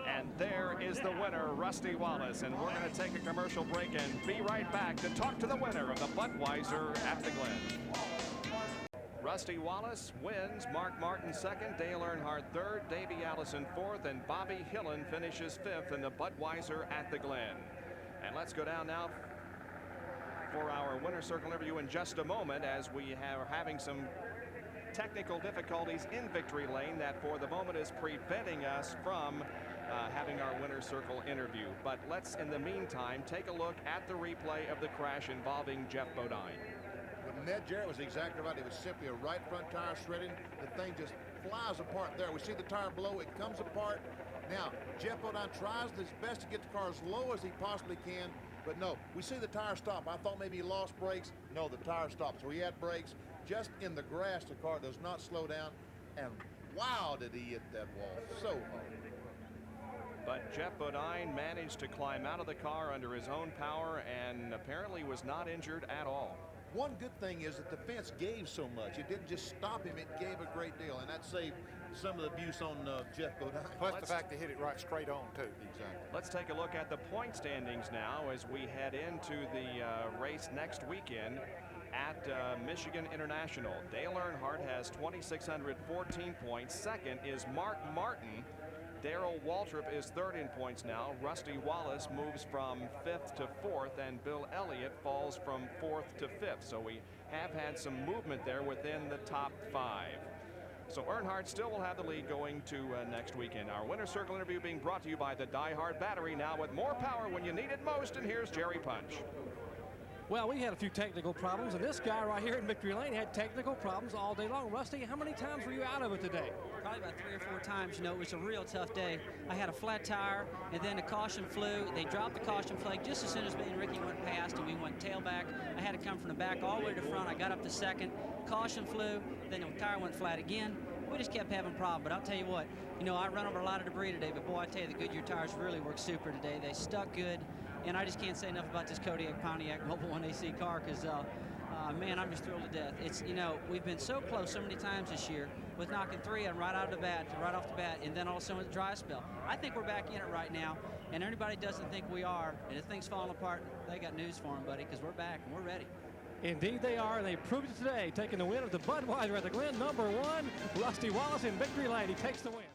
And there is the winner, Rusty Wallace. And we're going to take a commercial break and be right back to talk to the winner of the Budweiser at the Glen. Rusty Wallace wins, Mark Martin second, Dale Earnhardt third, Davey Allison fourth, and Bobby Hillen finishes fifth in the Budweiser at the Glen. And let's go down now for our winner's circle interview in just a moment, as we are having some technical difficulties in victory lane that for the moment is preventing us from having our winner's circle interview. But let's, in the meantime, take a look at the replay of the crash involving Jeff Bodine. But Ned Jarrett was exactly right. It was simply a right front tire shredding. The thing just flies apart there. We see the tire blow. It comes apart. Now, Jeff Bodine tries his best to get the car as low as he possibly can. But no, we see the tire stop. I thought maybe he lost brakes. No, the tire stopped. So he had brakes. Just in the grass, the car does not slow down. And wow, did he hit that wall so hard. But Jeff Bodine managed to climb out of the car under his own power and apparently was not injured at all. One good thing is that the fence gave so much. It didn't just stop him, it gave a great deal. And that saved some of the abuse on Jeff Bodine. Plus the fact they hit it right straight on, too. Exactly. Let's take a look at the point standings now as we head into the race next weekend at Michigan International. Dale Earnhardt has 2,614 points. Second is Mark Martin. Darrell Waltrip is third in points now. Rusty Wallace moves from fifth to fourth, and Bill Elliott falls from fourth to fifth. So we have had some movement there within the top five. So Earnhardt still will have the lead going to next weekend. Our winner's circle interview being brought to you by the Die Hard battery, now with more power when you need it most. And here's Jerry Punch. Well, we had a few technical problems, and this guy right here in victory lane had technical problems all day long. Rusty, how many times were you out of it today? Probably about 3 or 4 times. You know, it was a real tough day. I had a flat tire, and then the caution flew. They dropped the caution flag just as soon as me and Ricky went past, and we went tailback. I had to come from the back all the way to the front. I got up to second. Caution flew. Then the tire went flat again. We just kept having problems. But I'll tell you what, you know, I run over a lot of debris today, but boy, I tell you, the Goodyear tires really worked super today. They stuck good. And I just can't say enough about this Kodiak Pontiac Mobil 1 AC car because, man, I'm just thrilled to death. It's, you know, we've been so close so many times this year with knocking 3 of them right off the bat, and then all of a sudden with a dry spell. I think we're back in it right now, and anybody doesn't think we are, and if things falling apart, they got news for them, buddy, because we're back and we're ready. Indeed they are, and they proved it today, taking the win of the Budweiser at the Glen. #1, Rusty Wallace in victory lane. He takes the win.